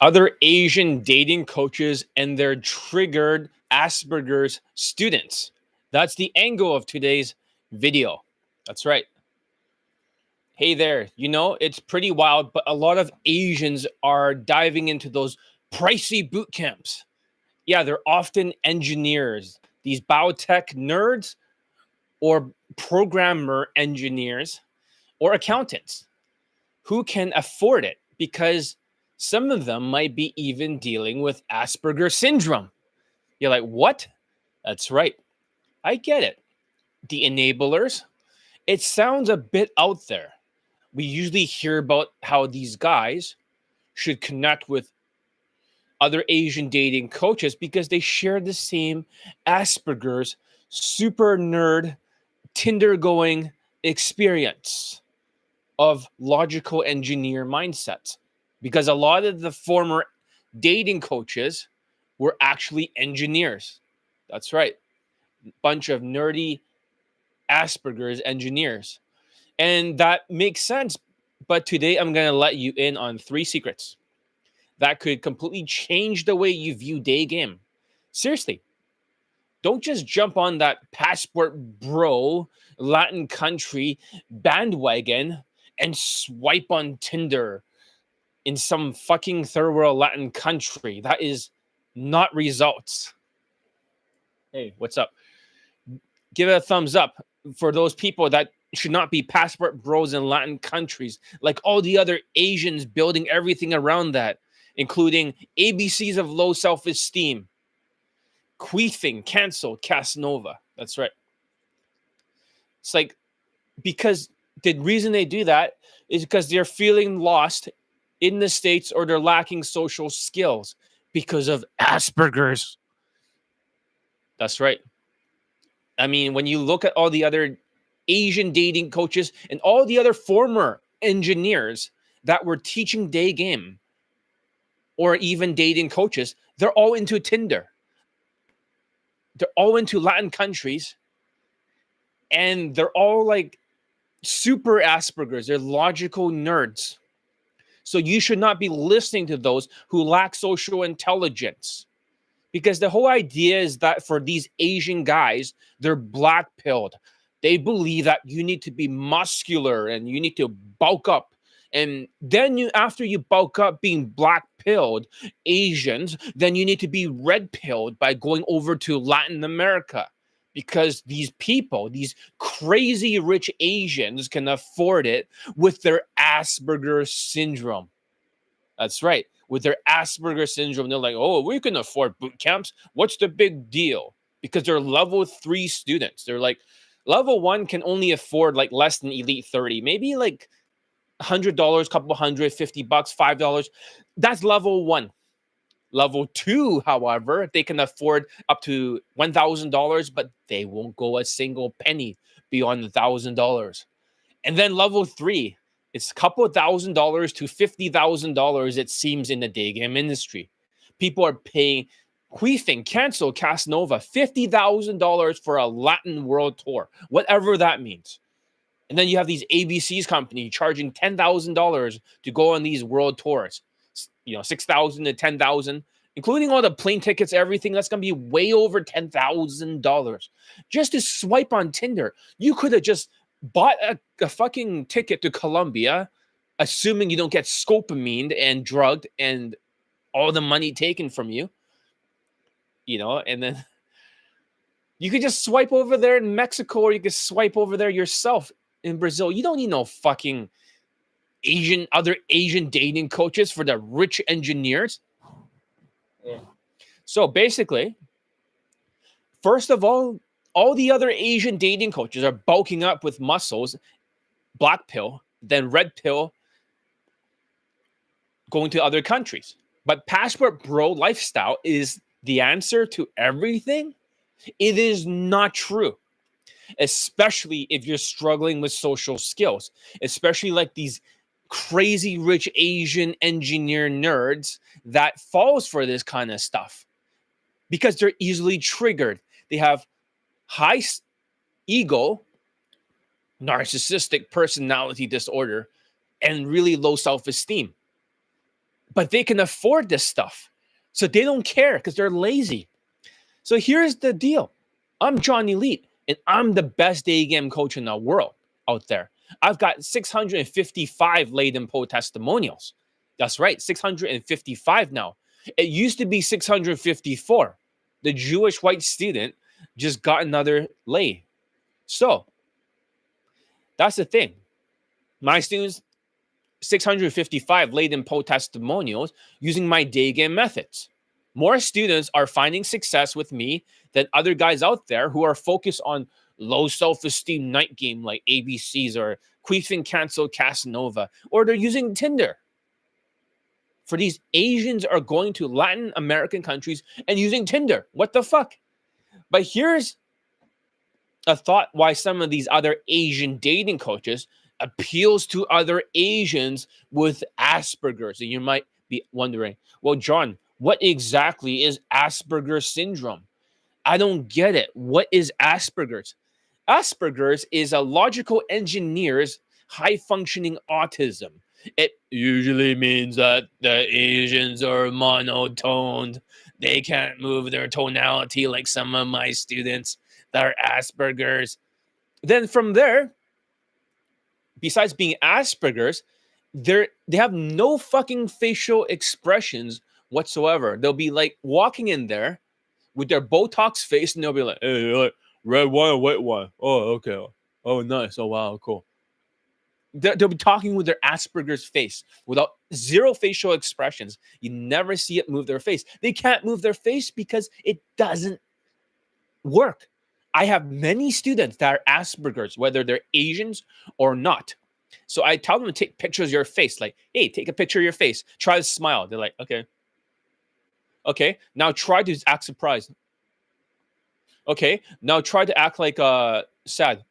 Other Asian dating coaches and their triggered Asperger's students. That's the angle of today's video. That's right. Hey there, it's pretty wild, but a lot of Asians are diving into those pricey boot camps. Yeah, they're often engineers, these biotech nerds, or programmer engineers, or accountants who can afford it because some of them might be even dealing with Asperger syndrome. You're like, what? That's right. I get it. The enablers, it sounds a bit out there. We usually hear about how these guys should connect with other Asian dating coaches because they share the same Asperger's super nerd Tinder going experience of logical engineer mindsets. Because a lot of the former dating coaches were actually engineers. That's right. Bunch of nerdy Asperger's engineers. And that makes sense. But today I'm going to let you in on 3 secrets that could completely change the way you view day game. Seriously, don't just jump on that passport bro Latin country bandwagon and swipe on Tinder in some fucking third world Latin country. That is not results. Hey, what's up? Give it a thumbs up for those people that should not be passport bros in Latin countries, like all the other Asians building everything around that, including ABCs of low self-esteem, queefing, canceled, Casanova. That's right. It's like, because the reason they do that is because they're feeling lost in the States or they're lacking social skills because of Asperger's. That's right. I mean, when you look at all the other Asian dating coaches and all the other former engineers that were teaching day game or even dating coaches, they're all into Tinder. They're all into Latin countries and they're all like super Asperger's. They're logical nerds. So you should not be listening to those who lack social intelligence. Because the whole idea is that for these Asian guys, they're black pilled. They believe that you need to be muscular and you need to bulk up. And then after you bulk up being black pilled Asians, then you need to be red pilled by going over to Latin America. Because these people, these crazy rich Asians, can afford it with their Asperger syndrome. That's right. With their Asperger syndrome, they're like, oh, we can afford boot camps. What's the big deal? Because they're level 3 students. They're like, level 1 can only afford like less than Elite 30, maybe like $100, couple hundred, $50, $5. That's level 1. Level 2, however, they can afford up to $1,000, but they won't go a single penny beyond $1,000. And then level 3, it's a couple of $1,000s to $50,000, it seems, in the day game industry. People are paying queefing, cancel, Casanova, $50,000 for a Latin world tour, whatever that means. And then you have these ABC's company charging $10,000 to go on these world tours. 6,000 to 10,000, including all the plane tickets, everything. That's going to be way over $10,000 just to swipe on Tinder. You could have just bought a fucking ticket to Colombia, assuming you don't get scopomined and drugged and all the money taken from you, and then you could just swipe over there in Mexico, or you could swipe over there yourself in Brazil. You don't need no fucking other Asian dating coaches for the rich engineers. Yeah. So basically, first of all the other Asian dating coaches are bulking up with muscles, black pill, then red pill, going to other countries. But passport bro lifestyle is the answer to everything. It is not true, especially if you're struggling with social skills, especially like these crazy rich Asian engineer nerds that falls for this kind of stuff because they're easily triggered. They have high ego, narcissistic personality disorder, and really low self-esteem. but they can afford this stuff. So they don't care because they're lazy. So here's the deal. I'm John Elite, and I'm the best day game coach in the world out there. I've got 655 laden poll testimonials. That's right, 655 now. It used to be 654. The Jewish white student just got another lay. So that's the thing. My students, 655 laden poll testimonials using my day game methods. More students are finding success with me than other guys out there who are focused on low self-esteem night game like ABCs or Queefing Cancel Casanova, or they're using Tinder. For these Asians are going to Latin American countries and using Tinder. What the fuck? But here's a thought why some of these other Asian dating coaches appeals to other Asians with Asperger's. And you might be wondering, well, John, what exactly is Asperger's syndrome? I don't get it. What is Asperger's? Asperger's is a logical engineer's high functioning autism. It usually means that the Asians are monotoned. They can't move their tonality like some of my students that are Asperger's. Then from there, besides being Asperger's, they have no fucking facial expressions whatsoever. They'll be like walking in there with their Botox face, and they'll be like, "Hey, like, red wine, white wine. Oh, okay. Oh, nice. Oh, wow, cool." They'll be talking with their Asperger's face without zero facial expressions. You never see it move their face. They can't move their face because it doesn't work. I have many students that are Asperger's, whether they're Asians or not. So I tell them to take pictures of your face. Like, hey, take a picture of your face. Try to smile. They're like, okay. Okay, now try to act surprised. Okay, now try to act like sad.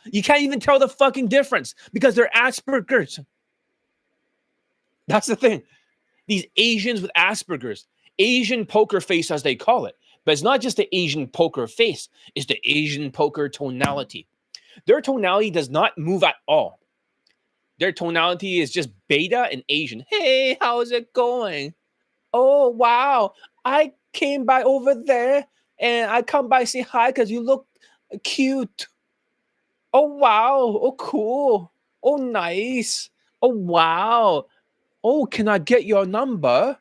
You can't even tell the fucking difference because they're Asperger's. That's the thing. These Asians with Asperger's, Asian poker face as they call it. But it's not just the Asian poker face, it's the Asian poker tonality. Their tonality does not move at all. Their tonality is just beta and Asian. Hey, how's it going? Oh, wow. I came by over there and I come by say hi because you look cute. Oh, wow. Oh, cool. Oh, nice. Oh, wow. Oh, can I get your number?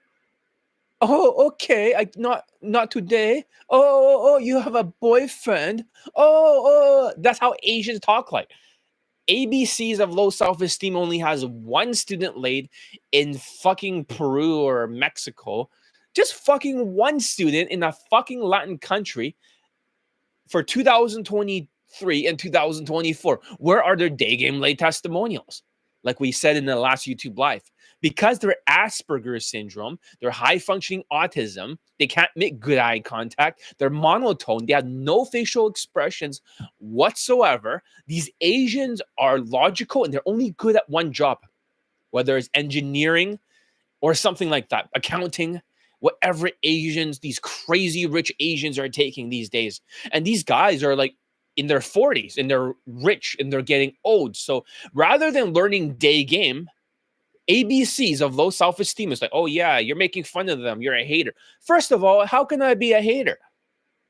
Oh, okay. Not today. Oh, you have a boyfriend. That's how Asians talk like. ABCs of low self-esteem only has one student laid in fucking Peru or Mexico. Just fucking one student in a fucking Latin country for 2023 and 2024. Where are their day game lay testimonials? Like we said in the last YouTube live. Because they're Asperger's syndrome, they're high functioning autism, they can't make good eye contact, they're monotone, they have no facial expressions whatsoever. These Asians are logical and they're only good at one job, whether it's engineering or something like that, accounting, whatever Asians, these crazy rich Asians are taking these days. And these guys are like in their 40s and they're rich and they're getting old. So rather than learning day game, ABCs of low self-esteem is like, oh yeah, you're making fun of them. You're a hater. First of all, how can I be a hater?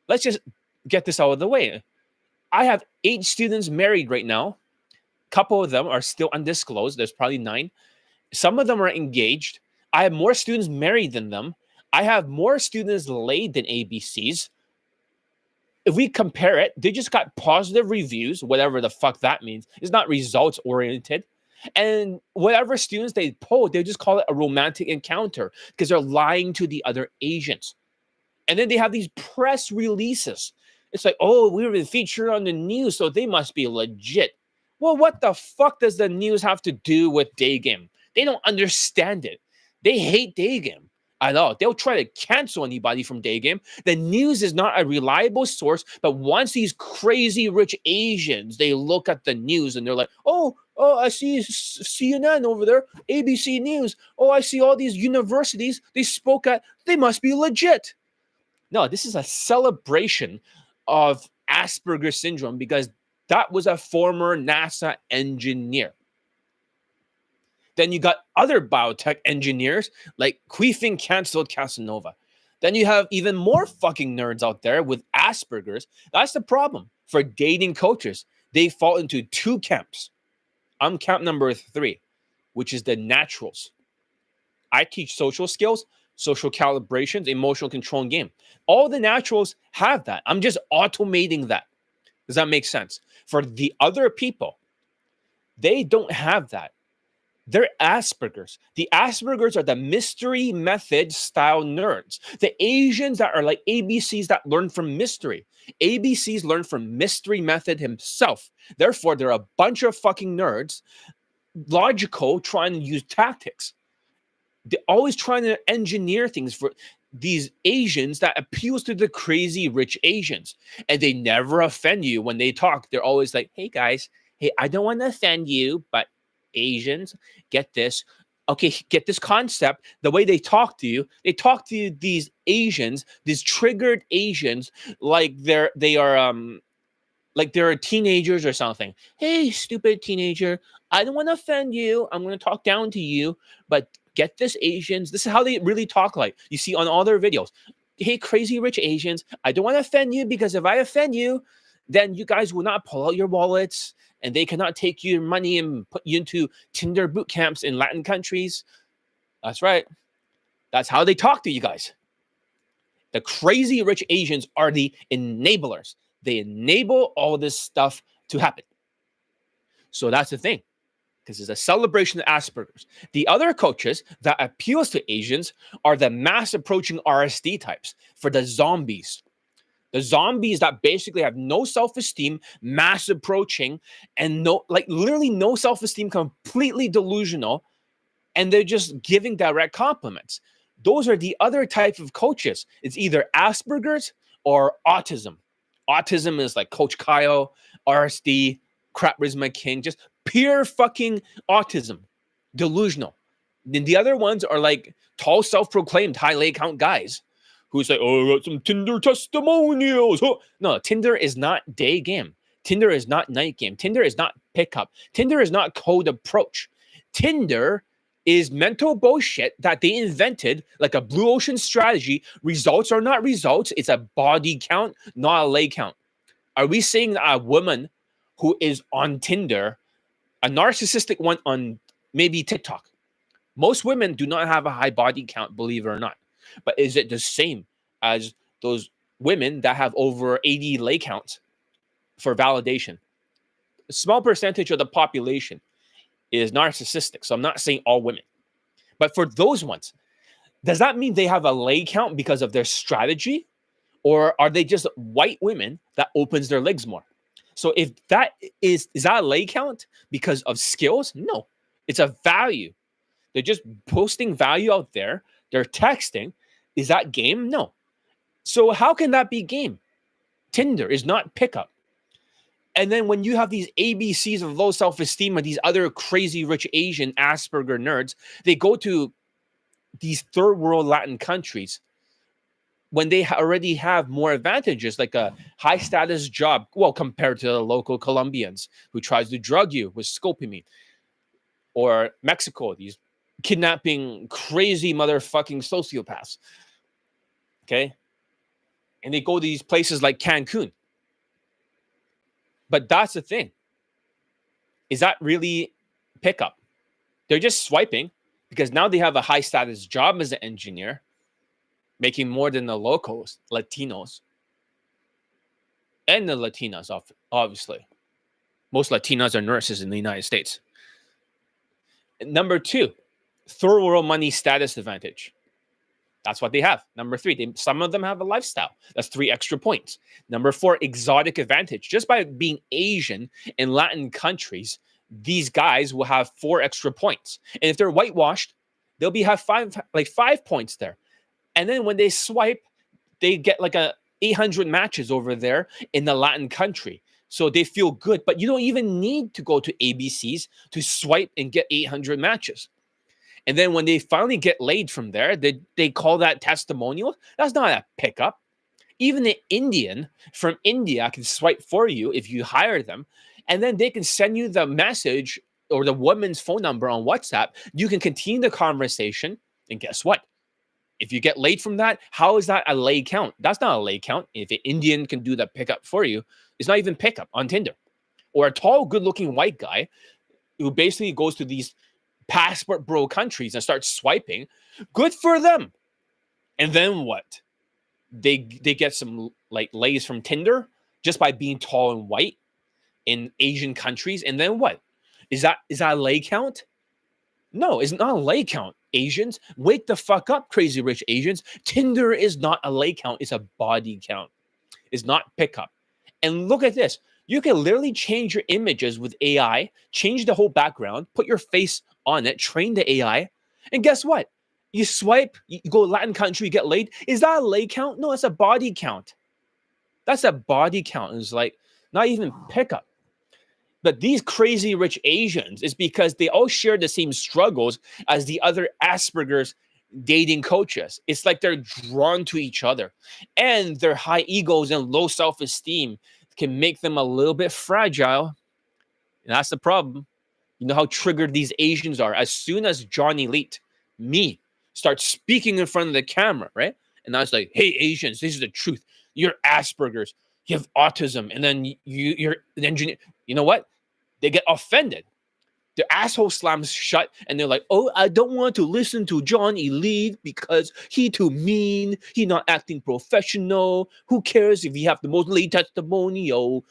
Let's just get this out of the way. I have 8 students married right now. A couple of them are still undisclosed. There's probably 9. Some of them are engaged. I have more students married than them. I have more students laid than ABCs. If we compare it, they just got positive reviews, whatever the fuck that means. It's not results oriented. And whatever students they poll, they just call it a romantic encounter because they're lying to the other Asians. And then they have these press releases. It's like, oh, we were featured on the news, so they must be legit. Well, what the fuck does the news have to do with day game? They don't understand it. They hate day game. I know. They'll try to cancel anybody from day game. The news is not a reliable source, but once these crazy rich Asians, they look at the news and they're like, oh, I see CNN over there, ABC News. Oh, I see all these universities they spoke at. They must be legit. No, this is a celebration of Asperger's syndrome because that was a former NASA engineer. Then you got other biotech engineers like queefing canceled Casanova. Then you have even more fucking nerds out there with Aspergers. That's the problem for dating coaches. They fall into two camps. I'm camp number 3, which is the naturals. I teach social skills, social calibrations, emotional control, and game. All the naturals have that. I'm just automating that. Does that make sense? For the other people, they don't have that. They're Aspergers. The Aspergers are the mystery method style nerds. The Asians that are like ABCs that learn from mystery. ABCs learn from mystery method himself. Therefore, they're a bunch of fucking nerds, logical, trying to use tactics. They're always trying to engineer things for these Asians that appeals to the crazy rich Asians. And they never offend you when they talk. They're always like, hey guys, hey, I don't want to offend you, but Asians, get this. Okay, get this concept. The way they talk to you, these Asians, these triggered Asians, like they're teenagers or something. Hey, stupid teenager, I don't want to offend you. I'm going to talk down to you, but get this, Asians. This is how they really talk like. You see on all their videos. Hey, crazy rich Asians, I don't want to offend you because if I offend you, then you guys will not pull out your wallets and they cannot take your money and put you into Tinder boot camps in Latin countries. That's right. That's how they talk to you guys. The crazy rich Asians are the enablers. They enable all this stuff to happen. So that's the thing, because it's a celebration of Asperger's. The other coaches that appeals to Asians are the mass approaching RSD types for the zombies. The zombies that basically have no self-esteem, mass approaching, and literally no self-esteem, completely delusional, and they're just giving direct compliments. Those are the other type of coaches. It's either Asperger's or autism. Autism is like Coach Kyle, RSD, Craprisma King, just pure fucking autism, delusional. Then the other ones are like tall, self-proclaimed high leg count guys who say, oh, I got some Tinder testimonials. Oh. No, Tinder is not day game. Tinder is not night game. Tinder is not pickup. Tinder is not code approach. Tinder is mental bullshit that they invented, like a blue ocean strategy. Results are not results. It's a body count, not a leg count. Are we saying that a woman who is on Tinder, a narcissistic one on maybe TikTok? Most women do not have a high body count, believe it or not. But is it the same as those women that have over 80 leg counts for validation? A small percentage of the population is narcissistic. So I'm not saying all women. But for those ones, does that mean they have a leg count because of their strategy? Or are they just white women that opens their legs more? So if that is that a leg count because of skills? No, it's a value. They're just posting value out there. They're texting. Is that game? No. So how can that be game? Tinder is not pickup. And then when you have these ABCs of low self-esteem and these other crazy rich Asian Asperger nerds, they go to these third world Latin countries when they already have more advantages, like a high status job, well, compared to the local Colombians who tries to drug you with scopamine, or Mexico, these kidnapping crazy motherfucking sociopaths. Okay. And they go to these places like Cancun. But that's the thing. Is that really pickup? They're just swiping because now they have a high status job as an engineer, making more than the locals, Latinos, and the Latinas, obviously. Most Latinas are nurses in the United States. Number 2, third world money status advantage. That's what they have. Number 3, some of them have a lifestyle. That's 3 extra points. Number 4, exotic advantage. Just by being Asian in Latin countries, these guys will have 4 extra points. And if they're whitewashed, they'll have 5 points there. And then when they swipe, they get like 800 matches over there in the Latin country. So they feel good, but you don't even need to go to ABCs to swipe and get 800 matches. And then when they finally get laid from there, they call that testimonial. That's not a pickup. Even the Indian from India can swipe for you if you hire them. And then they can send you the message or the woman's phone number on WhatsApp, you can continue the conversation. And guess what? If you get laid from that, how is that a lay count? That's not a lay count. If an Indian can do that pickup for you, it's not even pickup on Tinder. Or a tall, good-looking white guy who basically goes to these passport bro countries and starts swiping. Good for them. And then what? They get some like lays from Tinder just by being tall and white in Asian countries. And then what? Is that a lay count? No, it's not a lay count. Asians, wake the fuck up, crazy rich Asians. Tinder is not a lay count. It's a body count. It's not pickup. And look at this. You can literally change your images with AI, change the whole background, put your face on it, train the AI. And guess what? You swipe, you go Latin country, you get laid. Is that a lay count? No, it's a body count. That's a body count. It's like not even pickup. But these crazy rich Asians is because they all share the same struggles as the other Aspergers dating coaches. It's like they're drawn to each other. And their high egos and low self-esteem can make them a little bit fragile. And that's the problem. You know how triggered these Asians are. As soon as John Elite, me, starts speaking in front of the camera, right? And I was like, hey, Asians, this is the truth. You're Asperger's. You have autism. And then you're an engineer. You know what? They get offended. Their asshole slams shut and they're like, oh, I don't want to listen to John Elite because he too mean. He not acting professional. Who cares if he have the most late testimonial?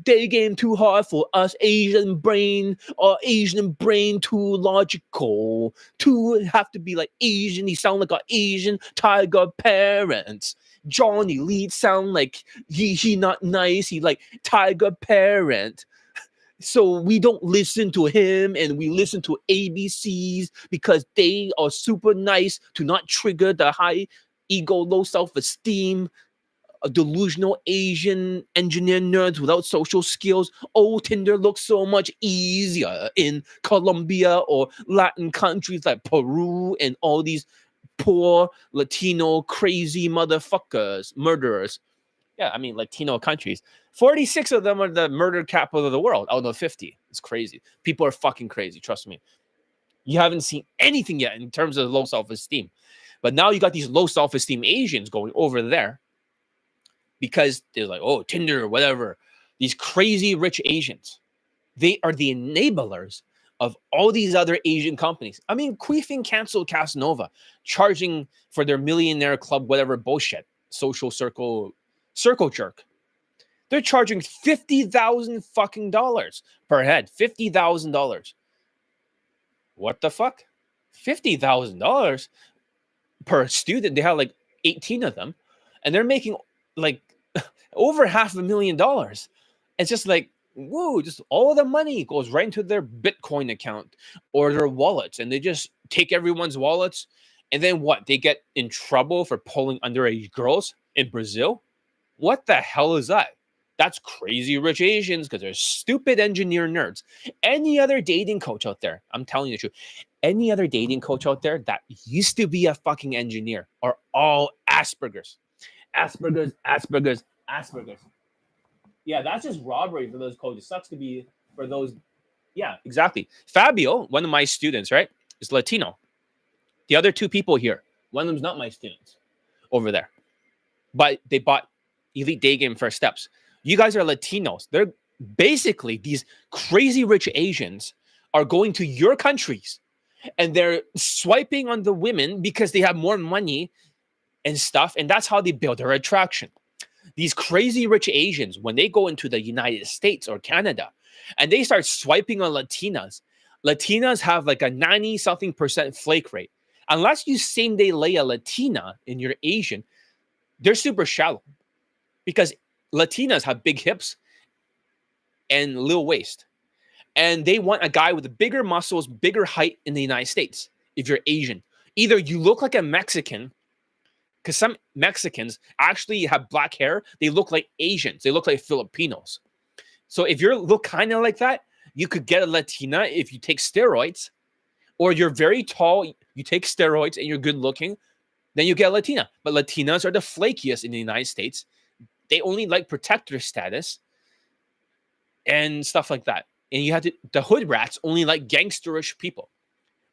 They game too hard for us Asian brain too logical. To have to be like Asian. He sound like an Asian tiger parents. John Elite sound like he not nice. He like tiger parent. So we don't listen to him and we listen to ABCs because they are super nice to not trigger the high ego, low self-esteem, delusional Asian engineer nerds without social skills. Oh, Tinder looks so much easier in Colombia or Latin countries like Peru and all these poor Latino crazy motherfuckers, murderers. Yeah, I mean, Latino countries. 46 of them are the murder capital of the world out of 50. It's crazy. People are fucking crazy. Trust me. You haven't seen anything yet in terms of low self-esteem. But now you got these low self-esteem Asians going over there because they're like, oh, Tinder or whatever. These crazy rich Asians. They are the enablers of all these other Asian companies. I mean, Queefing canceled Casanova, charging for their millionaire club, whatever bullshit, social circle jerk. They're charging $50,000 fucking dollars per head. $50,000. What the fuck? $50,000 per student. They have like 18 of them, and they're making like over $500,000. It's just like, whoa, just all the money goes right into their Bitcoin account or their wallets, and they just take everyone's wallets. And then what? They get in trouble for pulling underage girls in Brazil? What the hell is that? That's crazy rich Asians because they're stupid engineer nerds. Any other dating coach out there, I'm telling you the truth, any other dating coach out there that used to be a fucking engineer are all Aspergers. Aspergers, Aspergers, Aspergers. Yeah, that's just robbery for those coaches. Sucks to be for those. Yeah, exactly. Fabio, one of my students, right, is Latino. The other two people here, one of them's not my students over there. But they bought Elite Day Game First Steps. You guys are Latinos. They're basically these crazy rich Asians are going to your countries and they're swiping on the women because they have more money and stuff. And that's how they build their attraction. These crazy rich Asians, when they go into the United States or Canada and they start swiping on Latinas have like a 90-something% flake rate. Unless you same day lay a Latina and you're Asian, they're super shallow because Latinas have big hips and little waist. And they want a guy with bigger muscles, bigger height in the United States if you're Asian. Either you look like a Mexican, because some Mexicans actually have black hair. They look like Asians. They look like Filipinos. So if you look kind of like that, you could get a Latina if you take steroids. Or you're very tall, you take steroids, and you're good looking, then you get a Latina. But Latinas are the flakiest in the United States. They only like protector status and stuff like that. And you have to, the hood rats only like gangsterish people.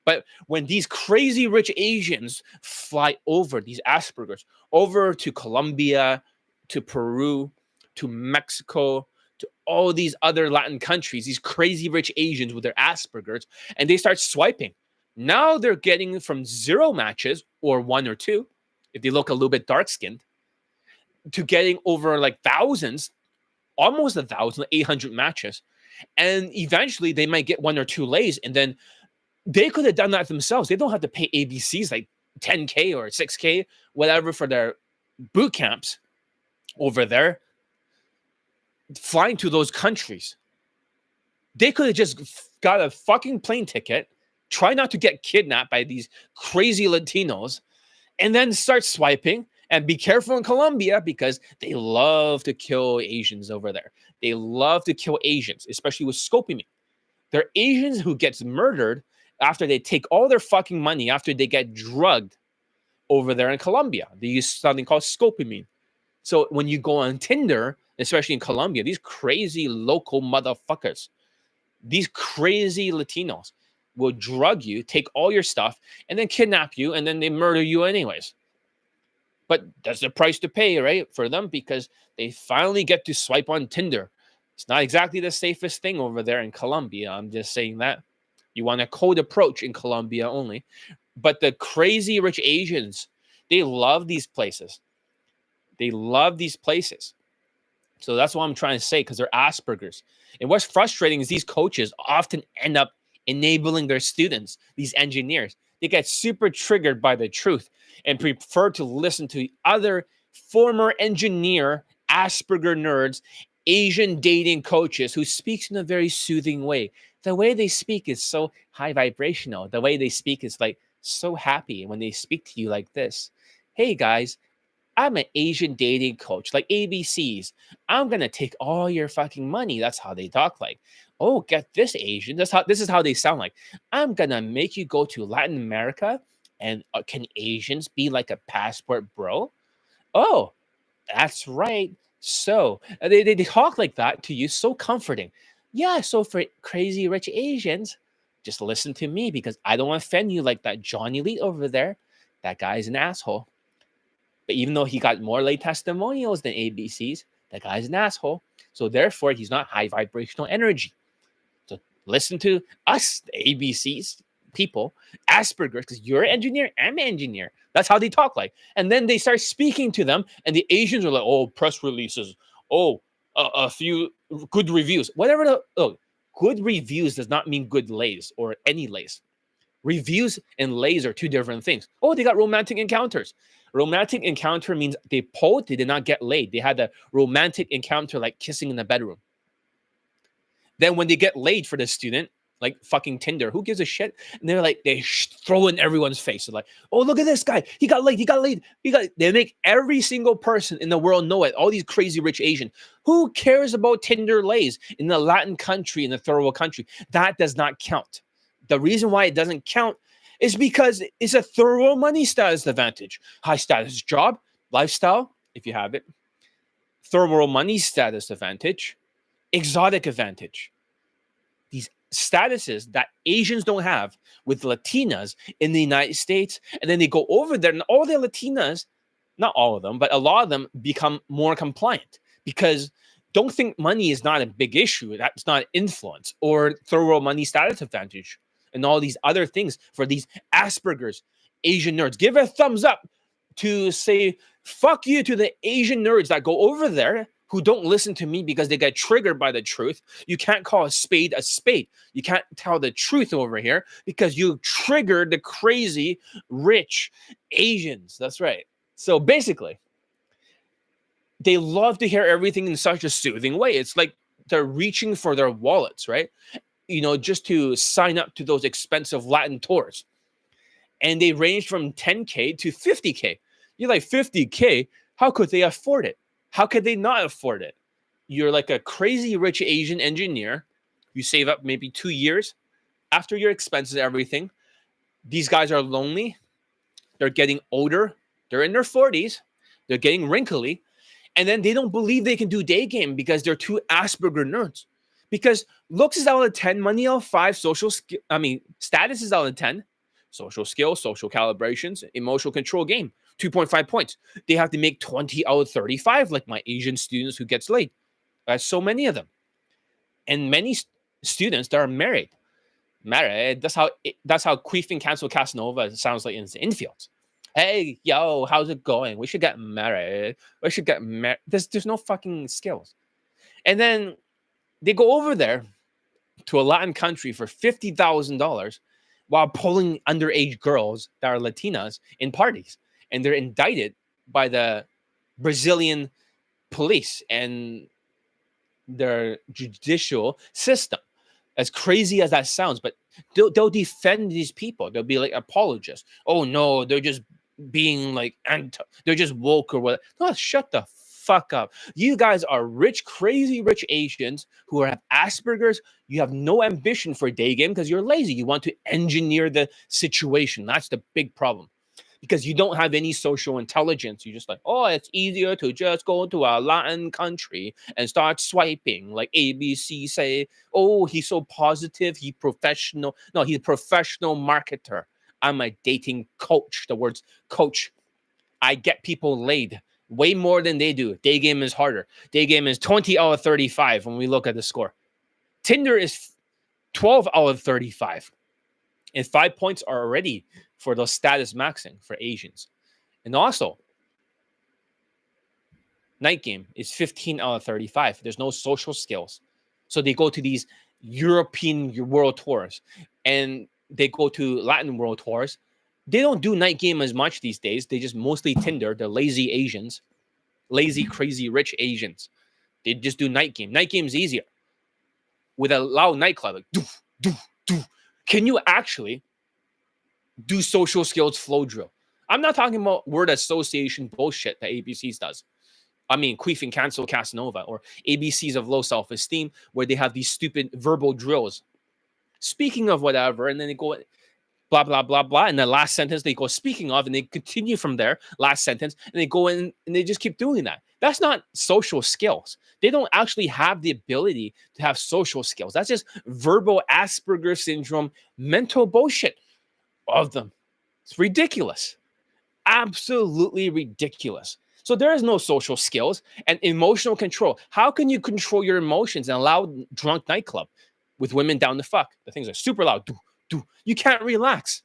But when these crazy rich Asians fly over, these Aspergers, over to Colombia, to Peru, to Mexico, to all these other Latin countries, these crazy rich Asians with their Aspergers, and they start swiping. Now they're getting from 0 matches or 1 or 2, if they look a little bit dark skinned, to getting over like thousands, almost 1,000, 800 matches. And eventually they might get 1 or 2 lays, and then they could have done that themselves. They don't have to pay ABCs like 10K or 6K, whatever, for their boot camps over there, flying to those countries. They could have just got a fucking plane ticket, try not to get kidnapped by these crazy Latinos, and then start swiping. And be careful in Colombia, because they love to kill Asians over there. They love to kill Asians, especially with scopamine. They're Asians who gets murdered after they take all their fucking money, after they get drugged over there in Colombia. They use something called scopamine. So when you go on Tinder, especially in Colombia, these crazy local motherfuckers, these crazy Latinos will drug you, take all your stuff, and then kidnap you, and then they murder you anyways. But that's the price to pay, right, for them, because they finally get to swipe on Tinder. It's not exactly the safest thing over there in Colombia. I'm just saying that. You want a cold approach in Colombia only. But the crazy rich Asians, they love these places. They love these places. So that's what I'm trying to say, because they're Aspergers. And what's frustrating is these coaches often end up enabling their students, these engineers. They get super triggered by the truth and prefer to listen to other former engineer Asperger nerds, Asian dating coaches who speaks in a very soothing way. The way they speak is so high vibrational. The way they speak is like so happy when they speak to you like this. Hey guys, I'm an Asian dating coach, like ABCs. I'm gonna take all your fucking money. That's how they talk like. Oh, get this, Asian. This is how they sound like. I'm gonna make you go to Latin America, and can Asians be like a passport bro? Oh, that's right. So they talk like that to you, so comforting. Yeah, so for crazy rich Asians, just listen to me, because I don't offend you like that Johnny Lee over there. That guy's an asshole. But even though he got more late testimonials than ABCs, that guy's an asshole. So therefore, he's not high vibrational energy. So listen to us, the ABCs people, Asperger's, because you're an engineer, I'm an engineer. That's how they talk like. And then they start speaking to them, and the Asians are like, oh, press releases. Oh, a few good reviews. Whatever. Good reviews does not mean good lays or any lays. Reviews and lays are two different things. Oh, they got romantic encounters. Romantic encounter means they pulled, they did not get laid. They had a romantic encounter like kissing in the bedroom. Then when they get laid for the student, like fucking Tinder, who gives a shit? And they're like, they throw in everyone's face. They're like, oh, look at this guy. He got laid. They make every single person in the world know it. All these crazy rich Asian. Who cares about Tinder lays in a Latin country, in a third world country? That does not count. The reason why it doesn't count is because it's a third world money status advantage. High status job, lifestyle, if you have it. Third world money status advantage. Exotic advantage. These statuses that Asians don't have with Latinas in the United States. And then they go over there, and all the Latinas, not all of them, but a lot of them become more compliant, because don't think money is not a big issue. That's not influence or third world money status advantage and all these other things for these Aspergers, Asian nerds. Give a thumbs up to say, fuck you to the Asian nerds that go over there who don't listen to me because they get triggered by the truth. You can't call a spade a spade. You can't tell the truth over here because you triggered the crazy, rich Asians. That's right. So basically, they love to hear everything in such a soothing way. It's like they're reaching for their wallets, right? Just to sign up to those expensive Latin tours. And they range from 10K to 50K. You're like, 50K? How could they afford it? How could they not afford it? You're like a crazy rich Asian engineer. You save up maybe 2 years after your expenses, everything. These guys are lonely. They're getting older. They're in their 40s. They're getting wrinkly. And then they don't believe they can do day game because they're two Asperger nerds. Because looks is out of 10, money out of 5, status is out of 10, social skills, social calibrations, emotional control game, 2.5 points. They have to make 20 out of 35, like my Asian students who gets laid. That's so many of them. And many students that are married. That's how Queef and Cancel Casanova sounds like in the infield. Hey, yo, how's it going? We should get married. There's no fucking skills. And then they go over there to a Latin country for $50,000 while pulling underage girls that are Latinas in parties. And they're indicted by the Brazilian police and their judicial system. As crazy as that sounds, but they'll defend these people. They'll be like apologists. Oh no, they're just being like they're just woke or what. No, shut the fuck up. You guys are rich, crazy rich Asians who have Aspergers. You have no ambition for a day game because you're lazy. You want to engineer the situation. That's the big problem. Because you don't have any social intelligence. You're just like, oh, it's easier to just go to a Latin country and start swiping. Like ABC say, oh, he's so positive, he's professional. No, he's a professional marketer. I'm a dating coach. The words coach. I get people laid way more than they do. Day game is harder. Day game is 20 out of 35 when we look at the score. Tinder is 12 out of 35. And 5 points are already for those status maxing for Asians. And also, night game is 15 out of 35. There's no social skills. So they go to these European world tours and they go to Latin world tours. They don't do night game as much these days. They just mostly Tinder. They're lazy Asians, lazy, crazy, rich Asians. They just do night game. Night game's easier. With a loud nightclub, like, doof, doof, doof. Can you actually do social skills flow drill? I'm not talking about word association bullshit that ABCs does. I mean, Queef and Cancel Casanova or ABCs of low self-esteem where they have these stupid verbal drills. Speaking of whatever, and then they go blah, blah, blah, blah. And the last sentence, they go speaking of, and they continue from there, last sentence, and they go in and they just keep doing that. That's not social skills. They don't actually have the ability to have social skills. That's just verbal Asperger syndrome, mental bullshit of them. It's ridiculous. Absolutely ridiculous. So there is no social skills and emotional control. How can you control your emotions in a loud, drunk nightclub with women down the fuck? The things are super loud. You can't relax.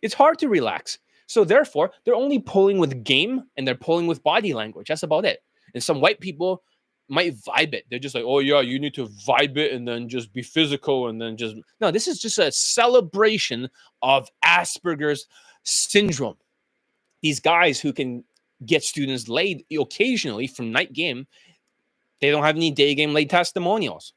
It's hard to relax. So therefore, they're only pulling with game and they're pulling with body language. That's about it. And some white people might vibe it. They're just like, oh yeah, you need to vibe it and then just be physical and then just... No, this is just a celebration of Asperger's syndrome. These guys who can get students laid occasionally from night game, they don't have any day game laid testimonials.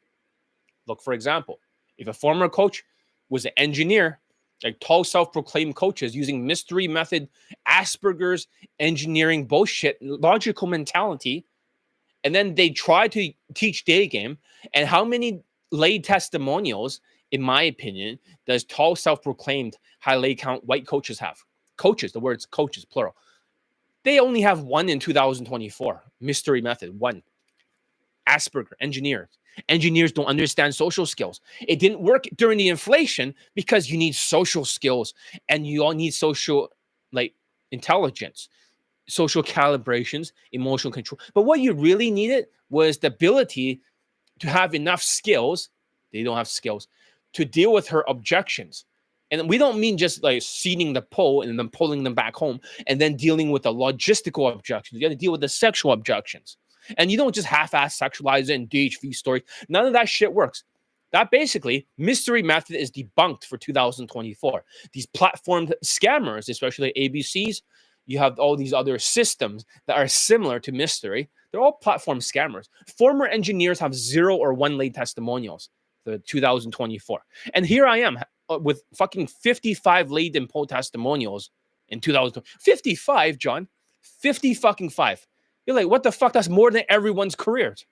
Look, for example, if a former coach was an engineer, like tall self-proclaimed coaches using mystery method, Asperger's engineering bullshit, logical mentality, and then they try to teach day game, and how many laid testimonials, in my opinion, does tall self-proclaimed high laid count white coaches have? Coaches, the words coaches, plural. They only have one in 2024. Mystery method, one. Asperger, engineers. Engineers don't understand social skills. It didn't work during the inflation because you need social skills and you all need social intelligence, social calibrations, emotional control. But what you really needed was the ability to have enough skills. They don't have skills to deal with her objections. And we don't mean just like seating the pole and then pulling them back home and then dealing with the logistical objections. You got to deal with the sexual objections. And you don't just half-ass sexualize it in DHV stories. None of that shit works. That basically, mystery method is debunked for 2024. These platform scammers, especially ABCs, you have all these other systems that are similar to mystery. They're all platform scammers. Former engineers have 0 or 1 laid testimonials for 2024. And here I am with fucking 55 laid and poll testimonials in 2020. 55, John. 50 fucking 5. You're like, what the fuck? That's more than everyone's careers.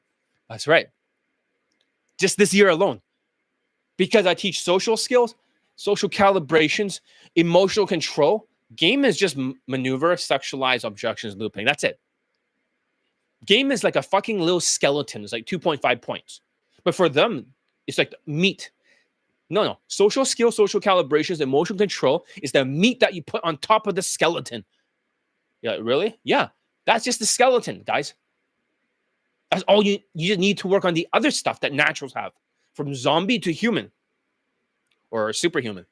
That's right. Just this year alone. Because I teach social skills, social calibrations, emotional control. Game is just maneuver, sexualize, objections, looping. That's it. Game is like a fucking little skeleton. It's like 2.5 points. But for them, It's like meat. No. Social skill, social calibrations, emotional control is the meat that you put on top of the skeleton. Yeah, really? Yeah. That's just the skeleton, guys. That's all you just need to work on the other stuff that naturals have, from zombie to human or superhuman.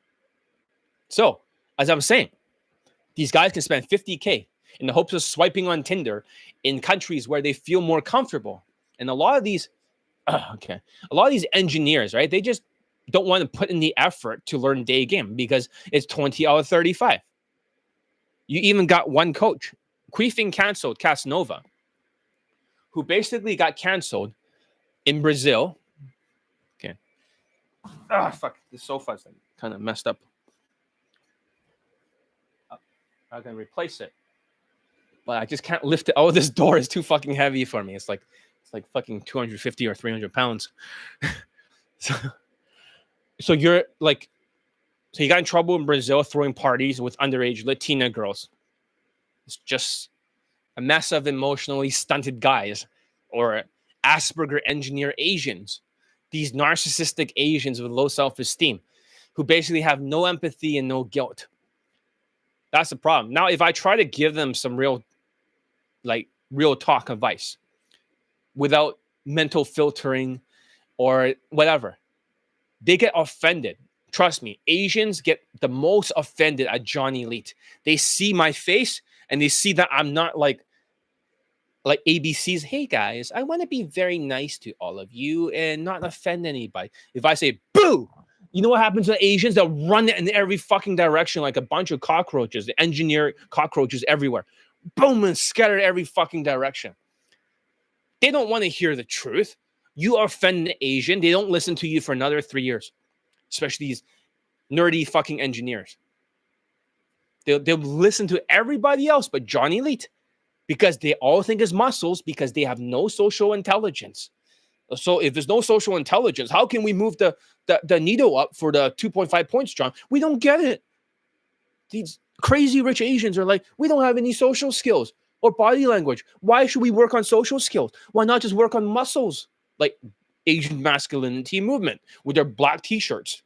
So, as I'm saying, these guys can spend 50K in the hopes of swiping on Tinder in countries where they feel more comfortable. And a lot of these, a lot of these engineers, right? They just don't want to put in the effort to learn day game because it's 20 out of 35. You even got one coach, Queefing canceled Casanova, who basically got canceled in Brazil. Okay. Fuck. The sofa's kind of messed up. I can replace it, but I just can't lift it. Oh, this door is too fucking heavy for me. It's like fucking 250 or 300 pounds. So you're like, so you got in trouble in Brazil throwing parties with underage Latina girls. It's just a mess of emotionally stunted guys, or Asperger engineer Asians. These narcissistic Asians with low self-esteem who basically have no empathy and no guilt. That's the problem. Now, if I try to give them some real talk advice without mental filtering or whatever, they get offended. Trust me, Asians get the most offended at Johnny Elite. They see my face and they see that I'm not like ABC's, hey guys, I want to be very nice to all of you and not offend anybody. If I say boo, you know what happens to Asians? They'll run it in every fucking direction like a bunch of cockroaches. The engineer cockroaches everywhere. Boom, and scattered every fucking direction. They don't want to hear the truth. You offend the Asian, they don't listen to you for another 3 years. Especially these nerdy fucking engineers. They'll listen to everybody else but Johnny Elite because they all think it's muscles because they have no social intelligence. So if there's no social intelligence, how can we move the needle up for the 2.5 points, John? We don't get it. These crazy rich Asians are like, we don't have any social skills or body language. Why should we work on social skills? Why not just work on muscles? Like Asian masculinity movement with their black t-shirts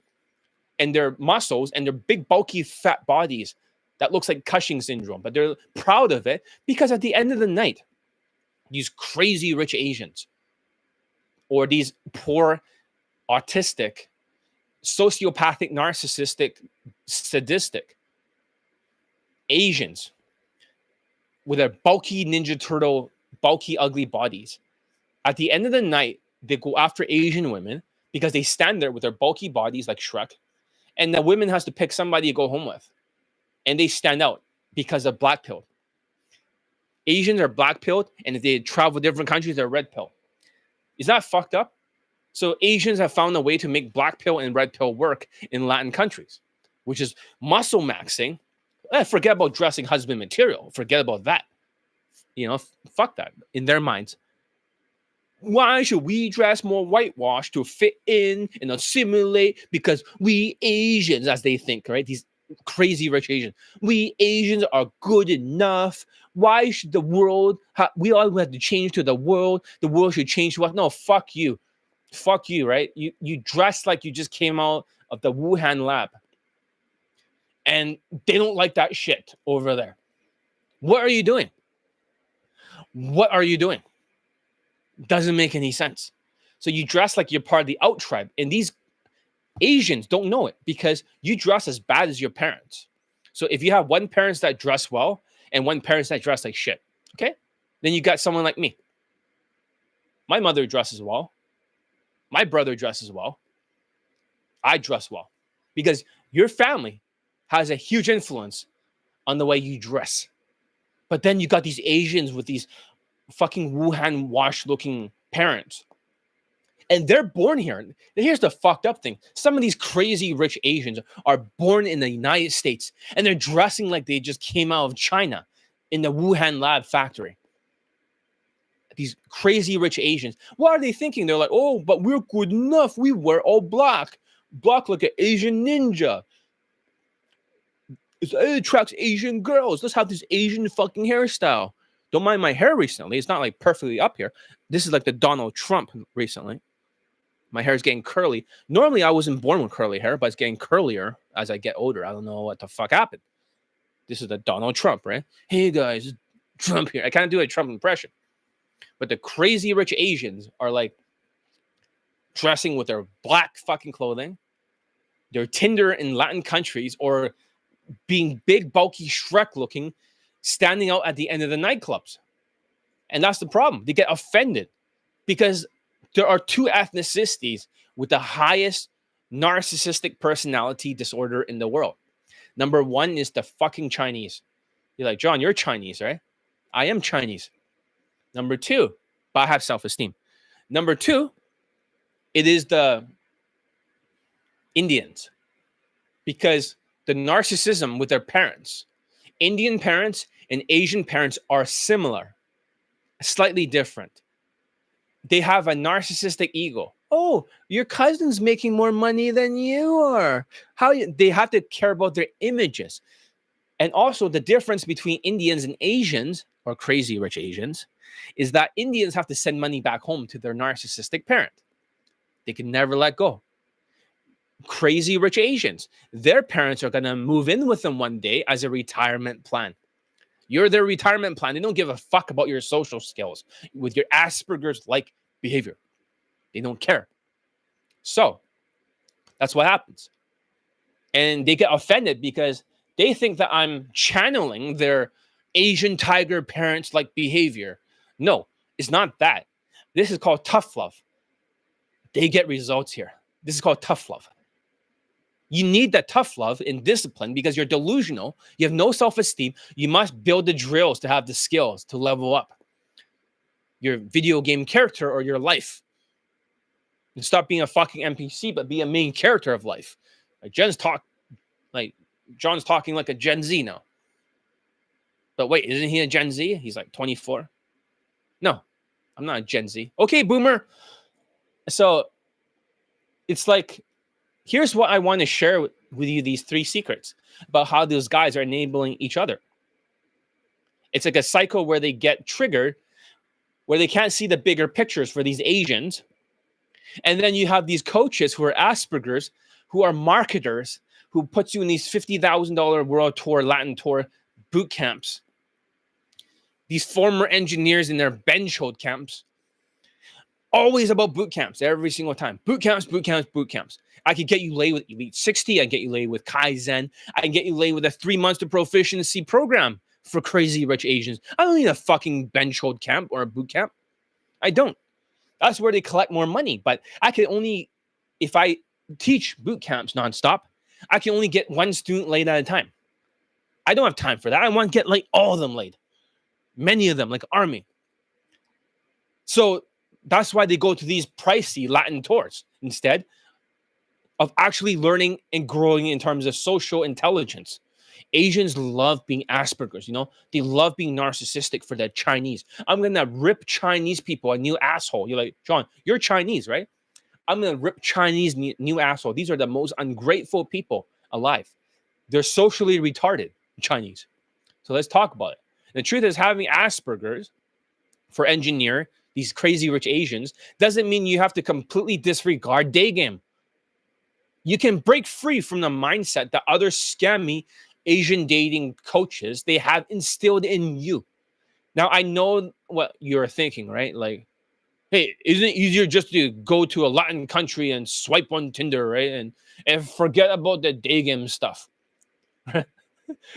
and their muscles and their big, bulky, fat bodies that looks like Cushing syndrome, but they're proud of it because at the end of the night, these crazy rich Asians or these poor, autistic, sociopathic, narcissistic, sadistic Asians with their bulky Ninja Turtle, bulky, ugly bodies, at the end of the night, they go after Asian women because they stand there with their bulky bodies like Shrek, and the women has to pick somebody to go home with. And they stand out because of black pill. Asians are black pilled, and if they travel different countries, they're red pill. Is that fucked up? So Asians have found a way to make black pill and red pill work in Latin countries, which is muscle maxing. Forget about dressing husband material. Forget about that. Fuck that in their minds. Why should we dress more whitewashed to fit in and assimilate? Because we Asians, as they think, right? These crazy rich Asians. We Asians are good enough. Why should the world, we all have to change to the world. The world should change to us. No, fuck you. Fuck you, right? You dress like you just came out of the Wuhan lab. And they don't like that shit over there. What are you doing? What are you doing? Doesn't make any sense. So you dress like you're part of the out tribe. And these Asians don't know it because you dress as bad as your parents. So if you have one parent that dress well and one parent that dress like shit, okay? Then you got someone like me. My mother dresses well. My brother dresses well. I dress well. Because your family has a huge influence on the way you dress. But then you got these Asians with these fucking Wuhan wash looking parents. And they're born here. And here's the fucked up thing. Some of these crazy rich Asians are born in the United States and they're dressing like they just came out of China in the Wuhan lab factory. These crazy rich Asians. What are they thinking? They're like, oh, but we're good enough. We wear all black. Black like an Asian ninja. It attracts Asian girls. Let's have this Asian fucking hairstyle. Don't mind my hair recently. It's not like perfectly up here. This is like the Donald Trump recently. My hair is getting curly. Normally, I wasn't born with curly hair, but it's getting curlier as I get older. I don't know what the fuck happened. This is the Donald Trump, right? Hey guys, Trump here. I can't do a Trump impression. But the crazy rich Asians are like dressing with their black fucking clothing, their Tinder in Latin countries, or being big, bulky, Shrek looking, standing out at the end of the nightclubs. And that's the problem. They get offended because there are two ethnicities with the highest narcissistic personality disorder in the world. Number one is the fucking Chinese. You're like, John, you're Chinese, right? I am Chinese. Number two, but I have self-esteem. Number two, it is the Indians, because the narcissism with their parents, Indian parents and Asian parents are similar, slightly different. They have a narcissistic ego. Oh, your cousin's making more money than you are. They have to care about their images. And also the difference between Indians and Asians, or crazy rich Asians, is that Indians have to send money back home to their narcissistic parent. They can never let go. Crazy rich Asians, their parents are going to move in with them one day as a retirement plan. You're their retirement plan. They don't give a fuck about your social skills with your Aspergers-like behavior. They don't care. So that's what happens. And they get offended because they think that I'm channeling their Asian tiger parents-like behavior. No, it's not that. This is called tough love. They get results here. This is called tough love. You need that tough love and discipline because you're delusional. You have no self-esteem. You must build the drills to have the skills to level up your video game character or your life. And stop being a fucking NPC, but be a main character of life. Like John's talking like a Gen Z now. But wait, isn't he a Gen Z? He's like 24. No, I'm not a Gen Z. Okay, boomer. So it's like, here's what I want to share with you, these 3 secrets about how those guys are enabling each other. It's like a cycle where they get triggered, where they can't see the bigger pictures for these Asians. And then you have these coaches who are Aspergers, who are marketers, who puts you in these $50,000 world tour, Latin tour boot camps. These former engineers in their bench hold camps. Always about boot camps every single time. Boot camps, boot camps, boot camps. I could get you laid with Elite 60. I can get you laid with Kaizen. I can get you laid with a 3 months to proficiency program for crazy rich Asians. I don't need a fucking bench hold camp or a boot camp. I don't. That's where they collect more money. But I can only, if I teach boot camps nonstop, I can only get 1 student laid at a time. I don't have time for that. I want to get like all of them laid. Many of them, like army. So that's why they go to these pricey Latin tours instead of actually learning and growing in terms of social intelligence. Asians love being Aspergers, you know? They love being narcissistic for the Chinese. I'm going to rip Chinese people a new asshole. You're like, John, you're Chinese, right? I'm going to rip Chinese new asshole. These are the most ungrateful people alive. They're socially retarded, Chinese. So let's talk about it. The truth is, having Aspergers for engineer, these crazy rich Asians, doesn't mean you have to completely disregard day game. You can break free from the mindset that other scammy Asian dating coaches, they have instilled in you. Now, I know what you're thinking, right? Like, hey, isn't it easier just to go to a Latin country and swipe on Tinder, right? And forget about the day game stuff.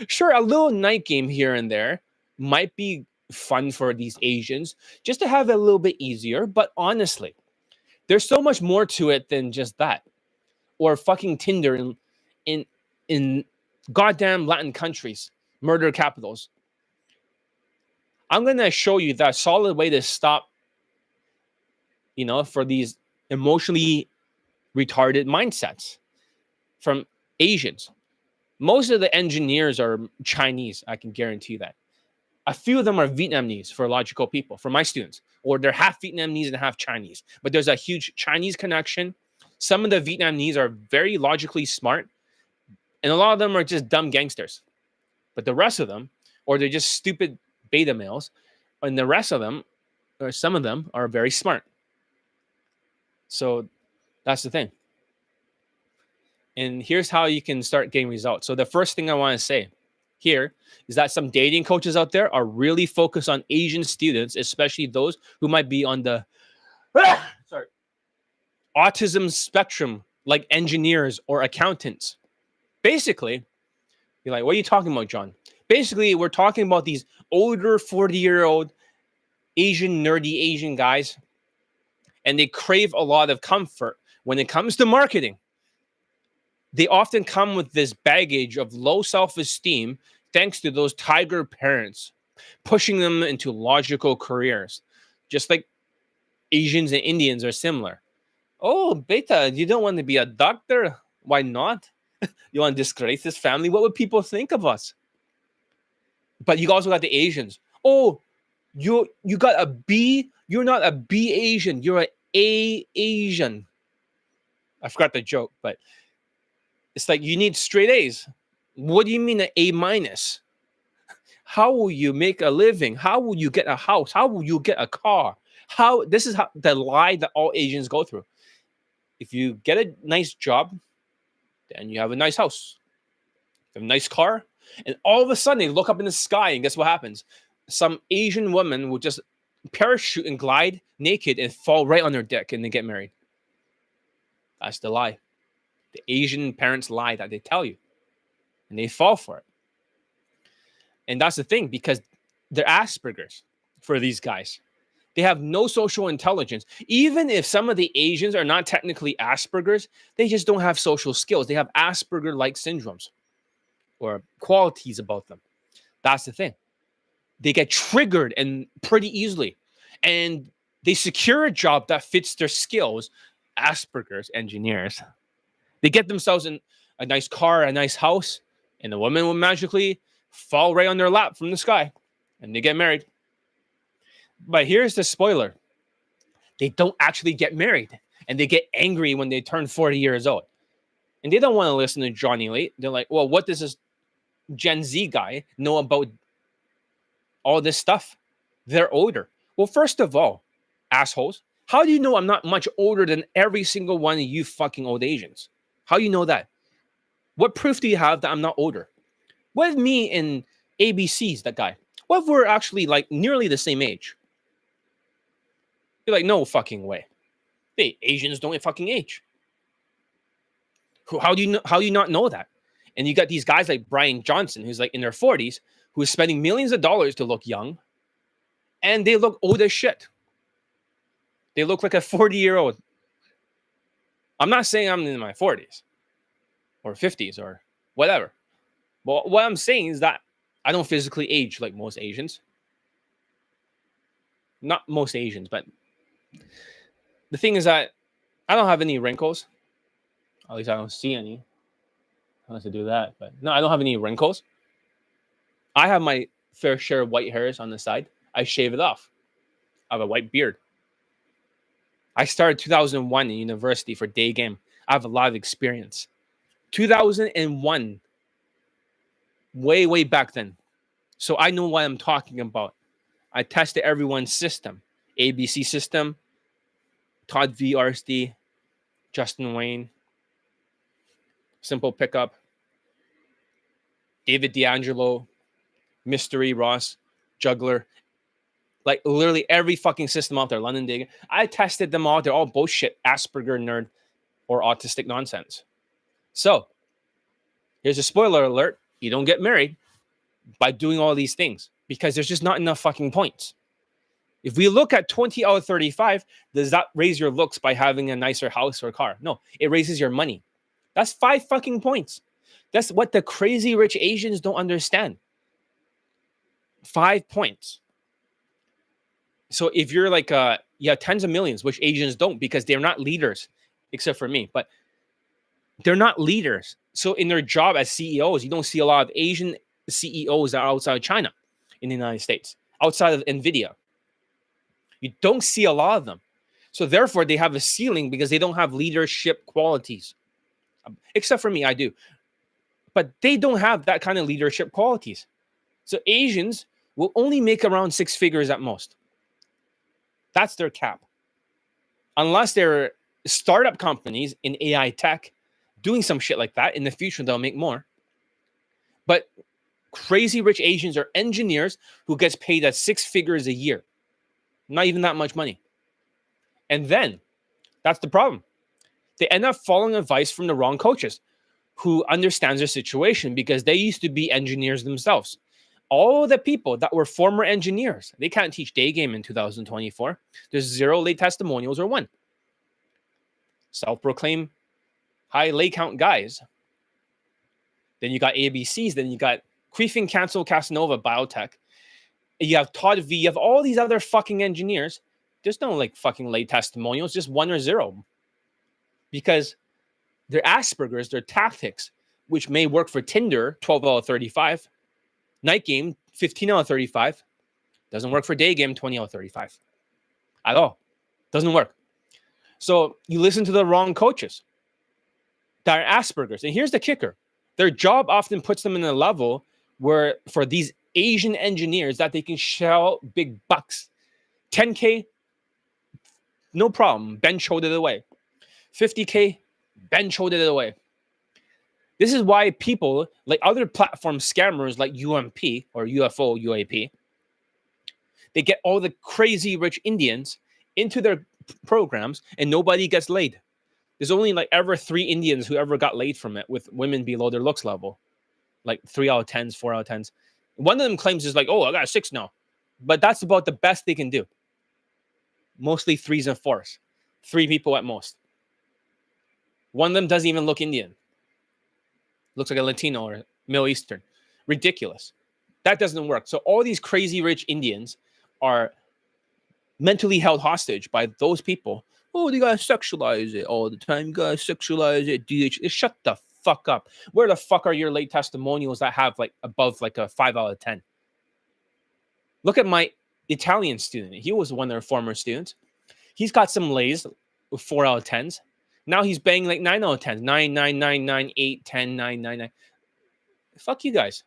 Sure, a little night game here and there might be fun for these Asians just to have it a little bit easier. But honestly, there's so much more to it than just that. Or fucking Tinder in goddamn Latin countries, murder capitals. I'm going to show you that solid way to stop, for these emotionally retarded mindsets from Asians. Most of the engineers are Chinese, I can guarantee that. A few of them are Vietnamese for logical people, for my students, or they're half Vietnamese and half Chinese. But there's a huge Chinese connection. Some of the Vietnamese are very logically smart, and a lot of them are just dumb gangsters. But the rest of them, or they're just stupid beta males, and the rest of them, or some of them, are very smart. So That's the thing. And here's how you can start getting results. So the first thing I want to say here is that some dating coaches out there are really focused on Asian students, especially those who might be on the sorry, autism spectrum, like engineers or accountants. Basically, you're like, what are you talking about, John? Basically, we're talking about these older 40-year-old nerdy Asian guys, and they crave a lot of comfort when it comes to marketing. They often come with this baggage of low self-esteem thanks to those tiger parents pushing them into logical careers, just like Asians and Indians are similar. Oh, beta, you don't want to be a doctor? Why not? You want to disgrace this family? What would people think of us? But you also got the Asians. Oh, you got a B. You're not a B Asian. You're a Asian. I forgot the joke, but it's like you need straight A's. What do you mean an A minus? How will you make a living? How will you get a house? How will you get a car? How this is how the lie that all Asians go through. If you get a nice job, then you have a nice house, you have a nice car, and all of a sudden they look up in the sky, and guess what happens? Some Asian woman will just parachute and glide naked and fall right on their dick, and they get married. That's the lie. The Asian parents lie that they tell you, and they fall for it. And that's the thing, because they're Aspergers for these guys. They have no social intelligence. Even if some of the Asians are not technically Aspergers, they just don't have social skills. They have Asperger-like syndromes or qualities about them. That's the thing. They get triggered and pretty easily. And they secure a job that fits their skills. Asperger's engineers. They get themselves in a nice car, a nice house, and the woman will magically fall right on their lap from the sky, and they get married. But here's the spoiler. They don't actually get married, and they get angry when they turn 40 years old. And they don't want to listen to Johnny Late. They're like, well, what does this Gen Z guy know about all this stuff? They're older. Well, first of all, assholes, how do you know I'm not much older than every single one of you fucking old Asians? How do you know that? What proof do you have that I'm not older? What if me and ABC's that guy? What if we're actually like nearly the same age? You're like, no fucking way. Hey, Asians don't fucking age. How do you know, how do you not know that? And you got these guys like Brian Johnson, who's like in their 40s, who is spending millions of dollars to look young, and they look old as shit. They look like a 40-year-old. I'm not saying I'm in my 40s or 50s or whatever. But what I'm saying is that I don't physically age like most Asians. Not most Asians, but the thing is that I don't have any wrinkles. At least I don't see any. I have to do that, but no, I don't have any wrinkles. I have my fair share of white hairs on the side. I shave it off. I have a white beard. I started 2001 in university for day game. I have a lot of experience. 2001, way back then. So I know what I'm talking about. I tested everyone's system. ABC system, Todd V. RSD, Justin Wayne, Simple Pickup, David D'Angelo, Mystery Ross, Juggler. Like literally every fucking system out there, London Digger. I tested them all. They're all bullshit, Asperger nerd or autistic nonsense. So here's a spoiler alert. You don't get married by doing all these things because there's just not enough fucking points. If we look at 20 out of 35, does that raise your looks by having a nicer house or car? No, it raises your money. That's 5 fucking points. That's what the crazy rich Asians don't understand. 5 points. So if you're like, tens of millions, which Asians don't because they're not leaders, except for me, but they're not leaders. So in their job as CEOs, you don't see a lot of Asian CEOs that are outside of China in the United States, outside of NVIDIA. You don't see a lot of them. So therefore, they have a ceiling because they don't have leadership qualities. Except for me, I do. But they don't have that kind of leadership qualities. So Asians will only make around 6 figures at most. That's their cap. Unless they're startup companies in AI tech doing some shit like that. In the future, they'll make more. But crazy rich Asians are engineers who gets paid at 6 figures a year. Not even that much money. And then that's the problem. They end up following advice from the wrong coaches who understands their situation because they used to be engineers themselves. All the people that were former engineers, they can't teach day game in 2024. There's 0 late testimonials or 1. Self-proclaimed high lay count guys. Then you got ABCs. Then you got Queefing Cancel Casanova Biotech. You have Todd V. You have all these other fucking engineers. There's no like fucking lay testimonials, just 1 or 0. Because their Aspergers, their tactics, which may work for Tinder, 12 out of 35. Night game, 15 out of 35. Doesn't work for day game, 20 out of 35. At all. Doesn't work. So you listen to the wrong coaches that are Aspergers. And here's the kicker. Their job often puts them in a level where for these Asian engineers that they can shell big bucks. 10K, no problem. Ben showed it away. 50K, Ben showed it away. This is why people like other platform scammers like UMP or UFO, UAP, they get all the crazy rich Indians into their programs and nobody gets laid. There's only like ever 3 Indians who ever got laid from it with women below their looks level. Like 3 out of 10s, 4 out of 10s. One of them claims is like, oh, I got a 6 now. But that's about the best they can do. Mostly 3s and 4s. 3 people at most. One of them doesn't even look Indian. Looks like a Latino or Middle Eastern. Ridiculous. That doesn't work. So all these crazy rich Indians are mentally held hostage by those people. Oh, they gotta sexualize it all the time. You gotta sexualize it. Shut the fuck up. Where the fuck are your late testimonials that have like above like a 5 out of 10? Look at my Italian student. He was one of their former students. He's got some lays with 4 out of 10s. Now he's banging like 9 out of 10s. 9, 9, 9, 9, 8, 10, 9, 9, 9. Fuck you guys.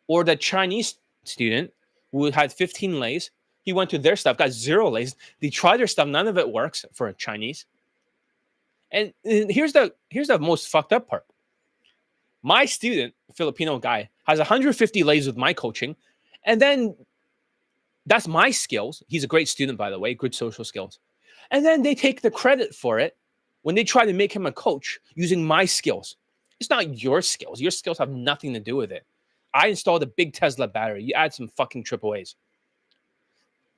Or the Chinese student who had 15 lays. He went to their stuff, got 0 lays. They tried their stuff. None of it works for a Chinese. And here's the most fucked up part. My student, Filipino guy, has 150 lays with my coaching. And then that's my skills. He's a great student, by the way, good social skills. And then they take the credit for it when they try to make him a coach using my skills. It's not your skills. Your skills have nothing to do with it. I installed a big Tesla battery. You add some fucking AAAs.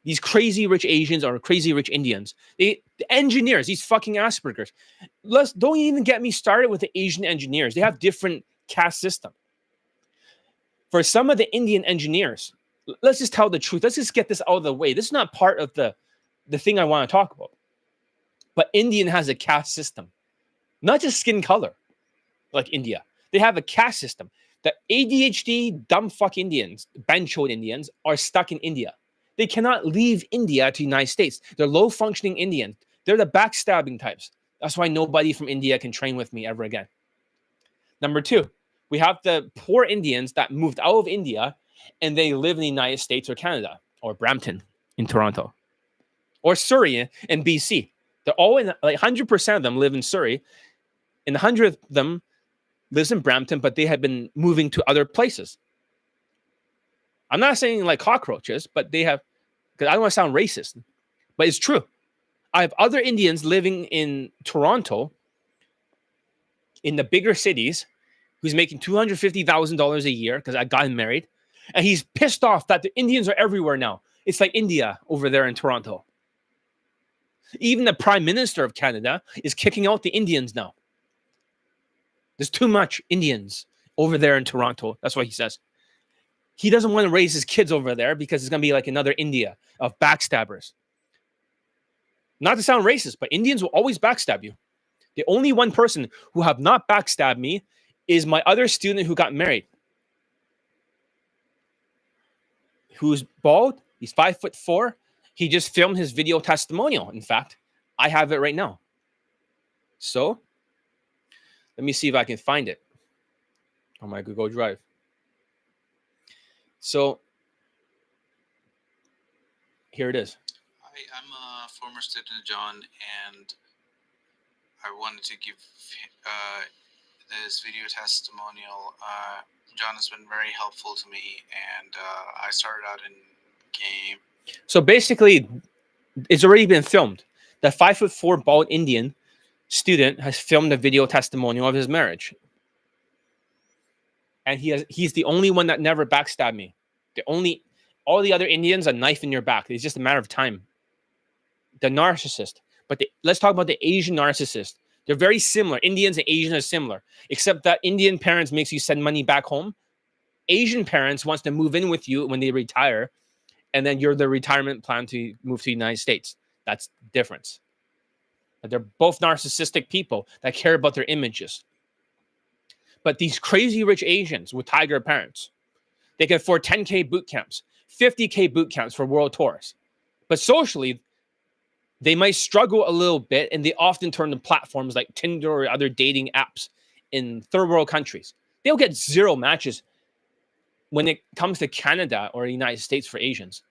These crazy rich Asians or crazy rich Indians, the engineers, these fucking Aspergers. Don't even get me started with the Asian engineers. They have different caste system. For some of the Indian engineers, let's just tell the truth. Let's just get this out of the way. This is not part of the thing I want to talk about. But Indian has a caste system, not just skin color like India. They have a caste system. The ADHD, dumb fuck Indians, banchoed Indians, are stuck in India. They cannot leave India to the United States. They're low-functioning Indians. They're the backstabbing types. That's why nobody from India can train with me ever again. Number 2, we have the poor Indians that moved out of India and they live in the United States or Canada or Brampton in Toronto or Surrey in BC. They're all in, like 100% of them live in Surrey, and 100 of them lives in Brampton, but they have been moving to other places. I'm not saying like cockroaches, but they have, because I don't want to sound racist, but it's true. I have other Indians living in Toronto, in the bigger cities, who's making $250,000 a year because I got him married. And he's pissed off that the Indians are everywhere now. It's like India over there in Toronto. Even the Prime Minister of Canada is kicking out the Indians now. There's too much Indians over there in Toronto. That's what he says. He doesn't want to raise his kids over there because it's going to be like another India of backstabbers. Not to sound racist, but Indians will always backstab you. The only one person who have not backstabbed me is my other student who got married. Who's bald. He's 5'4". He just filmed his video testimonial. In fact, I have it right now. So let me see if I can find it on my Google Drive. So here it is. Hi, I'm a former student, John, and I wanted to give this video testimonial. John has been very helpful to me, and I started out in game. So basically, it's already been filmed. The 5'4" bald Indian student has filmed a video testimonial of his marriage, and he's the only one that never backstabbed me. All the other Indians, a knife in your back. It's just a matter of time. The narcissist. But let's talk about the Asian narcissist. They're very similar. Indians and Asians are similar, except that Indian parents makes you send money back home. Asian parents wants to move in with you when they retire, and then you're the retirement plan to move to the United States. That's the difference. But they're both narcissistic people that care about their images. But these crazy rich Asians with tiger parents, they can afford 10K boot camps, 50K boot camps for world tours. But socially, they might struggle a little bit, and they often turn to platforms like Tinder or other dating apps in third world countries. They'll get zero matches when it comes to Canada or the United States for Asians.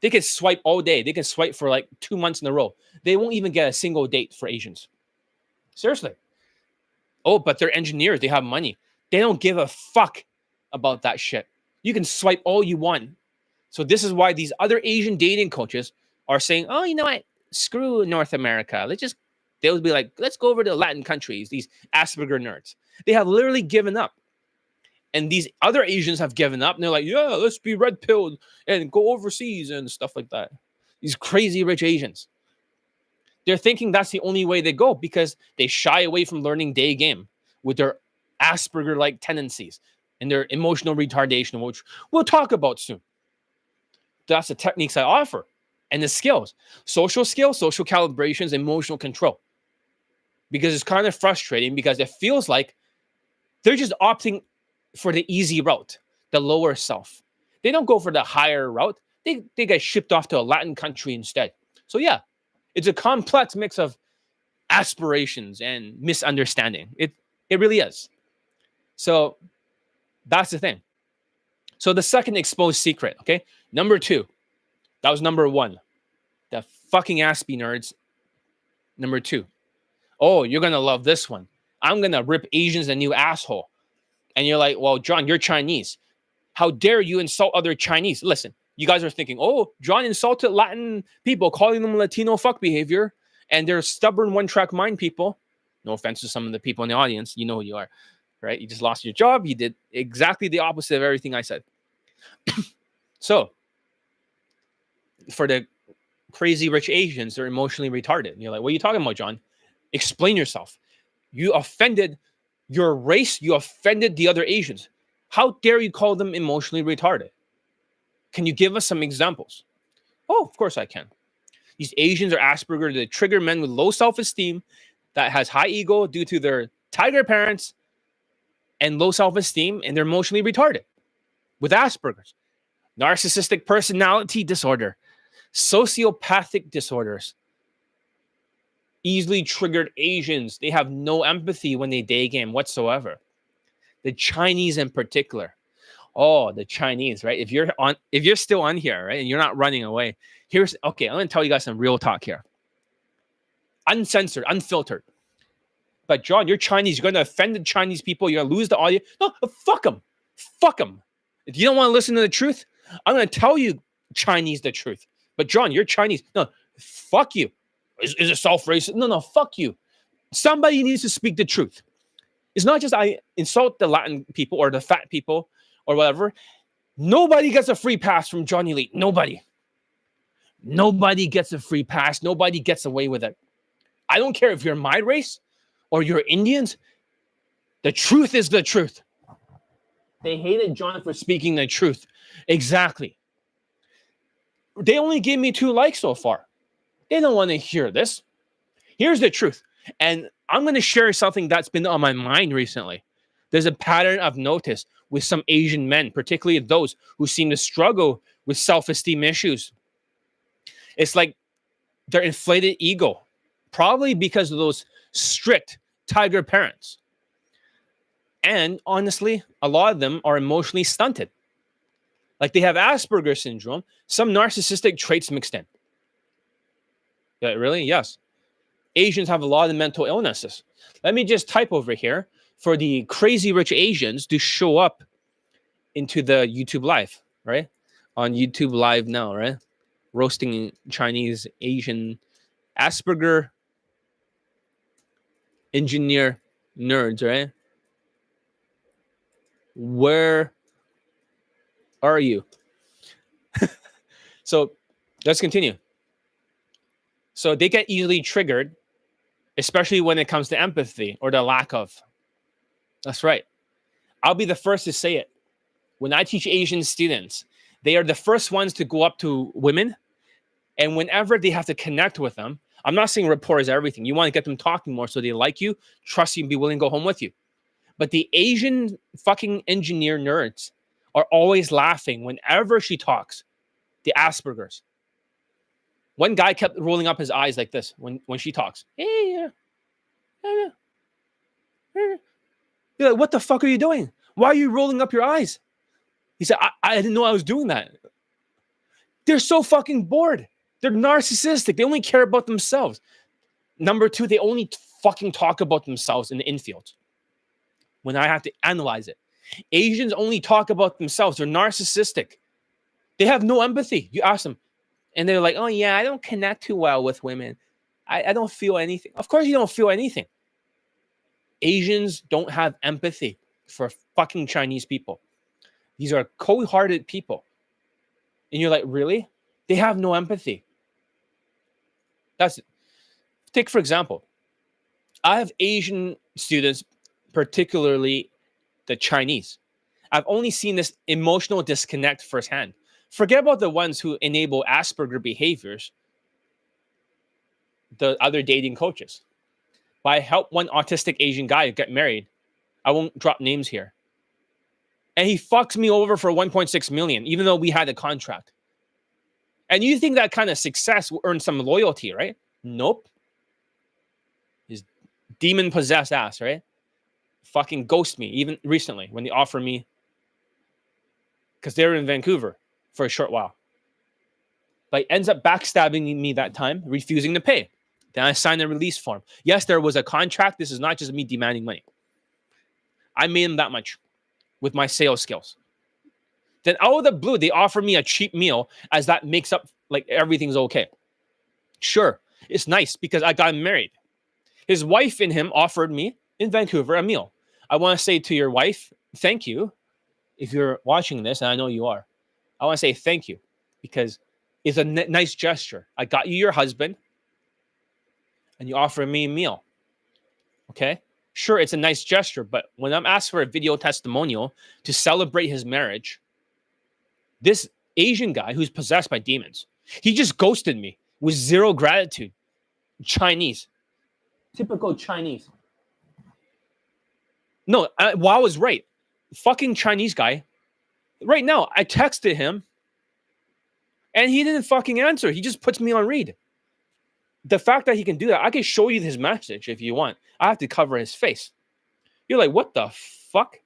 They can swipe all day. They can swipe for like 2 months in a row. They won't even get a single date for Asians. Seriously. Oh, but they're engineers. They have money. They don't give a fuck about that shit. You can swipe all you want. So this is why these other Asian dating coaches are saying, oh, you know what? Screw North America. They'll be like, let's go over to Latin countries, these Asperger nerds. They have literally given up. And these other Asians have given up. And they're like, yeah, let's be red pilled and go overseas and stuff like that. These crazy rich Asians. They're thinking that's the only way they go because they shy away from learning day game with their Asperger-like tendencies and their emotional retardation, which we'll talk about soon. That's the techniques I offer. And the skills, social skills, social calibrations, emotional control. Because it's kind of frustrating because it feels like they're just opting for the easy route, the lower self. They don't go for the higher route. They get shipped off to a Latin country instead. So yeah, it's a complex mix of aspirations and misunderstanding. It really is. So that's the thing. So the second exposed secret, okay? Number 2. That was number 1. The fucking Aspie nerds. Number 2. Oh, you're going to love this one. I'm going to rip Asians a new asshole. And you're like, well, John, you're Chinese. How dare you insult other Chinese? Listen, you guys are thinking, oh, John insulted Latin people, calling them Latino fuck behavior. And they're stubborn one-track mind people. No offense to some of the people in the audience. You know who you are, right? You just lost your job. You did exactly the opposite of everything I said. So, for the crazy rich Asians, they're emotionally retarded. And you're like, what are you talking about, John? Explain yourself. You offended your race. You offended the other Asians. How dare you call them emotionally retarded? Can you give us some examples? Oh, of course I can. These Asians are Asperger. They trigger men with low self-esteem that has high ego due to their tiger parents and low self-esteem, and they're emotionally retarded with Asperger's. Narcissistic personality disorder, sociopathic disorders, easily triggered Asians. They have no empathy when they day game whatsoever. The Chinese in particular. Oh, the Chinese, right? If you're still on here, right, and you're not running away, I'm going to tell you guys some real talk here. Uncensored, unfiltered. But John, you're Chinese. You're going to offend the Chinese people. You're going to lose the audience. No, fuck them. Fuck them. If you don't want to listen to the truth, I'm going to tell you Chinese the truth. But John, you're Chinese. No, fuck you. Is it self-racist? No, fuck you. Somebody needs to speak the truth. It's not just I insult the Latin people or the fat people or whatever. Nobody gets a free pass from Johnny Lee. Nobody. Nobody gets a free pass. Nobody gets away with it. I don't care if you're my race or you're Indians. The truth is the truth. They hated John for speaking the truth. Exactly. They only gave me 2 likes so far. They don't want to hear this. Here's the truth. And I'm going to share something that's been on my mind recently. There's a pattern I've noticed with some Asian men, particularly those who seem to struggle with self-esteem issues. It's like their inflated ego, probably because of those strict tiger parents. And honestly, a lot of them are emotionally stunted. Like they have Asperger's syndrome, some narcissistic traits mixed in. Yeah, really? Yes. Asians have a lot of mental illnesses. Let me just type over here for the crazy rich Asians to show up into the YouTube live, right? On YouTube live now, right? Roasting Chinese Asian Asperger engineer nerds, right? Where are you? So let's continue. So they get easily triggered, especially when it comes to empathy or the lack of. That's right. I'll be the first to say it. When I teach Asian students, they are the first ones to go up to women. And whenever they have to connect with them, I'm not saying rapport is everything. You want to get them talking more so they like you, trust you, and be willing to go home with you. But the Asian fucking engineer nerds are always laughing whenever she talks. The Aspergers. One guy kept rolling up his eyes like this when she talks. Hey, you're like, what the fuck are you doing? Why are you rolling up your eyes? He said, I didn't know I was doing that. They're so fucking bored. They're narcissistic. They only care about themselves. Number two, they only fucking talk about themselves in the infield. When I have to analyze it, Asians only talk about themselves. They're narcissistic. They have no empathy. You ask them, and they're like, oh, yeah, I don't connect too well with women. I don't feel anything. Of course, you don't feel anything. Asians don't have empathy for fucking Chinese people. These are cold-hearted people. And you're like, really? They have no empathy. Take, for example, I have Asian students, particularly the Chinese. I've only seen this emotional disconnect firsthand. Forget about the ones who enable Asperger behaviors, the other dating coaches. But I helped one autistic Asian guy get married. I won't drop names here. And he fucks me over for 1.6 million, even though we had a contract. And you think that kind of success will earn some loyalty, right? Nope. His demon-possessed ass, right? Fucking ghost me, even recently, when they offer me, because they were in Vancouver for a short while. Like, ends up backstabbing me that time, refusing to pay. Then I signed a release form. Yes, there was a contract. This is not just me demanding money. I made him that much with my sales skills. Then out of the blue, they offer me a cheap meal as that makes up, like, everything's okay. Sure, it's nice because I got married. His wife and him offered me in Vancouver a meal. I want to say to your wife, thank you. If you're watching this, and I know you are, I want to say thank you because it's a nice gesture. I got you your husband and you offer me a meal. Okay? Sure, it's a nice gesture, but when I'm asked for a video testimonial to celebrate his marriage, this Asian guy who's possessed by demons, he just ghosted me with zero gratitude. Chinese. Typical Chinese. No, Wow is right. Fucking Chinese guy. Right now, I texted him and he didn't fucking answer. He just puts me on read. The fact that he can do that, I can show you his message if you want. I have to cover his face. You're like, what the fuck?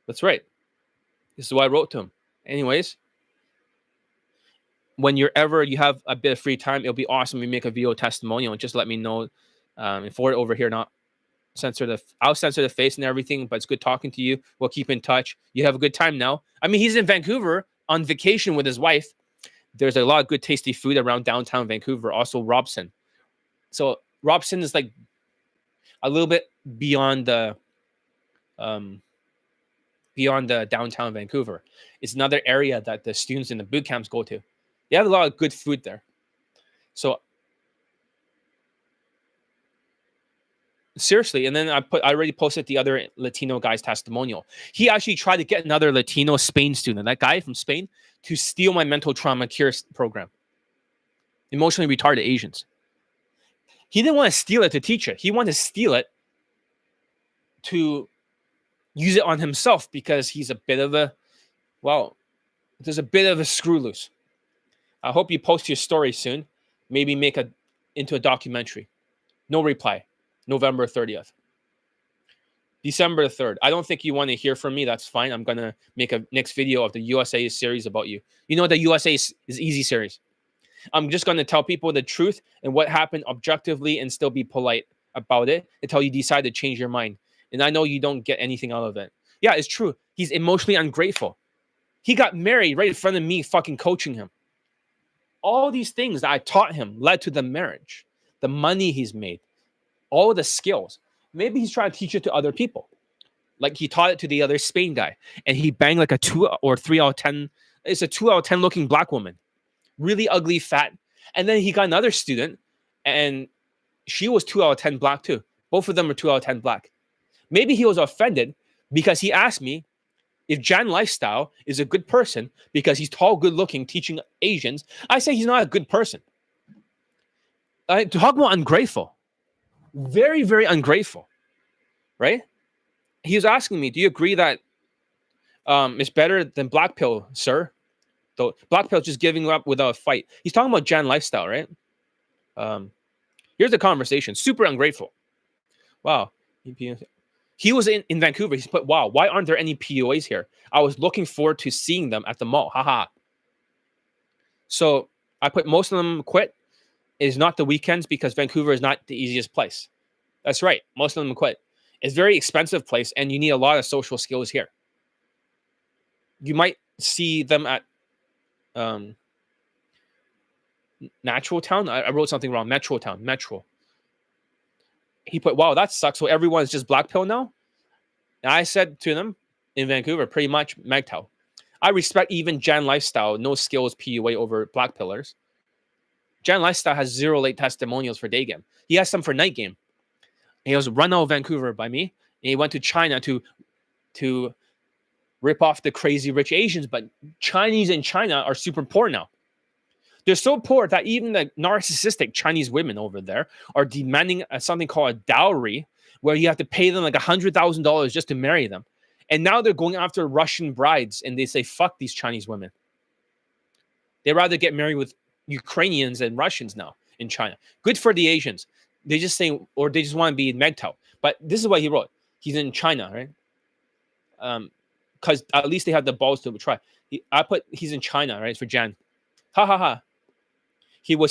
That's right. This is what I wrote to him. Anyways, when you have a bit of free time, it'll be awesome. We make a video testimonial and just let me know and forward it over here. I'll censor the face and everything, but it's good talking to you. We'll keep in touch. You have a good time now. I mean, he's in Vancouver on vacation with his wife. There's a lot of good, tasty food around downtown Vancouver. Also, Robson. So Robson is like a little bit beyond the downtown Vancouver. It's another area that the students in the boot camps go to. They have a lot of good food there. So seriously, and then I already posted the other Latino guy's testimonial. He actually tried to get another Latino Spain student, that guy from Spain, to steal my mental trauma cure program. Emotionally retarded Asians. He didn't want to steal it to teach it. He wanted to steal it to use it on himself because he's a bit of a, there's a bit of a screw loose. I hope you post your story soon. Maybe make it into a documentary. No reply. November 30th. December 3rd. I don't think you want to hear from me. That's fine. I'm going to make a next video of the USA series about you. You know, the USA is easy series. I'm just going to tell people the truth and what happened objectively and still be polite about it until you decide to change your mind. And I know you don't get anything out of it. Yeah, it's true. He's emotionally ungrateful. He got married right in front of me fucking coaching him. All these things that I taught him led to the marriage, the money he's made, all the skills. Maybe he's trying to teach it to other people. Like he taught it to the other Spain guy, and he banged like a 2 or 3 out of 10. It's a 2 out of 10 looking black woman, really ugly, fat. And then he got another student, and she was 2 out of 10 black too. Both of them are 2 out of 10 black. Maybe he was offended because he asked me if Jan Lifestyle is a good person because he's tall, good looking, teaching Asians. I say he's not a good person. Talk about ungrateful. Very, very ungrateful, right? He was asking me, do you agree that it's better than Black Pill, sir? Though Black Pill just giving up without a fight. He's talking about Jan Lifestyle, right? Here's the conversation. Super ungrateful. Wow. He was in Vancouver. He's put, wow, why aren't there any POAs here? I was looking forward to seeing them at the mall. Haha. So I put most of them quit. It is not the weekends because Vancouver is not the easiest place. That's right. Most of them quit. It's a very expensive place, and you need a lot of social skills here. You might see them at Natural Town. I wrote something wrong. Metro Town. Metro. He put, wow, that sucks. So everyone's just Black Pill now? And I said to them in Vancouver, pretty much MGTOW. I respect even Jan Lifestyle, no skills PUA over Black Pillars. Jan Lifestyle has 0 late testimonials for day game. He has some for night game. He was run out of Vancouver by me. And he went to China to rip off the crazy rich Asians. But Chinese in China are super poor now. They're so poor that even the narcissistic Chinese women over there are demanding something called a dowry, where you have to pay them like $100,000 just to marry them. And now they're going after Russian brides, and they say, fuck these Chinese women. They rather get married with Ukrainians and Russians now in China. Good for the Asians. They just say, or they just want to be in MGTOW. But this is what he wrote. He's in China, right? Because at least they have the balls to try. I put he's in China, right? For Jan. Ha ha ha. He will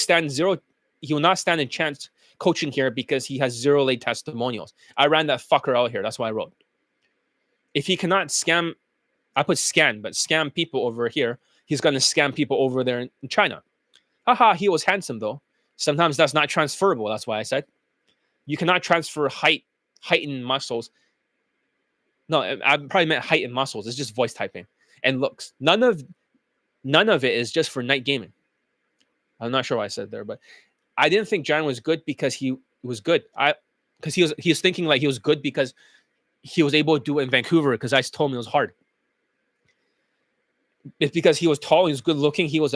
not stand a chance coaching here because he has 0 late testimonials. I ran that fucker out here. That's why I wrote. If he cannot scam, I put scan, but scam people over here, he's going to scam people over there in China. Haha, he was handsome though. Sometimes that's not transferable. That's why I said. You cannot transfer height and muscles. No, I probably meant height and muscles. It's just voice typing and looks. None of it is just for night gaming. I'm not sure what I said there, but I didn't think Jan was good because he was good. Because he was thinking like he was good because he was able to do it in Vancouver because I told him it was hard. It's because he was tall, he was good looking, he was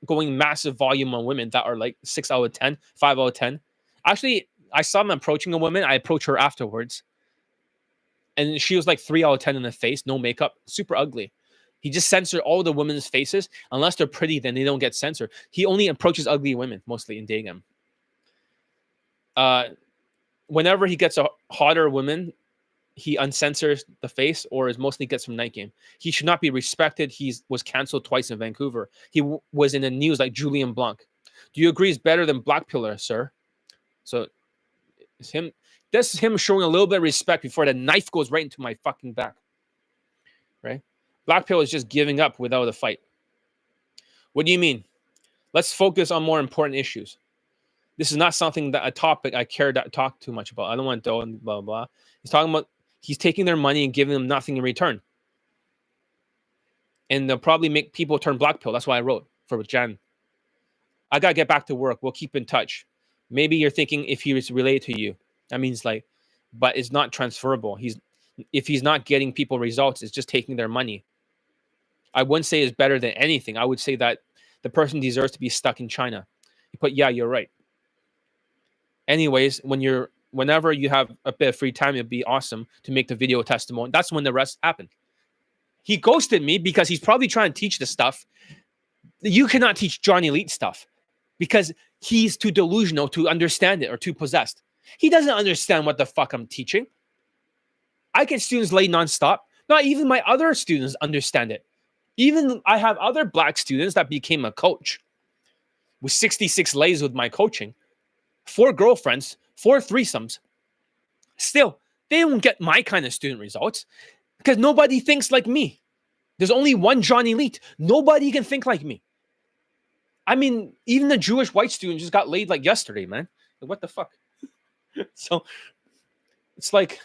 going massive volume on women that are like 6 out of 10, 5 out of 10. Actually, I saw him approaching a woman. I approached her afterwards. And she was like 3 out of 10 in the face, no makeup, super ugly. He just censored all the women's faces. Unless they're pretty, then they don't get censored. He only approaches ugly women, mostly in dating. Whenever he gets a hotter woman, he uncensors the face or is mostly gets from night game. He should not be respected. He was canceled twice in Vancouver. He was in the news like Julian Blanc. Do you agree he's better than Black Pillar, sir? So it's him. That's him showing a little bit of respect before the knife goes right into my fucking back. Right? Black Pill is just giving up without a fight. What do you mean? Let's focus on more important issues. This is not something that a topic I care to talk too much about. I don't want to blah, blah, blah. He's talking about he's taking their money and giving them nothing in return. And they'll probably make people turn Black Pill. That's why I wrote for Jan. I got to get back to work. We'll keep in touch. Maybe you're thinking if he was related to you. That means like, but it's not transferable. If he's not getting people results, it's just taking their money. I wouldn't say it's better than anything. I would say that the person deserves to be stuck in China. But yeah, you're right. Anyways, whenever you have a bit of free time, it'd be awesome to make the video testimony. That's when the rest happened. He ghosted me because he's probably trying to teach the stuff. You cannot teach Johnny Elite stuff because he's too delusional to understand it or too possessed. He doesn't understand what the fuck I'm teaching. I get students late nonstop. Not even my other students understand it. Even I have other black students that became a coach. with 66 lays with my coaching, 4 girlfriends, 4 threesomes. Still, they don't get my kind of student results because nobody thinks like me. There's only one John Elite. Nobody can think like me. I mean, even the Jewish white student just got laid like yesterday, man. Like, what the fuck? So it's like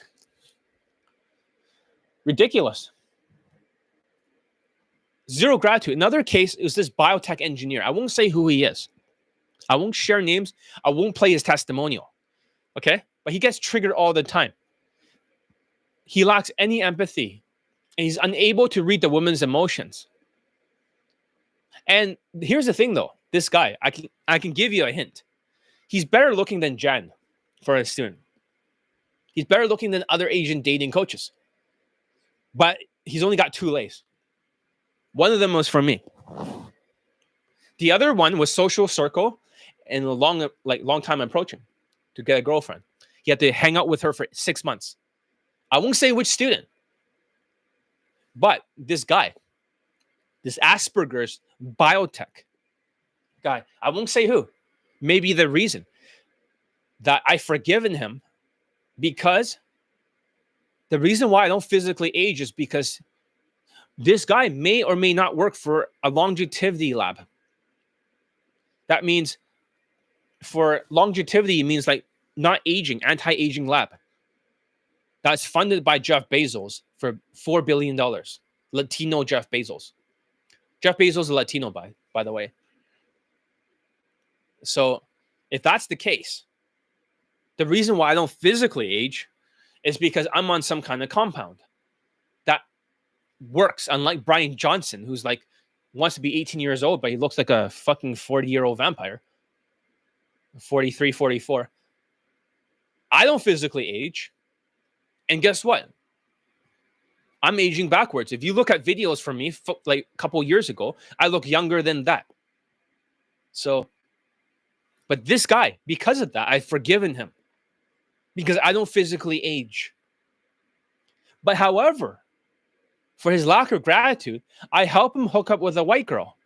ridiculous. Zero gratitude. Another case is this biotech engineer. I won't say who he is. I won't share names. I won't play his testimonial. Okay? But he gets triggered all the time. He lacks any empathy. And he's unable to read the woman's emotions. And here's the thing though. This guy, I can give you a hint. He's better looking than Jen for a student. He's better looking than other Asian dating coaches. But he's only got 2 lays. One of them was for me. The other one was social circle and a long time approaching to get a girlfriend. He had to hang out with her for 6 months. I won't say which student, but this guy, this Asperger's biotech guy, I won't say who. Maybe the reason that I've forgiven him, because the reason why I don't physically age is because this guy may or may not work for a longevity lab. That means for longevity, it means like not aging, anti-aging lab. That's funded by Jeff Bezos for $4 billion. Latino Jeff Bezos. Jeff Bezos is a Latino, by the way. So if that's the case, the reason why I don't physically age is because I'm on some kind of compound that works, unlike Brian Johnson, who's like wants to be 18 years old, but he looks like a fucking 40-year-old vampire. 43, 44. I don't physically age. And guess what? I'm aging backwards. If you look at videos from me like a couple years ago, I look younger than that. So, but this guy, because of that, I've forgiven him because I don't physically age. But however, for his lack of gratitude, I help him hook up with a white girl.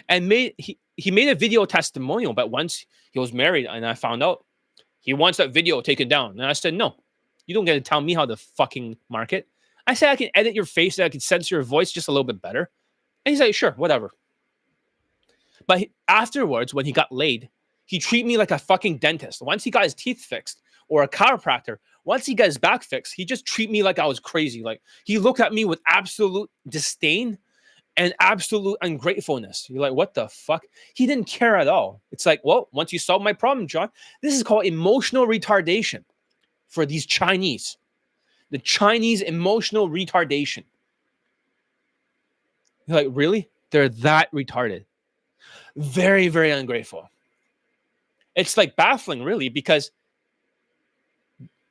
And he made a video testimonial, but once he was married and I found out, he wants that video taken down. And I said, no, you don't get to tell me how to fucking market. I said, I can edit your face, I can censor your voice just a little bit better. And he's like, sure, whatever. But afterwards, when he got laid, he treated me like a fucking dentist. Once he got his teeth fixed, or a chiropractor, once he got his back fixed, he just treated me like I was crazy. Like, he looked at me with absolute disdain and absolute ungratefulness. You're like, what the fuck? He didn't care at all. It's like, well, once you solve my problem, John, this is called emotional retardation for these Chinese. The Chinese emotional retardation. You're like, really? They're that retarded. Very, very ungrateful. It's like baffling, really, because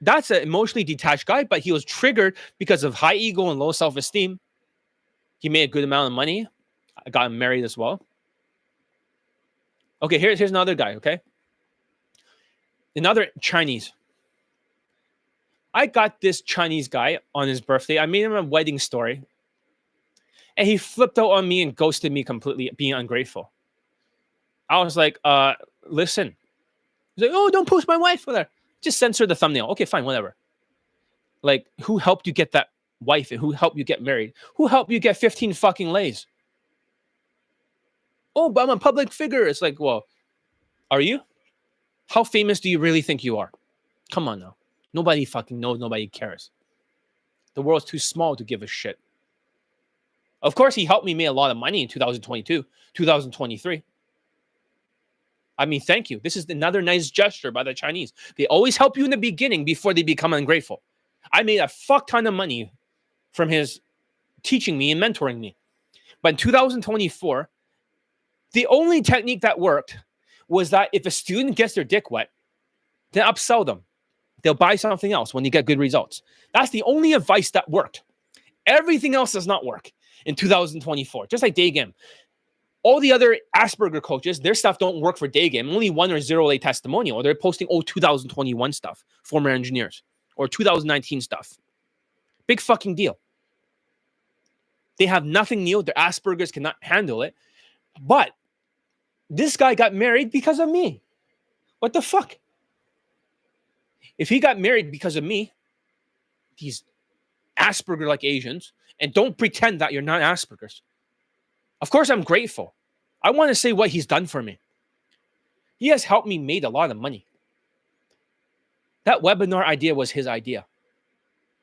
that's an emotionally detached guy, but he was triggered because of high ego and low self-esteem. He made a good amount of money. I got him married as well. Okay, here's another guy, okay? Another Chinese. I got this Chinese guy on his birthday. I made him a wedding story. And he flipped out on me and ghosted me completely, being ungrateful. I was like, listen. He's like, oh, don't post my wife. Whatever. Just censor the thumbnail. Okay, fine, whatever. Like, who helped you get that wife? And who helped you get married? Who helped you get 15 fucking lays? Oh, but I'm a public figure. It's like, well, are you? How famous do you really think you are? Come on now. Nobody fucking knows. Nobody cares. The world's too small to give a shit. Of course, he helped me make a lot of money in 2022, 2023. I mean, thank you. This is another nice gesture by the Chinese. They always help you in the beginning before they become ungrateful. I made a fuck ton of money from his teaching me and mentoring me. But in 2024, the only technique that worked was that if a student gets their dick wet, then upsell them. They'll buy something else when you get good results. That's the only advice that worked. Everything else does not work in 2024, just like day game. All the other Asperger coaches, their stuff don't work for day game. Only 1 or 0 lay testimonial, or they're posting 2021 stuff, former engineers, or 2019 stuff. Big fucking deal. They have nothing new. Their Aspergers cannot handle it. But This guy got married because of me. What the fuck? If he got married because of me, these Asperger like Asians, and don't pretend that you're not Asperger's. Of course, I'm grateful. I want to say what he's done for me. He has helped me made a lot of money. That webinar idea was his idea.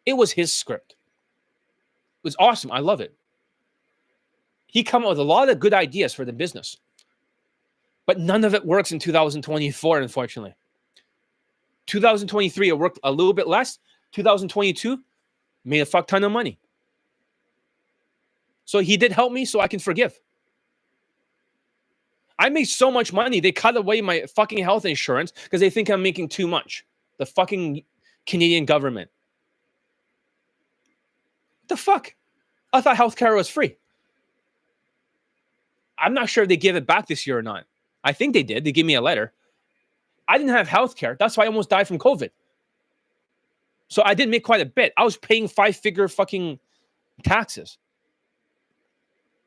It was his script. It was awesome. I love it. He come up with a lot of good ideas for the business. But none of it works in 2024, unfortunately. 2023, it worked a little bit less. 2022, made a fuck ton of money. So he did help me, so I can forgive. I made so much money, they cut away my fucking health insurance because they think I'm making too much. The fucking Canadian government. What the fuck? I thought healthcare was free. I'm not sure if they give it back this year or not. I think they did. They gave me a letter. I didn't have healthcare. That's why I almost died from COVID. So I did make quite a bit. I was paying 5-figure fucking taxes.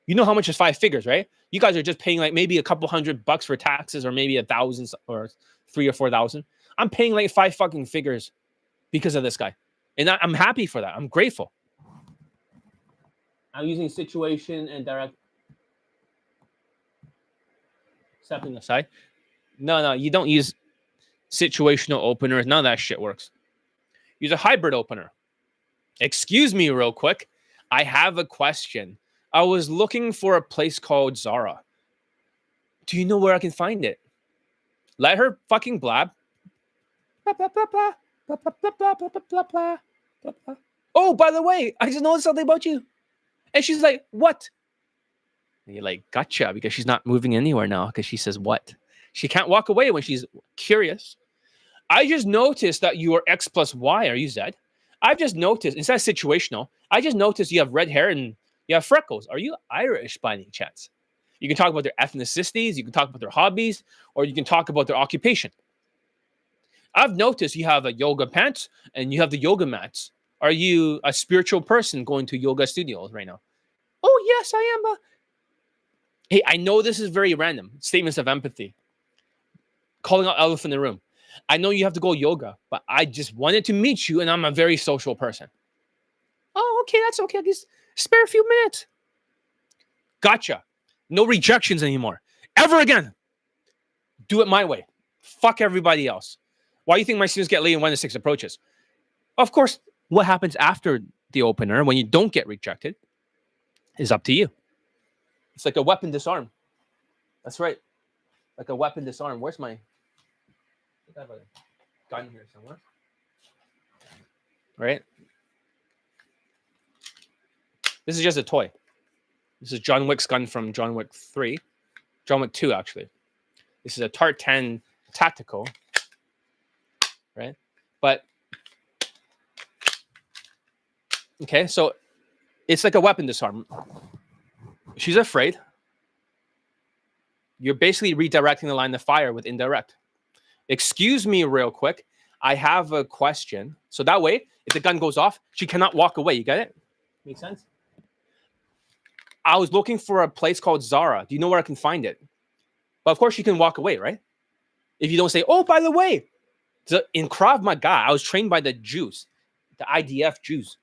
You know how much is 5 figures, right? You guys are just paying like maybe a couple $100 for taxes, or maybe 1,000 or 3,000 or 4,000. I'm paying like 5 fucking figures because of this guy. And I'm happy for that. I'm grateful. I'm using situation and direct. Stepping aside. No, you don't use situational openers. None of that shit works. Use a hybrid opener. Excuse me real quick. I have a question. I was looking for a place called Zara. Do you know where I can find it? Let her fucking blab. Oh, by the way, I just noticed something about you. And she's like, what? And you're like, gotcha, because she's not moving anywhere now because she says what? She can't walk away when she's curious. I just noticed that you are X plus Y. Are you Z? I've just noticed, instead of situational, I just noticed you have red hair and you have freckles. Are you Irish by any chance? You can talk about their ethnicities, you can talk about their hobbies, or you can talk about their occupation. I've noticed you have a yoga pants and you have the yoga mats. Are you a spiritual person going to yoga studios right now? Oh, yes, I am. Hey, I know this is very random. Statements of empathy. Calling out elephant in the room. I know you have to go yoga, but I just wanted to meet you, and I'm a very social person. Oh, okay, that's okay. Just spare a few minutes. Gotcha. No rejections anymore. Ever again. Do it my way. Fuck everybody else. Why do you think my students get laid in 1 to 6 approaches? Of course, what happens after the opener when you don't get rejected is up to you. It's like a weapon disarm. That's right. Like a weapon disarm. Where's my... I have a gun here somewhere. Right? This is just a toy. This is John Wick's gun from John Wick 3. John Wick 2, actually. This is a Tart-10 tactical. Right? But, okay, so it's like a weapon disarm. She's afraid. You're basically redirecting the line of fire with indirect. Excuse me real quick. I have a question. So that way, if the gun goes off, she cannot walk away. You get it? Make sense? I was looking for a place called Zara. Do you know where I can find it? But of course, she can walk away, right? If you don't say, oh, by the way, in Krav Maga, I was trained by the Jews, the IDF Jews.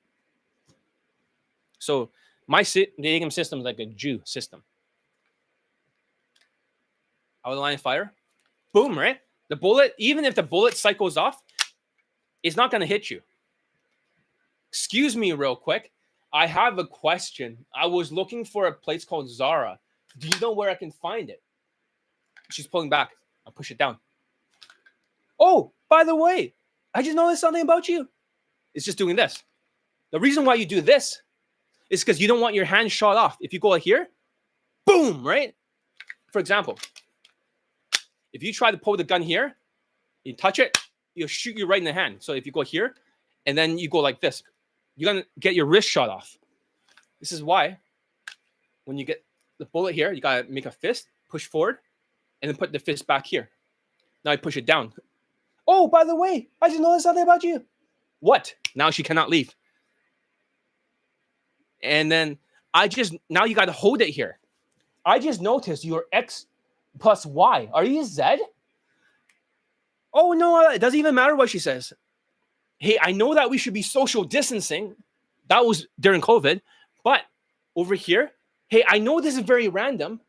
So my dating system is like a Jew system. Out of the line of fire. Boom, right? The bullet, even if the bullet cycles off, it's not going to hit you. Excuse me real quick. I have a question. I was looking for a place called Zara. Do you know where I can find it? She's pulling back. I'll push it down. Oh, by the way, I just noticed something about you. It's just doing this. The reason why you do this is because you don't want your hand shot off. If you go like here, boom, right? For example, if you try to pull the gun here, you touch it, you'll shoot you right in the hand. So if you go here, and then you go like this, you're going to get your wrist shot off. This is why when you get the bullet here, you got to make a fist, push forward, and then put the fist back here. Now I push it down. Oh, by the way, I just noticed something about you. What? Now she cannot leave. And then now you got to hold it here. I just noticed you're X plus Y. Are you Z? Oh, no, it doesn't even matter what she says. Hey, I know that we should be social distancing. That was during COVID. But over here, hey, I know this is very random.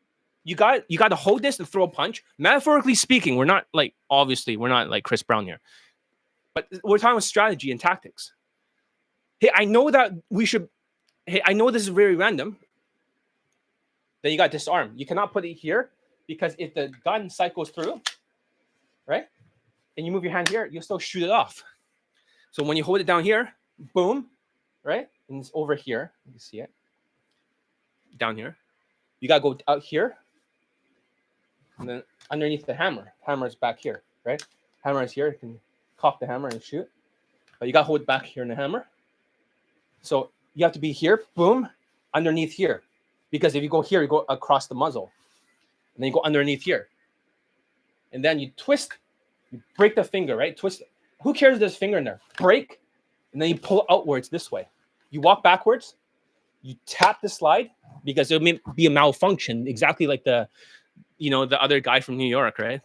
You got to hold this and throw a punch. Metaphorically speaking, we're not like, obviously, we're not like Chris Brown here. But we're talking about strategy and tactics. Hey, I know that we should, hey, I know this is very random. Then you got disarm. You cannot put it here because if the gun cycles through, right, and you move your hand here, you'll still shoot it off. So when you hold it down here, boom, right, and it's over here. You see it down here. You gotta go out here, and then underneath the hammer. Hammer is back here, right? Hammer is here. You can cock the hammer and shoot, but you gotta hold it back here in the hammer. So you have to be here, boom, underneath here, because if you go here, you go across the muzzle, and then you go underneath here, and then you twist, you break the finger, right? Twist it. Who cares if there's a finger in there? Break, and then you pull outwards this way. You walk backwards, you tap the slide, because it may be a malfunction, exactly like the other guy from New York, right?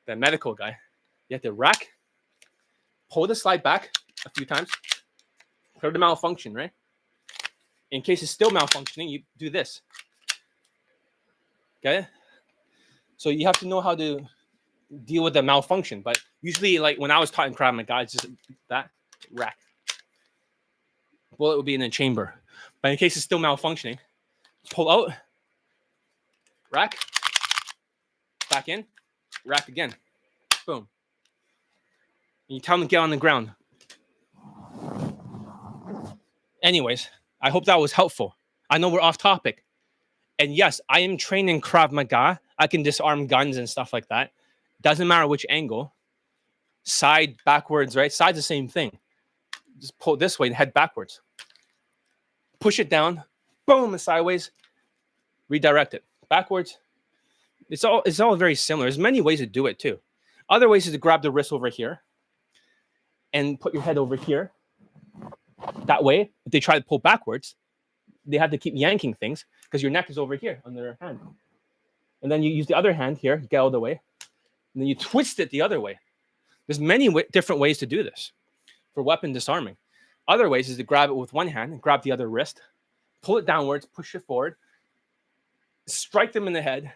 The medical guy. You have to rack, pull the slide back a few times, for the malfunction, right? In case it's still malfunctioning, you do this. Okay? So you have to know how to deal with the malfunction. But usually, like when I was taught in Krav Maga, it's just that rack. Bullet would be in the chamber. But in case it's still malfunctioning, pull out, rack, back in, rack again. Boom. And you tell them to get on the ground. Anyways, I hope that was helpful. I know we're off topic. And yes, I am trained in Krav Maga. I can disarm guns and stuff like that. Doesn't matter which angle. Side, backwards, right? Side's the same thing. Just pull it this way and head backwards. Push it down. Boom, sideways. Redirect it. Backwards. It's all very similar. There's many ways to do it too. Other ways is to grab the wrist over here and put your head over here. That way, if they try to pull backwards, they have to keep yanking things because your neck is over here on their hand. And then you use the other hand here, get out of the way, and then you twist it the other way. There's many different ways to do this for weapon disarming. Other ways is to grab it with one hand and grab the other wrist, pull it downwards, push it forward, strike them in the head.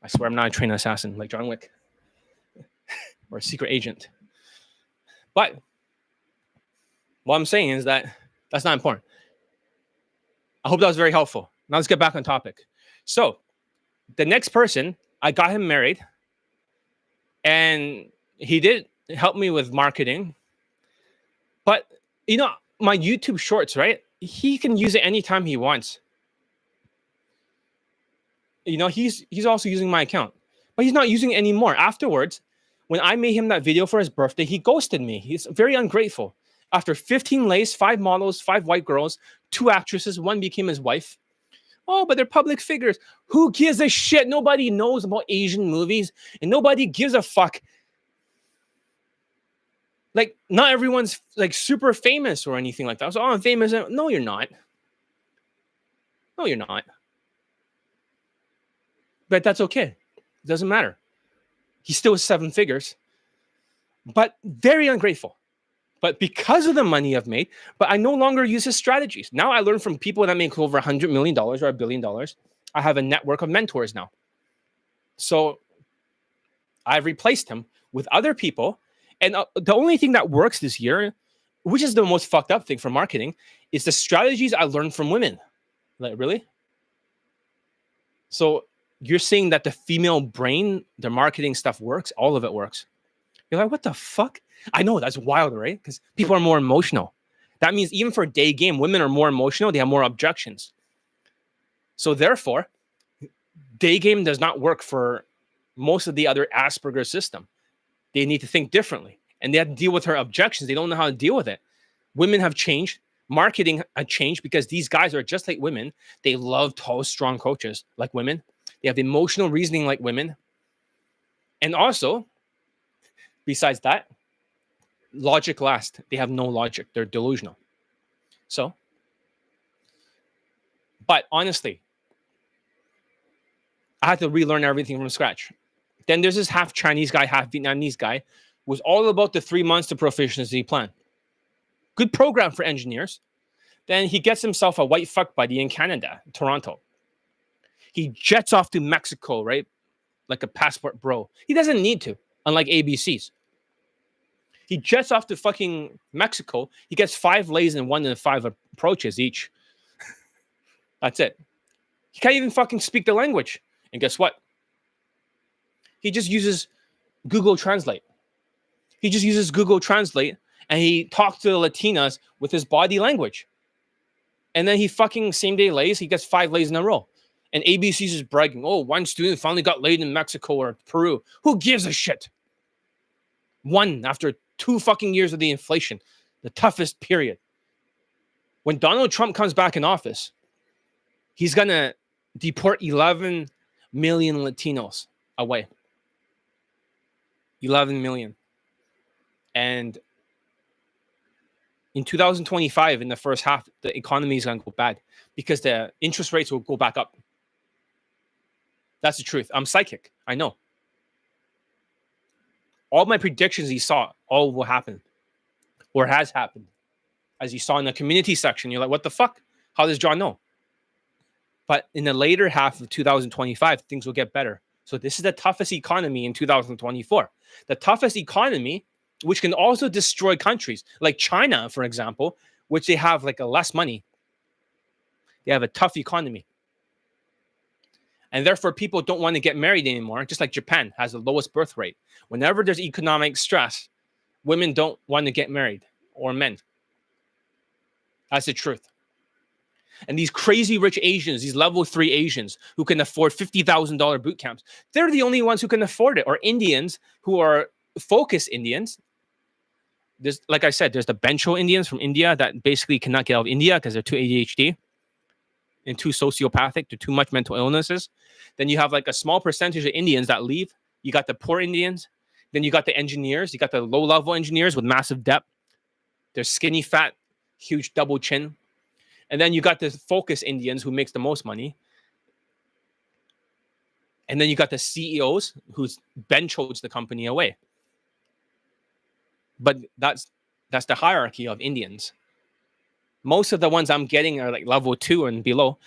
I swear I'm not a trained assassin like John Wick or a secret agent. But what I'm saying is that that's not important. I hope that was very helpful. Now let's get back on topic. So the next person, I got him married, and he did help me with marketing. But, my YouTube shorts, right? He can use it anytime he wants. He's also using my account, but he's not using it anymore. Afterwards, when I made him that video for his birthday, he ghosted me. He's very ungrateful. After 15 lays, 5 models, 5 white girls, 2 actresses, 1 became his wife. Oh, but they're public figures. Who gives a shit? Nobody knows about Asian movies, and nobody gives a fuck. Like, not everyone's like super famous or anything like that. So, I'm famous. No, you're not. No, you're not. But that's okay. It doesn't matter. He still has 7 figures, but very ungrateful. But because of the money I've made, but I no longer use his strategies. Now I learn from people that make over $100 million or $1 billion. I have a network of mentors now. So I've replaced him with other people. And the only thing that works this year, which is the most fucked up thing for marketing, is the strategies I learned from women. Like, really? So you're saying that the female brain, the marketing stuff works? All of it works. You're like, what the fuck? I know, that's wild, right? Because people are more emotional. That means even for a day game, women are more emotional. They have more objections. So therefore, day game does not work for most of the other Asperger's system. They need to think differently. And they have to deal with her objections. They don't know how to deal with it. Women have changed. Marketing had changed because these guys are just like women. They love tall, strong coaches like women. They have emotional reasoning like women. And also, besides that, logic last. They have no logic. They're delusional. So But honestly, I had to relearn everything from scratch. Then there's this half Chinese guy, half Vietnamese guy, was all about the 3 months to proficiency plan. Good program for engineers. Then he gets himself a white fuck buddy in Canada, Toronto. He jets off to Mexico, right? Like a passport bro. He doesn't need to, unlike ABCs. He jets off to fucking Mexico. He gets 5 lays and 1 in 5 approaches each. That's it. He can't even fucking speak the language. And guess what? He just uses Google Translate. He just uses Google Translate and he talks to the Latinas with his body language. And then he fucking same day lays. He gets 5 lays in a row. And ABC's is bragging, oh, one student finally got laid in Mexico or Peru. Who gives a shit? One after 2 fucking years of the inflation, the toughest period. When Donald Trump comes back in office, he's going to deport 11 million Latinos away. 11 million. And in 2025, in the first half, the economy is going to go bad because the interest rates will go back up. That's the truth. I'm psychic. I know. All my predictions you saw, all will happen or has happened. As you saw in the community section, you're like, what the fuck? How does John know? But in the later half of 2025, things will get better. So this is the toughest economy in 2024. The toughest economy, which can also destroy countries like China, for example, which they have like a less money. They have a tough economy. And therefore, people don't want to get married anymore, just like Japan has the lowest birth rate. Whenever there's economic stress, women don't want to get married, or men. That's the truth. And these crazy rich Asians, these level 3 Asians who can afford $50,000 boot camps, they're the only ones who can afford it. Or Indians who are focus Indians. There's, like I said, there's the Bencho Indians from India that basically cannot get out of India because they're too ADHD and too sociopathic, to too much mental illnesses. Then you have like a small percentage of Indians that leave. You got the poor Indians. Then you got the engineers. You got the low-level engineers with massive debt. They're skinny, fat, huge double chin. And then you got the focus Indians who makes the most money. And then you got the CEOs who's benchoed the company away. But that's the hierarchy of Indians. Most of the ones I'm getting are like level 2 and below.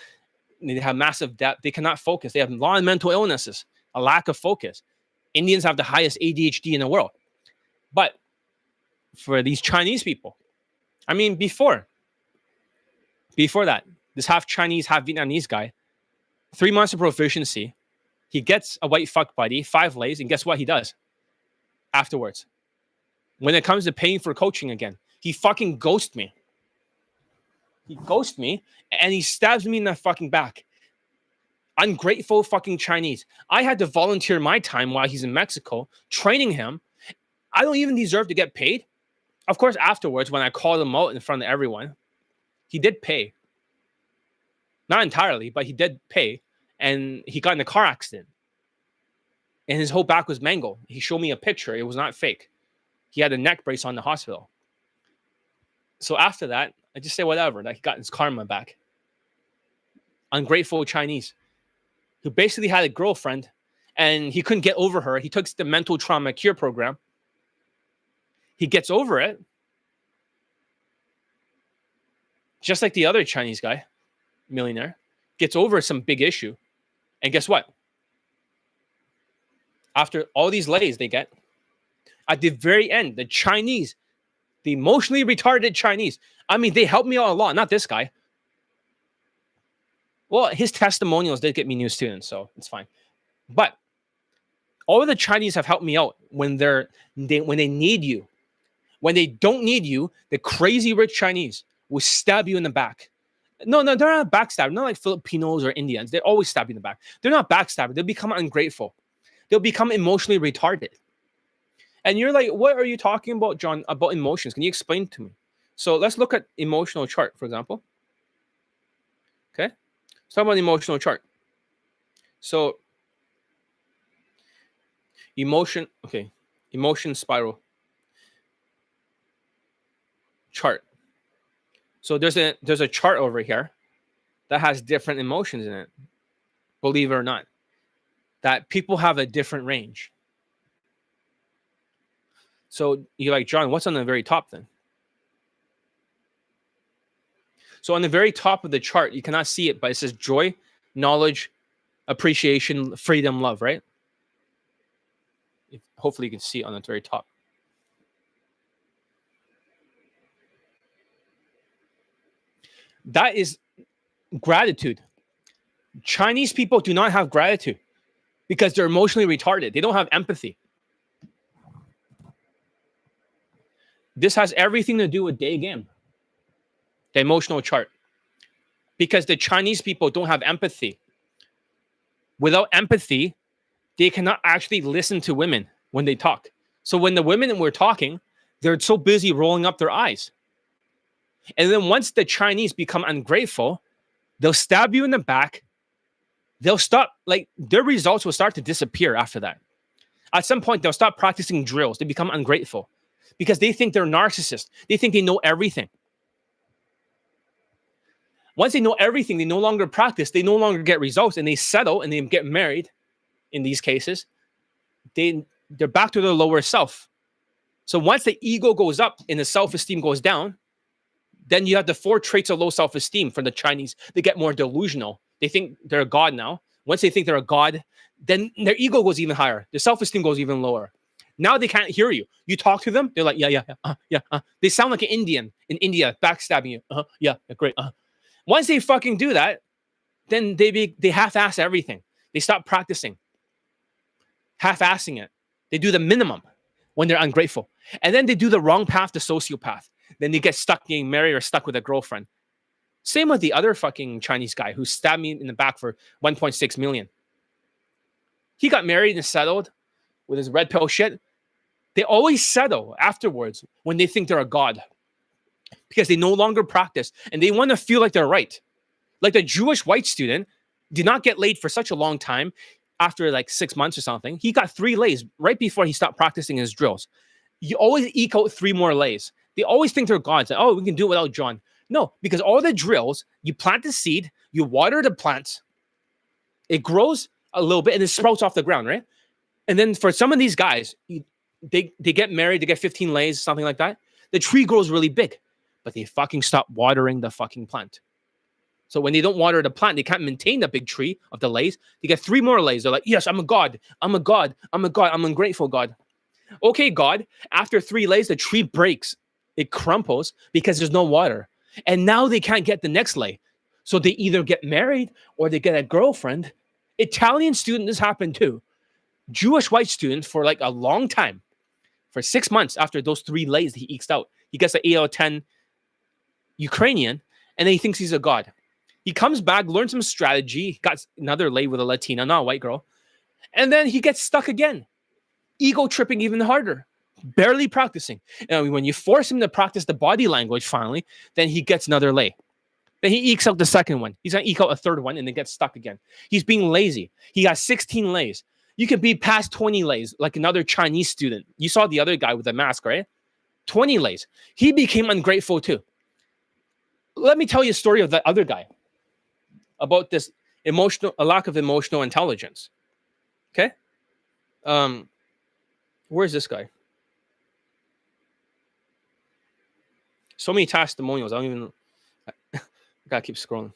They have massive debt. They cannot focus. They have a lot of mental illnesses, a lack of focus. Indians have the highest ADHD in the world. But for these Chinese people, I mean, before that, this half Chinese, half Vietnamese guy, 3 months of proficiency, he gets a white fuck buddy, 5 lays, and guess what he does afterwards? When it comes to paying for coaching again, he fucking ghosts me. He ghosts me, and he stabs me in the fucking back. Ungrateful fucking Chinese. I had to volunteer my time while he's in Mexico, training him. I don't even deserve to get paid. Of course, afterwards, when I called him out in front of everyone, he did pay. Not entirely, but he did pay. And he got in a car accident. And his whole back was mangled. He showed me a picture. It was not fake. He had a neck brace on the hospital. So after that, I just say whatever. That he got his karma back. Ungrateful Chinese who basically had a girlfriend and he couldn't get over her. He took the mental trauma cure program. He gets over it. Just like the other Chinese guy, millionaire, gets over some big issue. And guess what? After all these lays they get, at the very end, the Chinese, the emotionally retarded Chinese, I mean, they helped me out a lot. Not this guy. Well, his testimonials did get me new students, so it's fine. But all of the Chinese have helped me out when they need you. When they don't need you, the crazy rich Chinese will stab you in the back. No, they're not backstabbers. Not like Filipinos or Indians. They always stab you in the back. They're not backstabbers. They'll become ungrateful. They'll become emotionally retarded. And you're like, what are you talking about, John, about emotions? Can you explain to me? So let's look at emotional chart, for example. Okay. Let's talk about emotional chart. So emotion spiral chart. So there's a chart over here. that has different emotions in it. Believe it or not, that people have a different range. So you're like, John, what's on the very top then? So on the very top of the chart, you cannot see it, but it says joy, knowledge, appreciation, freedom, love, right? Hopefully you can see it on the very top. That is gratitude. Chinese people do not have gratitude because they're emotionally retarded. They don't have empathy. This has everything to do with day game, the emotional chart, because the Chinese people don't have empathy. Without empathy, they cannot actually listen to women when they talk. So when the women were talking, they're so busy rolling up their eyes. And then once the Chinese become ungrateful, they'll stab you in the back. They'll stop, like their results will start to disappear after that. At some point, they'll stop practicing drills. They become ungrateful because they think they're narcissists. They think they know everything. Once they know everything, they no longer practice. They no longer get results, and they settle and they get married. In these cases, they're back to their lower self. So once the ego goes up and the self-esteem goes down, then you have the 4 traits of low self-esteem from the Chinese. They get more delusional. They think they're a god now. Once they think they're a god, then their ego goes even higher. Their self-esteem goes even lower. Now they can't hear you. You talk to them, they're like, yeah. They sound like an Indian in India, backstabbing you. Yeah, great. Once they fucking do that, then they half-ass everything. They stop practicing. Half-assing it. They do the minimum when they're ungrateful. And then they do the wrong path to sociopath. Then they get stuck getting married or stuck with a girlfriend. Same with the other fucking Chinese guy who stabbed me in the back for 1.6 million. He got married and settled with his red pill shit. They always settle afterwards when they think they're a god because they no longer practice and they want to feel like they're right. Like the Jewish white student did not get laid for such a long time. After like 6 months or something, he got 3 lays right before he stopped practicing his drills. You always eke out 3 more lays. They always think they're gods. Like, oh, we can do it without John. No, because all the drills, you plant the seed, you water the plant, it grows a little bit and it sprouts off the ground, right? And then for some of these guys, they get married, they get 15 lays, something like that. The tree grows really big, but they fucking stop watering the fucking plant. So when they don't water the plant, they can't maintain the big tree of the lays. They get 3 more lays. They're like, yes, I'm a god. I'm a god. I'm a god. I'm ungrateful god. Okay, God. After 3 lays, the tree breaks. It crumples because there's no water. And now they can't get the next lay. So they either get married or they get a girlfriend. Italian student, this happened too. Jewish white student for like a long time. For 6 months after those 3 lays he ekes out. He gets an 8 out of 10 Ukrainian and then he thinks he's a god. He comes back, learns some strategy, got another lay with a Latina, not a white girl. And then he gets stuck again. Ego tripping even harder. Barely practicing. And when you force him to practice the body language finally, then he gets another lay. Then he ekes out the second one. He's going to eke out a third one and then gets stuck again. He's being lazy. He got 16 lays. You can be past 20 lays like another Chinese student. You saw the other guy with the mask, right? 20 lays. He became ungrateful too. Let me tell you a story of that other guy about this a lack of emotional intelligence. Okay? Where's this guy? So many testimonials. I don't even. I gotta keep scrolling.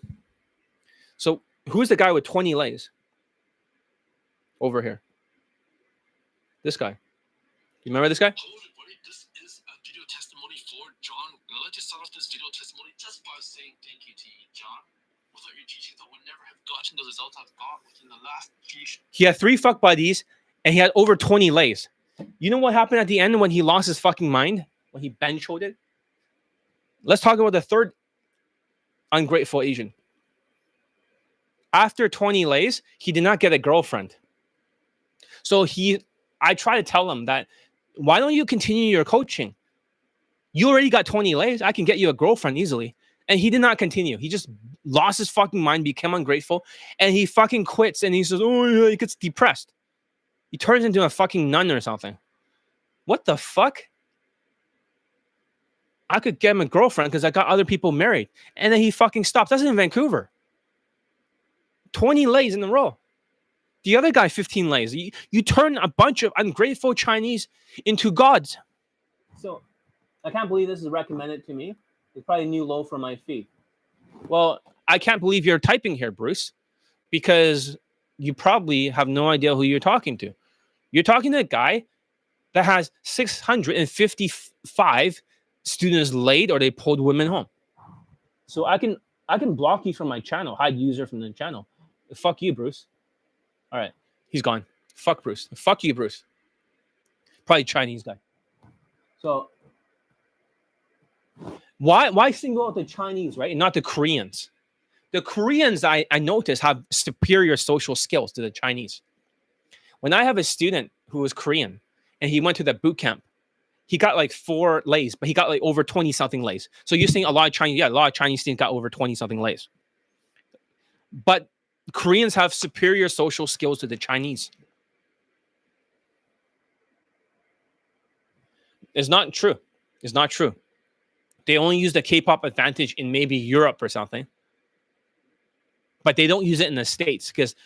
So who's the guy with 20 lays? Over here. This guy. You remember this guy? Hello everybody, this is a video testimony for John. Let's just start off this video testimony just by saying thank you to you, John. Without your teachings, I would never have gotten the results I've got within the last few. He had 3 fuck buddies and he had over 20 lays. You know what happened at the end when he lost his fucking mind? When he bench showed it? Let's talk about the third ungrateful Asian. After 20 lays, he did not get a girlfriend. So I try to tell him that, why don't you continue your coaching? You already got 20 lays. I can get you a girlfriend easily. And he did not continue. He just lost his fucking mind, became ungrateful, and he fucking quits. And he says, oh, yeah, he gets depressed. He turns into a fucking nun or something. What the fuck? I could get him a girlfriend because I got other people married. And then he fucking stopped. That's in Vancouver. 20 lays in a row. The other guy, 15 lays. You turn a bunch of ungrateful Chinese into gods. So I can't believe this is recommended to me. It's probably a new low for my feed. Well, I can't believe you're typing here, Bruce, because you probably have no idea who you're talking to. You're talking to a guy that has 655 students laid or they pulled women home. So I can block you from my channel, hide user from the channel. Fuck you, Bruce. All right, he's gone. Fuck Bruce. Fuck you, Bruce. Probably Chinese guy. So why single out the Chinese, right, and not the Koreans? The Koreans, I notice, have superior social skills to the Chinese. When I have a student who was Korean and he went to the boot camp, he got like 4 lays, but he got like over 20 something lays. So you're saying a lot of Chinese students got over 20 something lays. But Koreans have superior social skills to the Chinese. It's not true. It's not true. They only use the K-pop advantage in maybe Europe or something. But they don't use it in the States because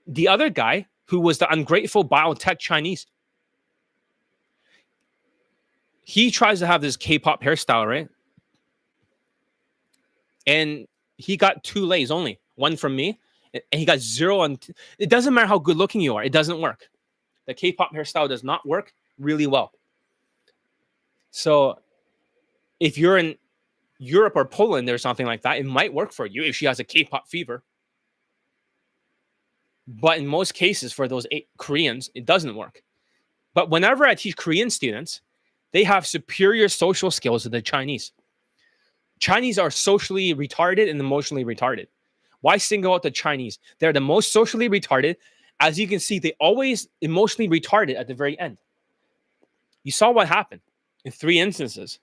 the other guy who was the ungrateful biotech Chinese, he tries to have this K-pop hairstyle, right? And he got 2 lays only, 1 from me, and he got 0 on. It doesn't matter how good looking you are; it doesn't work. The K-pop hairstyle does not work really well. So, if you're in Europe or Poland or something like that, it might work for you if she has a K-pop fever. But in most cases, for those 8 Koreans, it doesn't work. But whenever I teach Korean students, they have superior social skills to the Chinese. Chinese are socially retarded and emotionally retarded. Why single out the Chinese? They're the most socially retarded. As you can see, they always emotionally retarded at the very end. You saw what happened in 3 instances.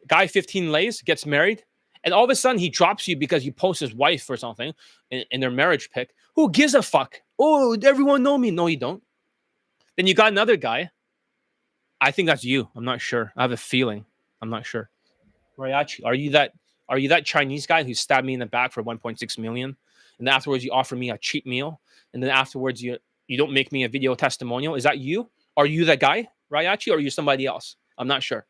Guy 15 lays, gets married, and all of a sudden he drops you because you post his wife or something in their marriage pic. Who gives a fuck? Oh, everyone know me. No, you don't. Then you got another guy. I think that's you. I'm not sure. I have a feeling. I'm not sure. Ryachi, are you that Chinese guy who stabbed me in the back for 1.6 million? And then afterwards you offer me a cheap meal, and then afterwards you don't make me a video testimonial? Is that you? Are you that guy, Ryachi, or are you somebody else? I'm not sure.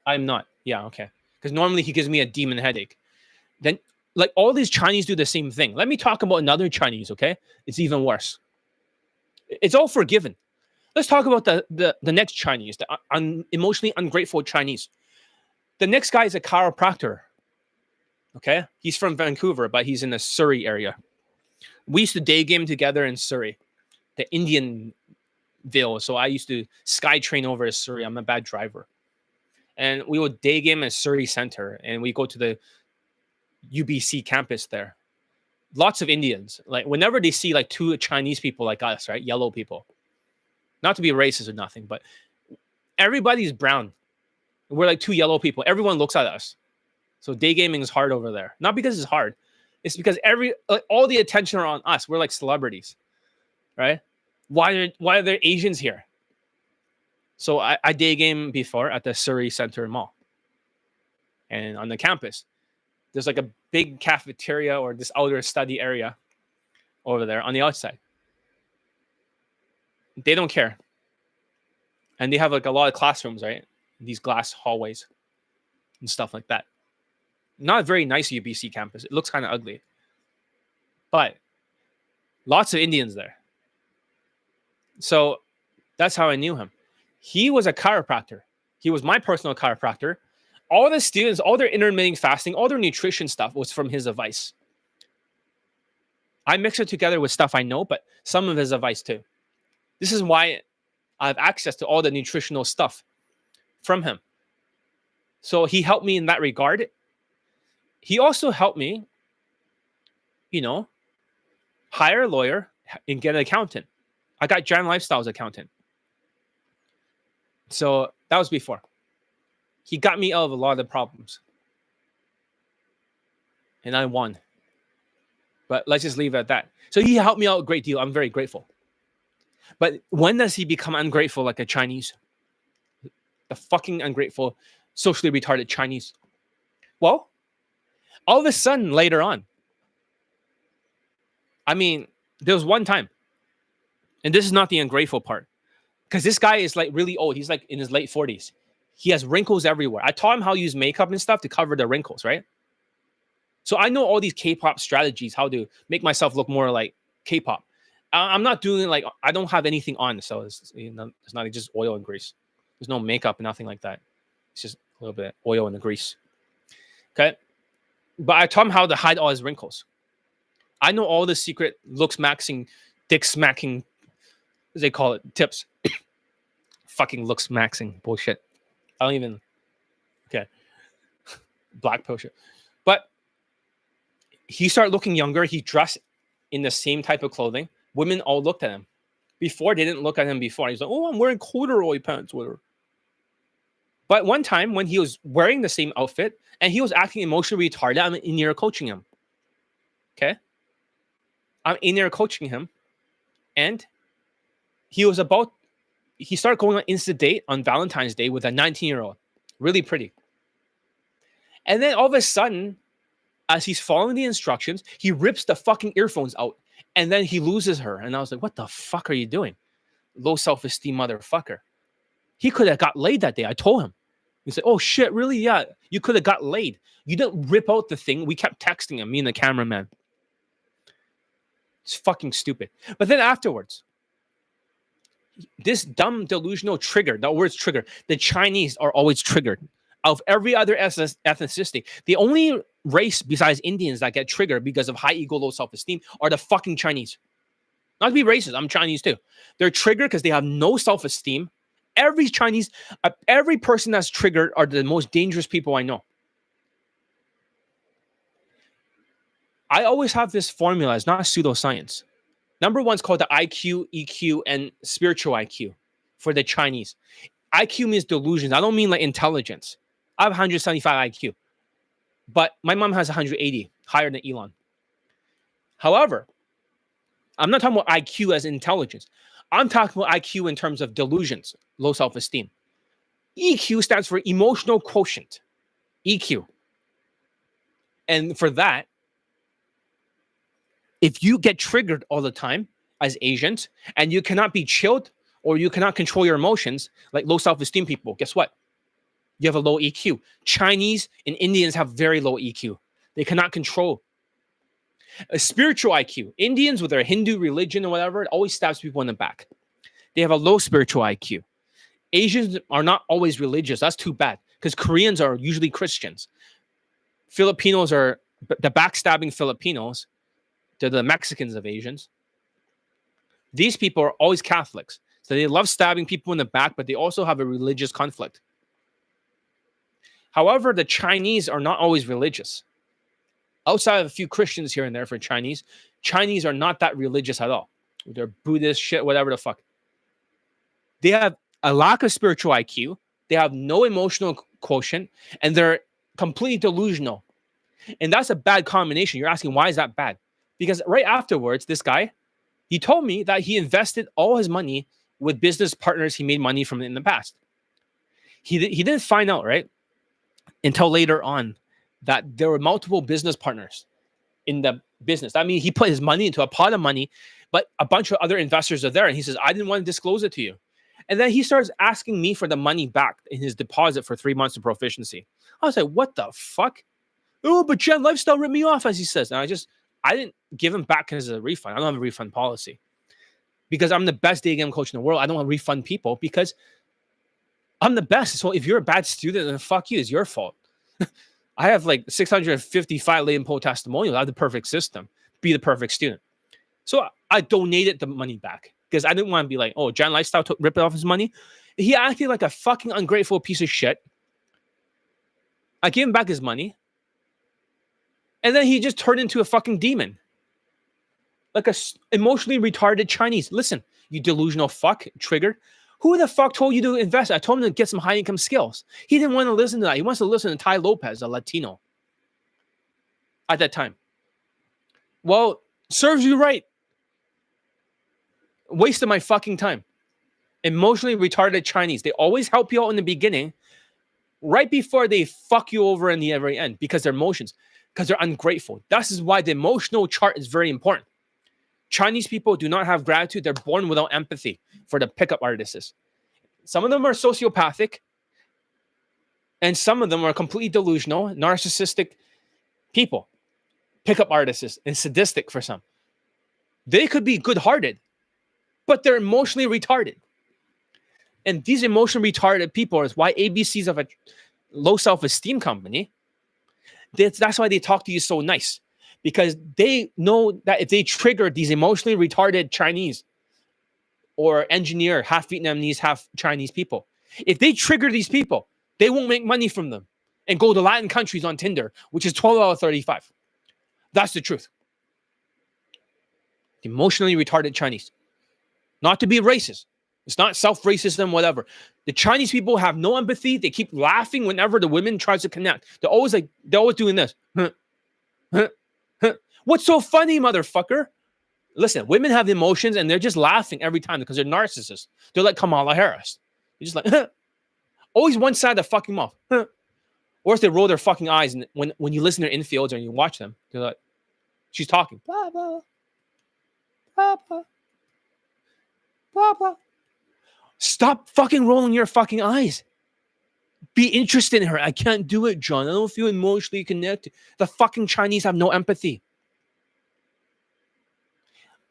I'm not. Yeah, okay. Because normally he gives me a demon headache. Then, like, all these Chinese do the same thing. Let me talk about another Chinese, okay? It's even worse. It's all forgiven. Let's talk about the next Chinese, the emotionally ungrateful Chinese. The next guy is a chiropractor. Okay, he's from Vancouver, but he's in the Surrey area. We used to day game together in Surrey, the Indianville. So I used to sky train over to Surrey. I'm a bad driver, and we would day game at Surrey Center, and we go to the UBC campus there. Lots of Indians. Like whenever they see like 2 Chinese people like us, right, yellow people. Not to be racist or nothing, but everybody's brown. We're like 2 yellow people. Everyone looks at us. So day gaming is hard over there. Not because it's hard. It's because all the attention are on us. We're like celebrities, right? Why are there Asians here? So I day game before at the Surrey Center Mall. And on the campus, there's like a big cafeteria or this outer study area over there on the outside. They don't care. And they have like a lot of classrooms, right? These glass hallways and stuff like that. Not a very nice UBC campus. It looks kind of ugly. But lots of Indians there. So that's how I knew him. He was a chiropractor. He was my personal chiropractor. All the students, all their intermittent fasting, all their nutrition stuff was from his advice. I mix it together with stuff I know, but some of his advice too. This is why I have access to all the nutritional stuff from him. So he helped me in that regard. He also helped me, hire a lawyer and get an accountant. I got Jan Lifestyle's accountant. So that was before. He got me out of a lot of the problems. And I won. But let's just leave it at that. So he helped me out a great deal. I'm very grateful. But when does he become ungrateful like a Chinese? The fucking ungrateful socially retarded Chinese. Well, all of a sudden later on, I mean, there was one time, and this is not the ungrateful part, because this guy is like really old. He's like in his late 40s. He has wrinkles everywhere. I taught him how to use makeup and stuff to cover the wrinkles, right? So I know all these K-pop strategies, how to make myself look more like K-pop. I'm not doing like, I don't have anything on, so it's, you know, it's not just oil and grease. There's no makeup, nothing like that. It's just a little bit of oil and the grease. Okay, but I taught him how to hide all his wrinkles. I know all the secret looks maxing, dick smacking, as they call it, tips. Fucking looks maxing bullshit. I don't even. Okay, black pill shit. But he started looking younger. He dressed in the same type of clothing. Women all looked at him. Before, they didn't look at him before. He's like, oh, I'm wearing corduroy pants with her. But one time when he was wearing the same outfit and he was acting emotionally retarded, I'm in there coaching him. Okay? I'm in there coaching him. And he started going on Insta date on Valentine's Day with a 19-year-old. Really pretty. And then all of a sudden, as he's following the instructions, he rips the fucking earphones out. And then he loses her. And I was like, what the fuck are you doing? Low self-esteem motherfucker. He could have got laid that day. I told him. He said, oh shit, really? Yeah, you could have got laid. You didn't rip out the thing. We kept texting him, me and the cameraman. It's fucking stupid. But then afterwards, this dumb delusional trigger, the word's trigger, the Chinese are always triggered. Of every other ethnicity, the only race besides Indians that get triggered because of high ego, low self-esteem are the fucking Chinese. Not to be racist, I'm Chinese too. They're triggered because they have no self-esteem. Every Chinese, every person that's triggered are the most dangerous people I know. I always have this formula. It's not pseudoscience. Number one is called the IQ, EQ, and spiritual IQ for the Chinese. IQ means delusions. I don't mean like intelligence. I have 175 IQ, but my mom has 180, higher than Elon. However, I'm not talking about IQ as intelligence. I'm talking about IQ in terms of delusions, low self-esteem. EQ stands for emotional quotient, EQ. And for that, if you get triggered all the time as Asians and you cannot be chilled or you cannot control your emotions, like low self-esteem people, guess what? You have a low EQ. Chinese and Indians have very low EQ. They cannot control. A spiritual IQ. Indians with their Hindu religion or whatever, it always stabs people in the back. They have a low spiritual IQ. Asians are not always religious. That's too bad because Koreans are usually Christians. Filipinos are the backstabbing Filipinos. They're the Mexicans of Asians. These people are always Catholics. So they love stabbing people in the back, but they also have a religious conflict. However, the Chinese are not always religious. Outside of a few Christians here and there for Chinese are not that religious at all. They're Buddhist shit, whatever the fuck. They have a lack of spiritual IQ. They have no emotional quotient, and they're completely delusional. And that's a bad combination. You're asking, why is that bad? Because right afterwards, this guy, he told me that he invested all his money with business partners he made money from in the past. He didn't find out, right, until later on that there were multiple business partners in the business. I mean, he put his money into a pot of money, but a bunch of other investors are there. And he says, I didn't want to disclose it to you. And then he starts asking me for the money back in his deposit for 3 months of proficiency. I was like, what the fuck? Oh, but Gen Lifestyle ripped me off, as he says. And I didn't give him back as a refund. I don't have a refund policy because I'm the best day game coach in the world. I don't want to refund people because I'm the best. So if you're a bad student, then fuck you. It's your fault. I have like 655 Leighton Poe testimonials. I have the perfect system. Be the perfect student. So I donated the money back because I didn't want to be like, oh, John Lifestyle ripped off his money. He acted like a fucking ungrateful piece of shit. I gave him back his money. And then he just turned into a fucking demon. Like a emotionally retarded Chinese. Listen, you delusional fuck, triggered. Who the fuck told you to invest? I told him to get some high income skills. He didn't want to listen to that. He wants to listen to Ty Lopez, a Latino. At that time. Well, serves you right. Wasted my fucking time. Emotionally retarded Chinese. They always help you out in the beginning right before they fuck you over in the very end because they're emotions, because they're ungrateful. This is why the emotional chart is very important. Chinese people do not have gratitude. They're born without empathy for the pickup artists. Some of them are sociopathic, and some of them are completely delusional, narcissistic people, pickup artists, and sadistic for some. They could be good-hearted, but they're emotionally retarded. And these emotionally retarded people is why ABCs of a low self-esteem company, that's why they talk to you so nice. Because they know that if they trigger these emotionally retarded Chinese or engineer, half Vietnamese, half Chinese people, if they trigger these people, they won't make money from them and go to Latin countries on Tinder, which is 12 out of 35. That's the truth. Emotionally retarded Chinese. Not to be racist. It's not self-racism, whatever. The Chinese people have no empathy. They keep laughing whenever the women tries to connect. They're always doing this. What's so funny, motherfucker? Listen, women have emotions and they're just laughing every time because they're narcissists. They're like Kamala Harris. They're just like, always one side of the fucking mouth. Or if they roll their fucking eyes and when you listen to their infields or you watch them, they're like, she's talking. Blah, blah, blah, blah, blah, blah. Stop fucking rolling your fucking eyes. Be interested in her. I can't do it, John. I don't feel emotionally connected. The fucking Chinese have no empathy.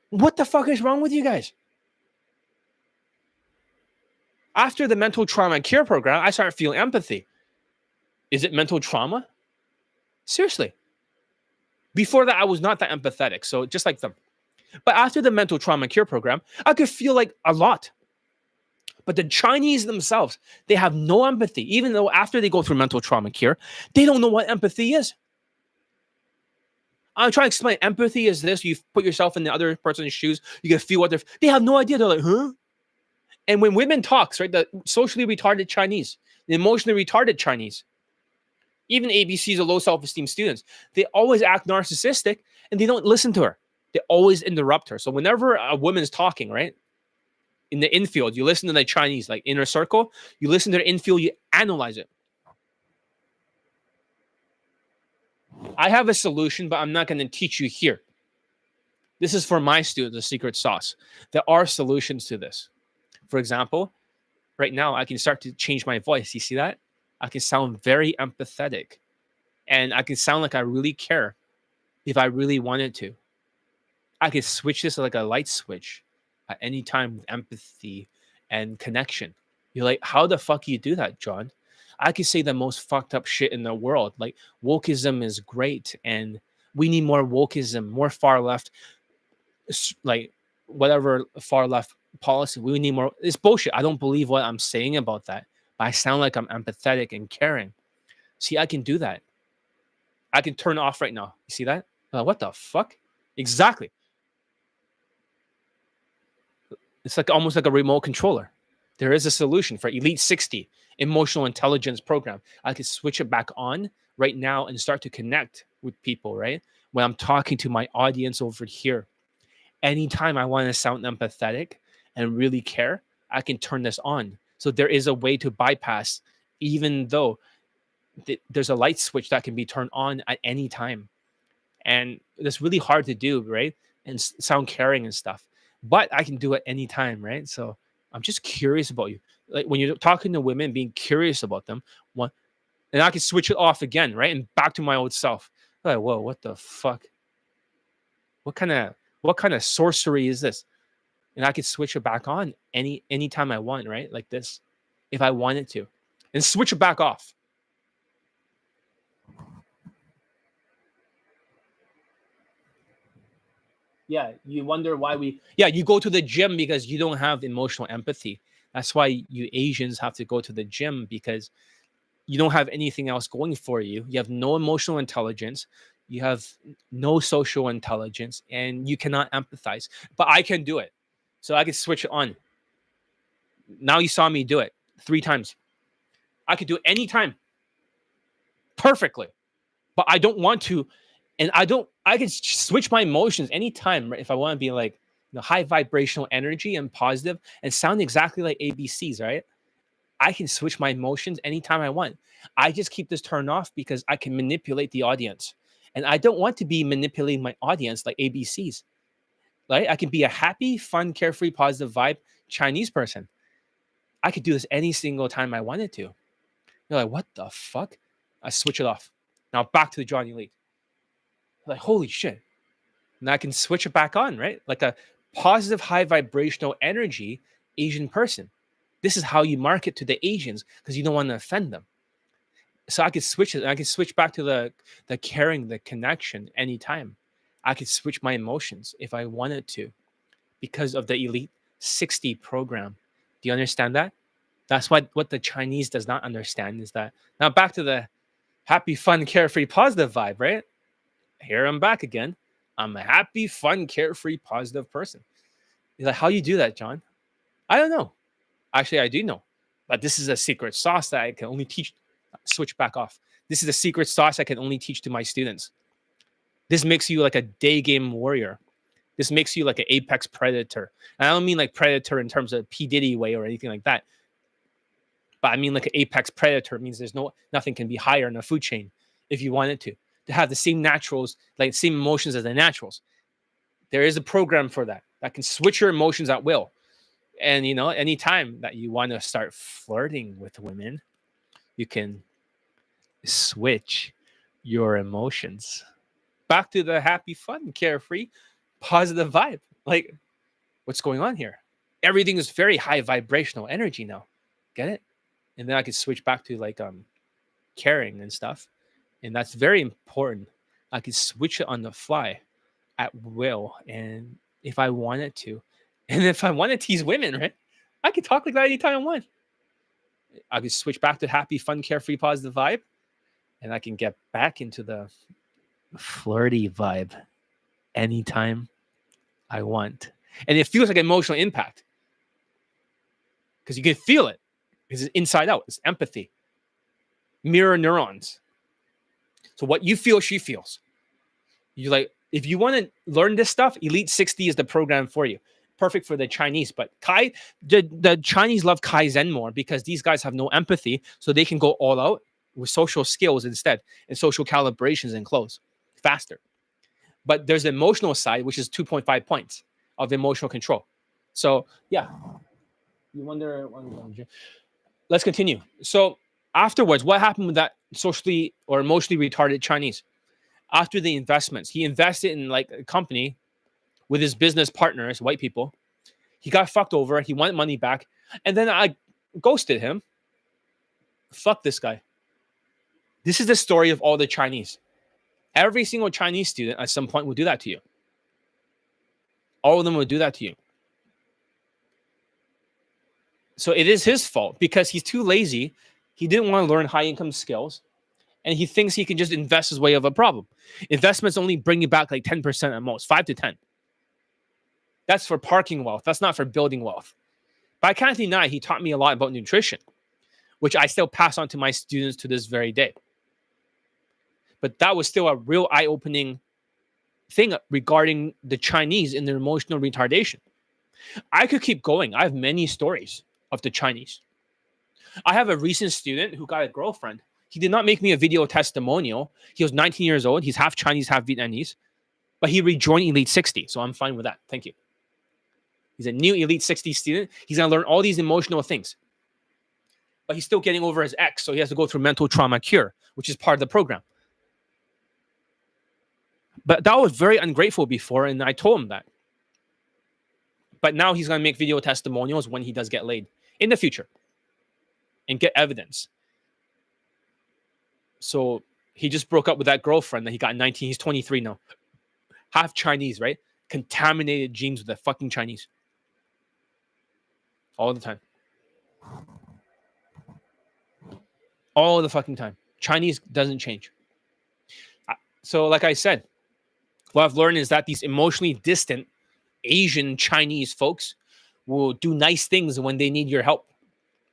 What the fuck is wrong with you guys? After the mental trauma care program, I started feeling empathy. Is it mental trauma? Seriously. Before that, I was not that empathetic. So just like them. But after the mental trauma care program, I could feel like a lot. But the Chinese themselves, they have no empathy. Even though after they go through mental trauma care, they don't know what empathy is. I'm trying to explain. Empathy is this. You put yourself in the other person's shoes. You can feel what they have no idea. They're like, huh? And when women talks, right, the socially retarded Chinese, the emotionally retarded Chinese, even ABCs or low self-esteem students, they always act narcissistic and they don't listen to her. They always interrupt her. So whenever a woman's talking, right, in the infield, you listen to the Chinese, like inner circle, you listen to the infield, you analyze it. I have a solution, but I'm not going to teach you here. This is for my students, the secret sauce. There are solutions to this. For example, right now, I can start to change my voice. You see that? I can sound very empathetic. And I can sound like I really care if I really wanted to. I could switch this like a light switch at any time with empathy and connection. You're like, how the fuck you do that, John? I could say the most fucked up shit in the world. Like, wokeism is great and we need more wokeism, more far left, like whatever far left policy. We need more. It's bullshit. I don't believe what I'm saying about that, but I sound like I'm empathetic and caring. See, I can do that. I can turn off right now. You see that? What the fuck? Exactly. It's like almost like a remote controller. There is a solution for Elite 60 emotional intelligence program. I can switch it back on right now and start to connect with people, right? When I'm talking to my audience over here. Anytime I want to sound empathetic and really care, I can turn this on. So there is a way to bypass, even though there's a light switch that can be turned on at any time. And that's really hard to do, right? And sound caring and stuff. But I can do it anytime, right? So I'm just curious about you. Like when you're talking to women, being curious about them, and I can switch it off again, right? And back to my old self. Like, whoa, what the fuck? What kind of sorcery is this? And I could switch it back on anytime I want, right? Like this, if I wanted to, and switch it back off. Yeah, you wonder why you go to the gym because you don't have emotional empathy. That's why you Asians have to go to the gym because you don't have anything else going for you. You have no emotional intelligence. You have no social intelligence and you cannot empathize. But I can do it. So I can switch it on. Now you saw me do it 3 times. I could do it anytime. Perfectly. But I don't want to. And I can switch my emotions anytime, right? If I want to be like high vibrational energy and positive and sound exactly like ABCs, right? I can switch my emotions anytime I want. I just keep this turned off because I can manipulate the audience. And I don't want to be manipulating my audience like ABCs. Right? I can be a happy, fun, carefree, positive vibe Chinese person. I could do this any single time I wanted to. You're like, what the fuck? I switch it off. Now back to the Johnny Lee. Like, holy shit. And I can switch it back on, right? Like a positive, high vibrational energy Asian person. This is how you market to the Asians because you don't want to offend them. So I could switch it. I could switch back to the caring, the connection anytime. I could switch my emotions if I wanted to because of the Elite 60 program. Do you understand that? That's what the Chinese does not understand is that. Now back to the happy, fun, carefree, positive vibe, right? Here I'm back again. I'm a happy, fun, carefree, positive person. You're like, how you do that, John? I don't know. Actually, I do know. But this is a secret sauce that I can only teach. Switch back off. This is a secret sauce I can only teach to my students. This makes you like a day game warrior. This makes you like an apex predator. And I don't mean like predator in terms of P. Diddy way or anything like that. But I mean like an apex predator means there's nothing can be higher in the food chain if you wanted to have the same naturals, like same emotions as the naturals. There is a program for that can switch your emotions at will. And anytime that you want to start flirting with women, you can switch your emotions back to the happy, fun, carefree, positive vibe. Like, what's going on here? Everything is very high vibrational energy now. Get it? And then I could switch back to like caring and stuff. And that's very important. I could switch it on the fly at will. And if I wanted to, and if I want to tease women, right? I could talk like that anytime I want. I could switch back to happy, fun, carefree, positive vibe. And I can get back into the flirty vibe anytime I want. And it feels like emotional impact. Because you can feel it. Because it's inside out. It's empathy. Mirror neurons. So what you feel, she feels. You like, if you want to learn this stuff, Elite 60 is the program for you. Perfect for the Chinese. But the Chinese love Kaizen more because these guys have no empathy. So they can go all out with social skills instead and social calibrations and clothes faster. But there's the emotional side, which is 2.5 points of emotional control. So yeah, you wonder. Let's continue. So afterwards, what happened with that socially or emotionally retarded Chinese? After the investments, he invested in like a company with his business partners, white people. He got fucked over. He wanted money back. And then I ghosted him. Fuck this guy. This is the story of all the Chinese. Every single Chinese student at some point will do that to you. All of them will do that to you. So it is his fault because he's too lazy. He didn't want to learn high income skills. And he thinks he can just invest his way of a problem. Investments only bring you back like 10% at most, 5 to 10. That's for parking wealth. That's not for building wealth. But I can't deny he taught me a lot about nutrition, which I still pass on to my students to this very day. But that was still a real eye-opening thing regarding the Chinese and their emotional retardation. I could keep going. I have many stories of the Chinese. I have a recent student who got a girlfriend. He did not make me a video testimonial. He was 19 years old. He's half Chinese, half Vietnamese. But he rejoined Elite 60, so I'm fine with that. Thank you. He's a new Elite 60 student. He's going to learn all these emotional things. But he's still getting over his ex, so he has to go through mental trauma cure, which is part of the program. But that was very ungrateful before, and I told him that. But now he's going to make video testimonials when he does get laid in the future and get evidence. So he just broke up with that girlfriend that he got in 19. He's 23 now. Half Chinese, right? Contaminated genes with the fucking Chinese. All the time. All the fucking time. Chinese doesn't change. So like I said, what I've learned is that these emotionally distant Asian Chinese folks will do nice things when they need your help.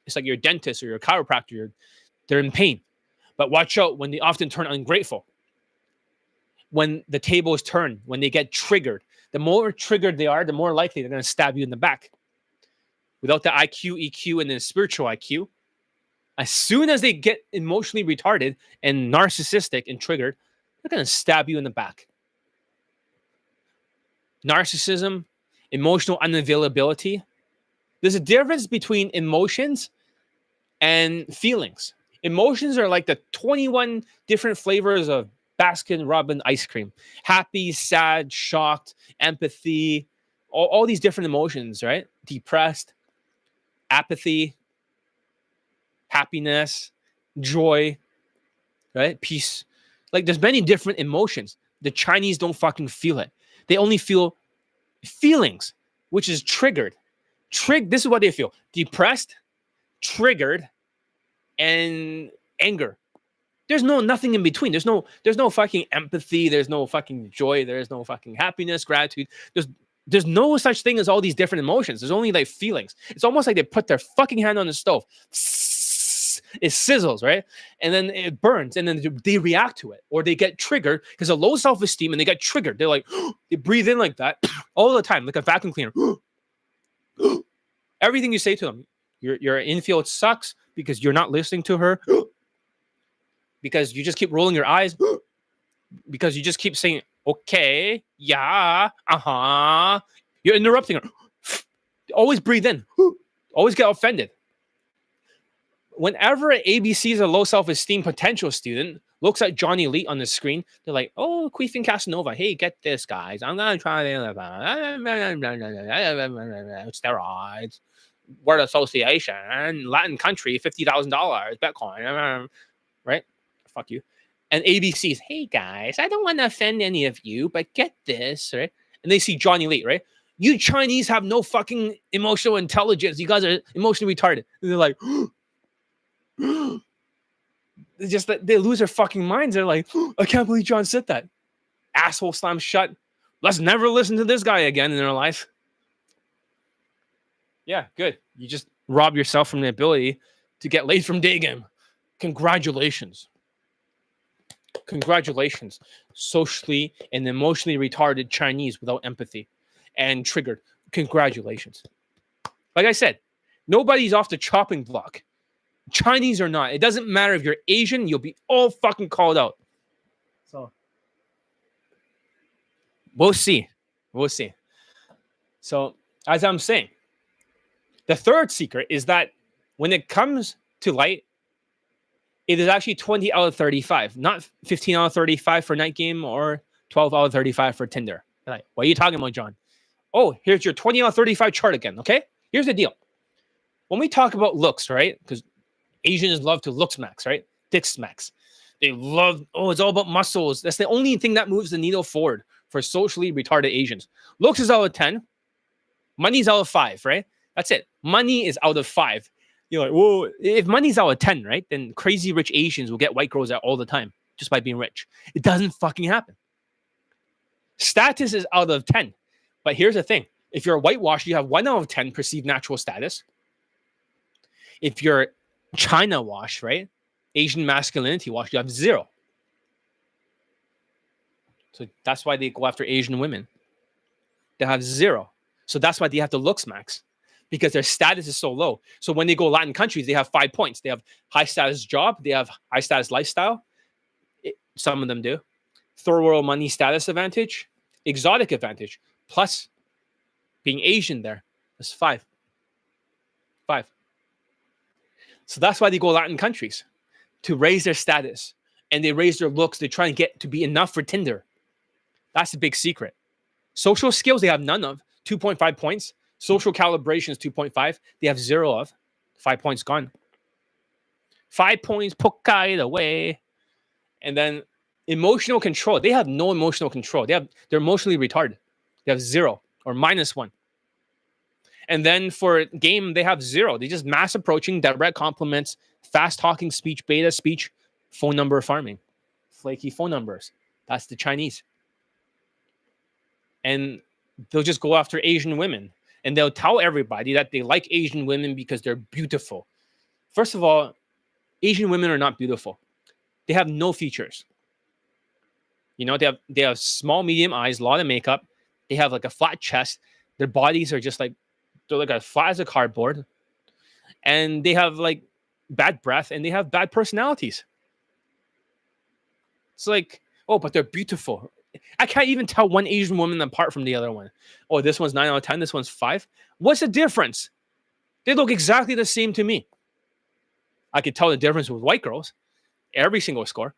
It's like your dentist or your chiropractor. They're in pain. But watch out when they often turn ungrateful. When the tables turn, when they get triggered. The more triggered they are, the more likely they're going to stab you in the back. Without the IQ, EQ, and the spiritual IQ, As soon as they get emotionally retarded and narcissistic and triggered, they're going to stab you in the back. Narcissism, emotional unavailability. There's a difference between emotions and feelings. Emotions are like the 21 different flavors of Baskin Robbins ice cream. Happy, sad, shocked, empathy, all these different emotions, right? Depressed, apathy, happiness, joy, right? Peace. Like there's many different emotions. The Chinese don't fucking feel it. They only feel feelings, which is triggered. This is what they feel: depressed, triggered, and anger. There's nothing in between. There's no fucking empathy. There's no fucking joy. There's no fucking happiness, gratitude. There's no such thing as all these different emotions. There's only like feelings. It's almost like they put their fucking hand on the stove. It sizzles, right? And then it burns, and then they react to it, or they get triggered because of low self-esteem, and they get triggered. They're like, they breathe in like that all the time, like a vacuum cleaner. Everything you say to them, your infield sucks because you're not listening to her, because you just keep rolling your eyes, because you just keep saying, okay, yeah, uh-huh. You're interrupting her. Always breathe in. Always get offended. Whenever ABC's a low self-esteem potential student looks at Johnny Elite on the screen, they're like, oh, Queefing Casanova, hey, get this, guys. I'm going to try steroids, word association, Latin country, $50,000, Bitcoin, right? Fuck you. And ABC's, hey, guys, I don't want to offend any of you, but get this, right? And they see Johnny Elite, right? You Chinese have no fucking emotional intelligence. You guys are emotionally retarded. And they're like, just that they lose their fucking minds. They're like, I can't believe John said that. Asshole slammed shut. Let's never listen to this guy again in their life. Yeah, good. You just rob yourself from the ability to get laid from day game. Congratulations. Congratulations. Socially and emotionally retarded Chinese without empathy and triggered. Congratulations. Like I said, nobody's off the chopping block. Chinese or not. It doesn't matter if you're Asian, you'll be all fucking called out. So we'll see. We'll see. So as I'm saying, the third secret is that when it comes to light, it is actually 20 out of 35, not 15 out of 35 for night game or 12 out of 35 for Tinder. Like, what are you talking about, John? Oh, here's your 20 out of 35 chart again, okay? Here's the deal. When we talk about looks, right? Because Asians love to look smacks, right? Dick smacks. They love, it's all about muscles. That's the only thing that moves the needle forward for socially retarded Asians. Looks is out of 10. Money's out of 5, right? That's it. Money is out of 5. You're like, whoa, if money's out of 10, right? Then crazy rich Asians will get white girls out all the time just by being rich. It doesn't fucking happen. Status is out of 10. But here's the thing. If you're whitewashed, you have 1 out of 10 perceived natural status. If you're China wash, right? Asian masculinity wash, you have 0. So that's why they go after Asian women. They have 0. So that's why they have to look smacks, because their status is so low. So when they go Latin countries, they have 5 points. They have high status job. They have high status lifestyle. Some of them do. Third world money status advantage. Exotic advantage. Plus being Asian there. That's 5. 5. So that's why they go Latin countries, to raise their status. And they raise their looks. They try and get to be enough for Tinder. That's the big secret. Social skills, they have none of. 2.5 points. Social calibration is 2.5. They have 0 of. 5 points gone. 5 points, poked away. And then emotional control. They have no emotional control. They're emotionally retarded. They have 0 or -1. And then for game, they have 0. They just mass approaching, direct compliments, fast talking speech, beta speech, phone number farming, flaky phone numbers. That's the Chinese. And they'll just go after Asian women. And they'll tell everybody that they like Asian women because they're beautiful. First of all, Asian women are not beautiful. They have no features. You know, they have small, medium eyes, a lot of makeup. They have like a flat chest. Their bodies are just like, they're like as flat as a cardboard. And they have like bad breath, and they have bad personalities. It's like, oh, but they're beautiful. I can't even tell one Asian woman apart from the other one. Oh, this one's 9 out of 10, this one's 5. What's the difference? They look exactly the same to me. I could tell the difference with white girls, every single score.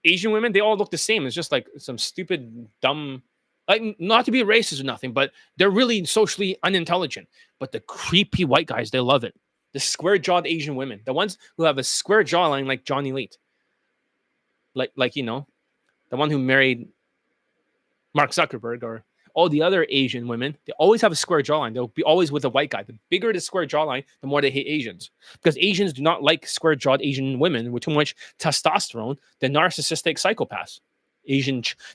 Asian women, they all look the same. It's just like some stupid, dumb, like not to be racist or nothing, but they're really socially unintelligent. But the creepy white guys, they love it. The square-jawed Asian women, the ones who have a square jawline like Johnny Elite, like you know, the one who married Mark Zuckerberg, or all the other Asian women, they always have a square jawline. They'll be always with a white guy. The bigger the square jawline, the more they hate Asians. Because Asians do not like square-jawed Asian women with too much testosterone. They're narcissistic psychopaths.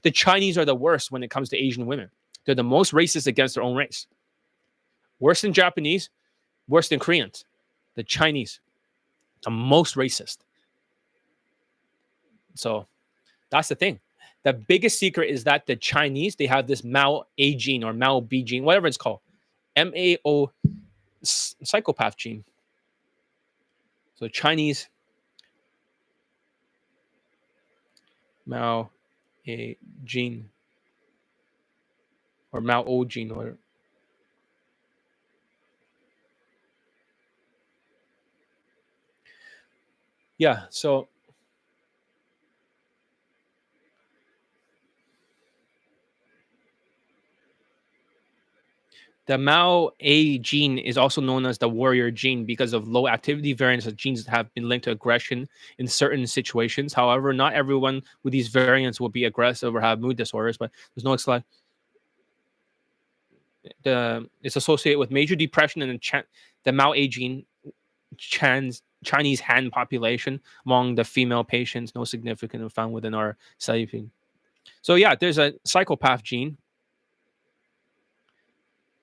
The Chinese are the worst when it comes to Asian women. They're the most racist against their own race. Worse than Japanese, worse than Koreans. The Chinese, the most racist. So that's the thing. The biggest secret is that the Chinese, they have this Mao A gene or Mao B gene, whatever it's called. MAO psychopath gene. So Chinese Mao A gene or Mao O gene or yeah, so the Mao A gene is also known as the warrior gene because of low activity variants of genes that have been linked to aggression in certain situations. However, not everyone with these variants will be aggressive or have mood disorders, but there's no it's associated with major depression in the Mao A gene Chinese Han population among the female patients, no significant found within our study. So yeah, there's a psychopath gene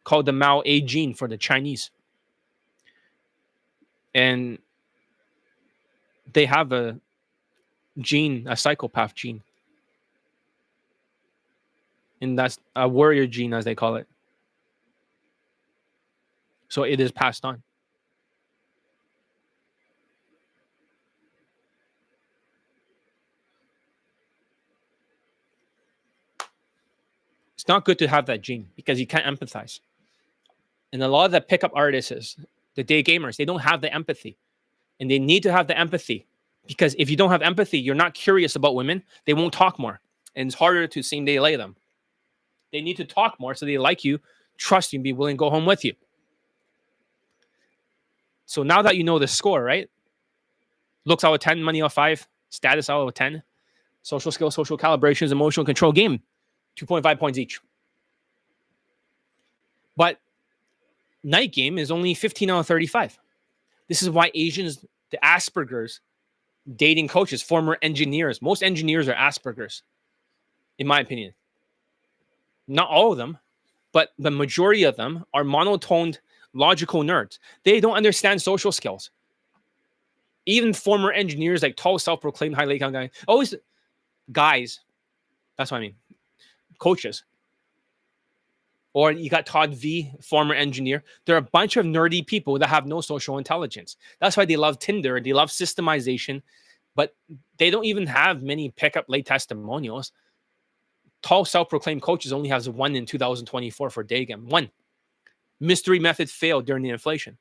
called the Mao A gene for the Chinese. And they have a psychopath gene. And that's a warrior gene, as they call it. So it is passed on. It's not good to have that gene because you can't empathize. And a lot of the pickup artists, the day gamers, they don't have the empathy. And they need to have the empathy because if you don't have empathy, you're not curious about women, they won't talk more. And it's harder to same day lay them. They need to talk more so they like you, trust you, and be willing to go home with you. So now that you know the score, right? Looks out of 10, money out of 5, status out of 10, social skills, social calibrations, emotional control game, 2.5 points each. But night game is only 15 out of 35. This is why Asians, the Aspergers, dating coaches, former engineers, most engineers are Aspergers, in my opinion. Not all of them, but the majority of them are monotoned, logical nerds. They don't understand social skills. Even former engineers, like tall, self-proclaimed highly account guys, always guys. That's what I mean. Coaches. Or you got Todd V, former engineer. They're a bunch of nerdy people that have no social intelligence. That's why they love Tinder. They love systemization, but they don't even have many pickup late testimonials. Tall, self-proclaimed coaches only has one in 2024 for day game. One. Mystery method failed during the inflation.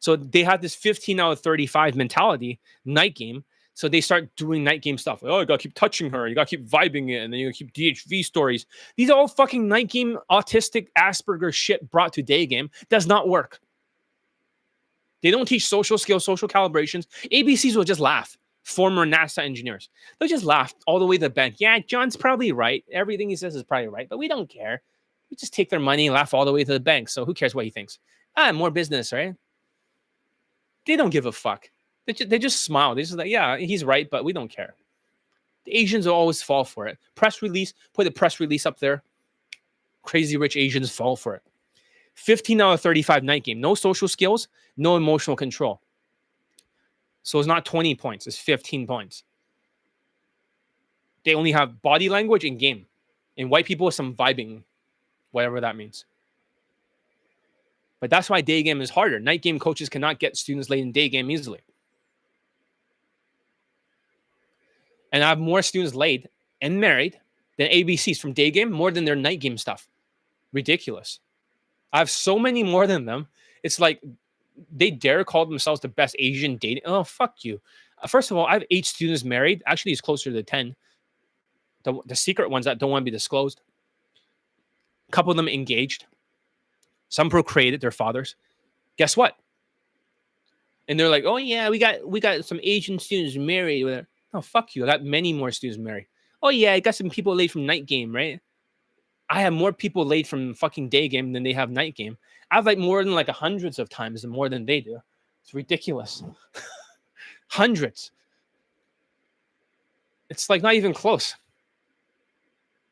So they have this 15 out of 35 mentality, night game. So they start doing night game stuff. Oh, you got to keep touching her. You got to keep vibing it. And then you keep DHV stories. These are all fucking night game, autistic Asperger shit brought to day game. Does not work. They don't teach social skills, social calibrations. ABCs will just laugh. Former NASA engineers. They'll just laugh all the way to the bank. Yeah, John's probably right. Everything he says is probably right. But we don't care. We just take their money and laugh all the way to the bank. So who cares what he thinks? More business, right? They don't give a fuck. They just smile. They just like, yeah, he's right, but we don't care. The Asians will always fall for it. Press release, put the press release up there. Crazy rich Asians fall for it. 15 out of 35 night game. No social skills, no emotional control. So it's not 20 points, it's 15 points. They only have body language in game. And white people with some vibing, whatever that means. But that's why day game is harder. Night game coaches cannot get students late in day game easily. And I have more students laid and married than ABCs from day game, more than their night game stuff. Ridiculous. I have so many more than them. It's like they dare call themselves the best Asian dating. Oh, fuck you. First of all, I have 8 students married. Actually, it's closer to 10. The secret ones that don't want to be disclosed. A couple of them engaged. Some procreated their fathers. Guess what? And they're like, oh yeah, we got some Asian students married. Oh, fuck you. I got many more students married. Oh yeah, I got some people laid from night game, right? I have more people laid from fucking day game than they have night game. I have like more than like hundreds of times more than they do. It's ridiculous. Hundreds. It's like not even close.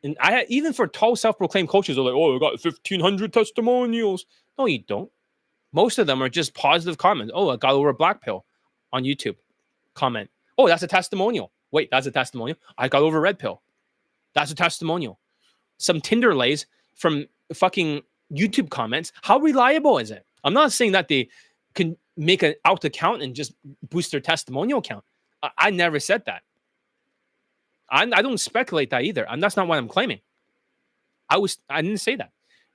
And even for tall self-proclaimed coaches, they're like, oh, we got 1,500 testimonials. No, you don't. Most of them are just positive comments. Oh, I got over a black pill on YouTube. Comment. Oh, that's a testimonial. Wait, that's a testimonial. I got over a red pill. That's a testimonial. Some Tinder lays from fucking YouTube comments. How reliable is it? I'm not saying that they can make an out account and just boost their testimonial count. I never said that. I don't speculate that either. And that's not what I'm claiming. I didn't say that.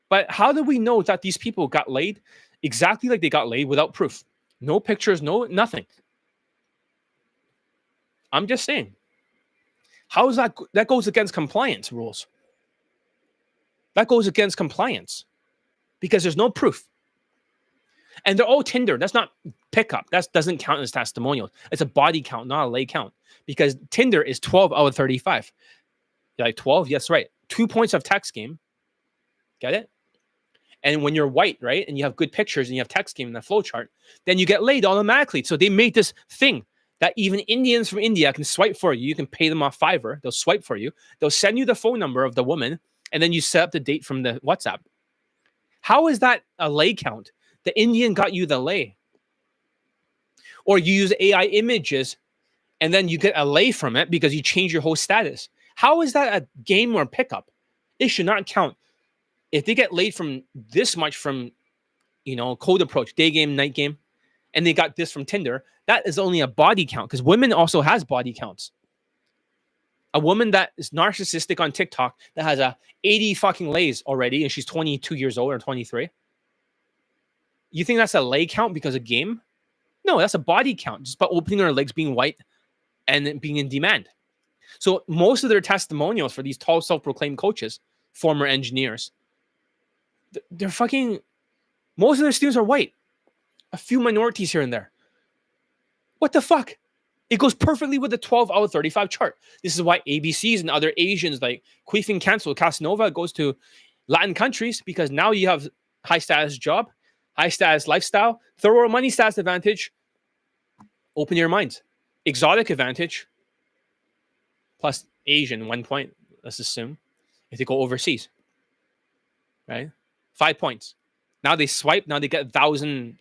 But how do we know that these people got laid exactly like they got laid without proof? No pictures, no nothing. I'm just saying. How is that? That goes against compliance rules. That goes against compliance because there's no proof. And they're all Tinder. That's not pickup. That doesn't count as testimonials. It's a body count, not a lay count. Because Tinder is 12 out of 35. You're like 12? Yes, right. 2 points of text game. Get it? And when you're white, right, and you have good pictures and you have text game in the flow chart, then you get laid automatically. So they made this thing that even Indians from India can swipe for you. You can pay them off Fiverr. They'll swipe for you. They'll send you the phone number of the woman, and then you set up the date from the WhatsApp. How is that a lay count? The Indian got you the lay. Or you use AI images, and then you get a lay from it because you change your whole status. How is that a game or pickup? It should not count. If they get laid from this much from, cold approach, day game, night game, and they got this from Tinder, that is only a body count because women also has body counts. A woman that is narcissistic on TikTok that has a 80 fucking lays already and she's 22 years old or 23. You think that's a lay count because of game? No, that's a body count just by opening her legs, being white, and being in demand. So most of their testimonials for these tall self-proclaimed coaches, former engineers, they're fucking, most of their students are white. A few minorities here and there. What the fuck? It goes perfectly with the 12 out of 35 chart. This is why ABCs and other Asians like Queefing Cancel, Casanova goes to Latin countries because now you have high status job, high status lifestyle, thorough money status advantage. Open your minds. Exotic advantage plus Asian 1 point, let's assume, if they go overseas. Right? 5 points. Now they swipe, now they get 1,000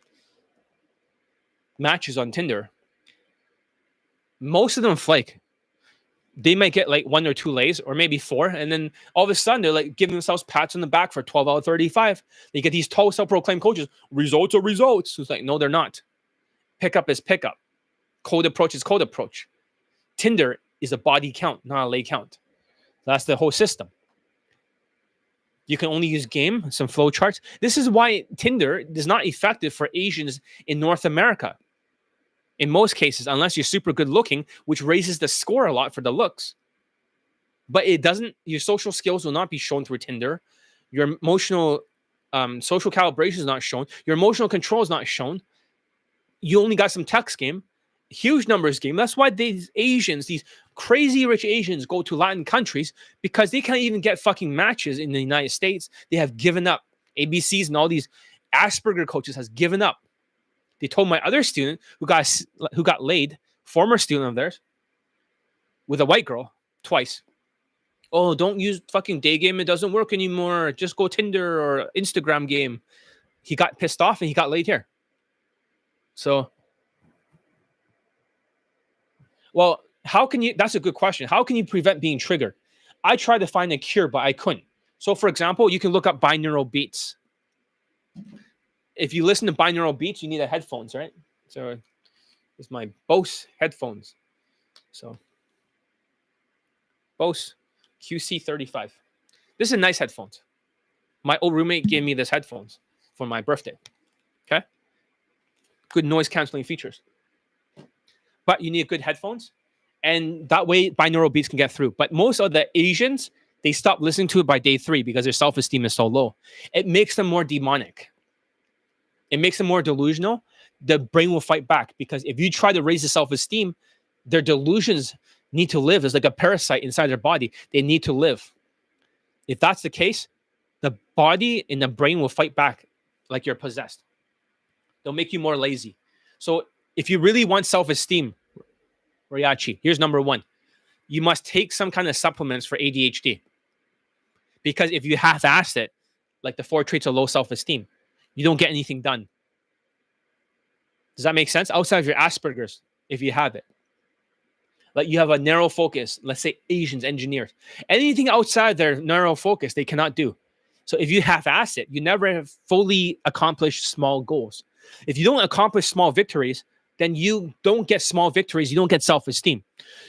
matches on Tinder. Most of them flake. They might get like 1 or 2 lays or maybe 4. And then all of a sudden they're like giving themselves pats on the back for 12 out of 35. They get these tall self-proclaimed coaches. Results are results. It's like, no, they're not. Pickup is pickup. Cold approach is cold approach. Tinder is a body count, not a lay count. That's the whole system. You can only use game, some flow charts. This is why Tinder is not effective for Asians in North America. In most cases, unless you're super good looking, which raises the score a lot for the looks. But it doesn't, your social skills will not be shown through Tinder. Your emotional, social calibration is not shown. Your emotional control is not shown. You only got some text game, huge numbers game. That's why these Asians, these crazy rich Asians go to Latin countries because they can't even get fucking matches in the United States. They have given up. ABCs and all these Asperger coaches has given up. They told my other student who got laid, former student of theirs, with a white girl twice. Oh, don't use fucking day game. It doesn't work anymore. Just go Tinder or Instagram game. He got pissed off and he got laid here. So, well, how can you, that's a good question. How can you prevent being triggered? I tried to find a cure, but I couldn't. So for example, you can look up binaural beats. If you listen to binaural beats, you need a headphones, right? So it's my Bose headphones. So Bose QC35. This is nice headphones. My old roommate gave me this headphones for my birthday. Okay. Good noise canceling features. But you need good headphones. And that way binaural beats can get through. But most of the Asians, they stop listening to it by day 3 because their self-esteem is so low. It makes them more demonic. It makes them more delusional. The brain will fight back because if you try to raise the self-esteem, their delusions need to live. It's like a parasite inside their body. They need to live. If that's the case, the body and the brain will fight back like you're possessed. They'll make you more lazy. So if you really want self-esteem, Ryachi, here's number 1. You must take some kind of supplements for ADHD. Because if you half-ass it, like the 4 traits of low self-esteem, you don't get anything done. Does that make sense? Outside of your Aspergers, if you have it. Like you have a narrow focus, let's say Asians, engineers. Anything outside their narrow focus, they cannot do. So if you half-ass it, you never have fully accomplished small goals. If you don't accomplish small victories, then you don't get small victories. You don't get self-esteem.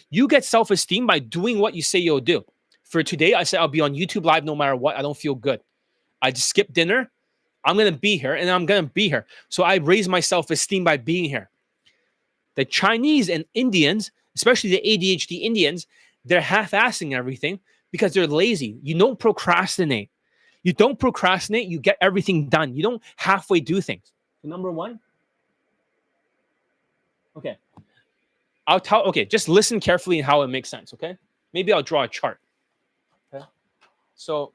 You get self-esteem by doing what you say you'll do. For today, I said I'll be on YouTube Live no matter what. I don't feel good. I just skipped dinner. I'm going to be here, and I'm going to be here. So I raise my self-esteem by being here. The Chinese and Indians, especially the ADHD Indians, they're half-assing everything because they're lazy. You don't procrastinate. You don't procrastinate. You get everything done. You don't halfway do things. So number 1. Okay. Okay, just listen carefully and how it makes sense, okay? Maybe I'll draw a chart. Okay. So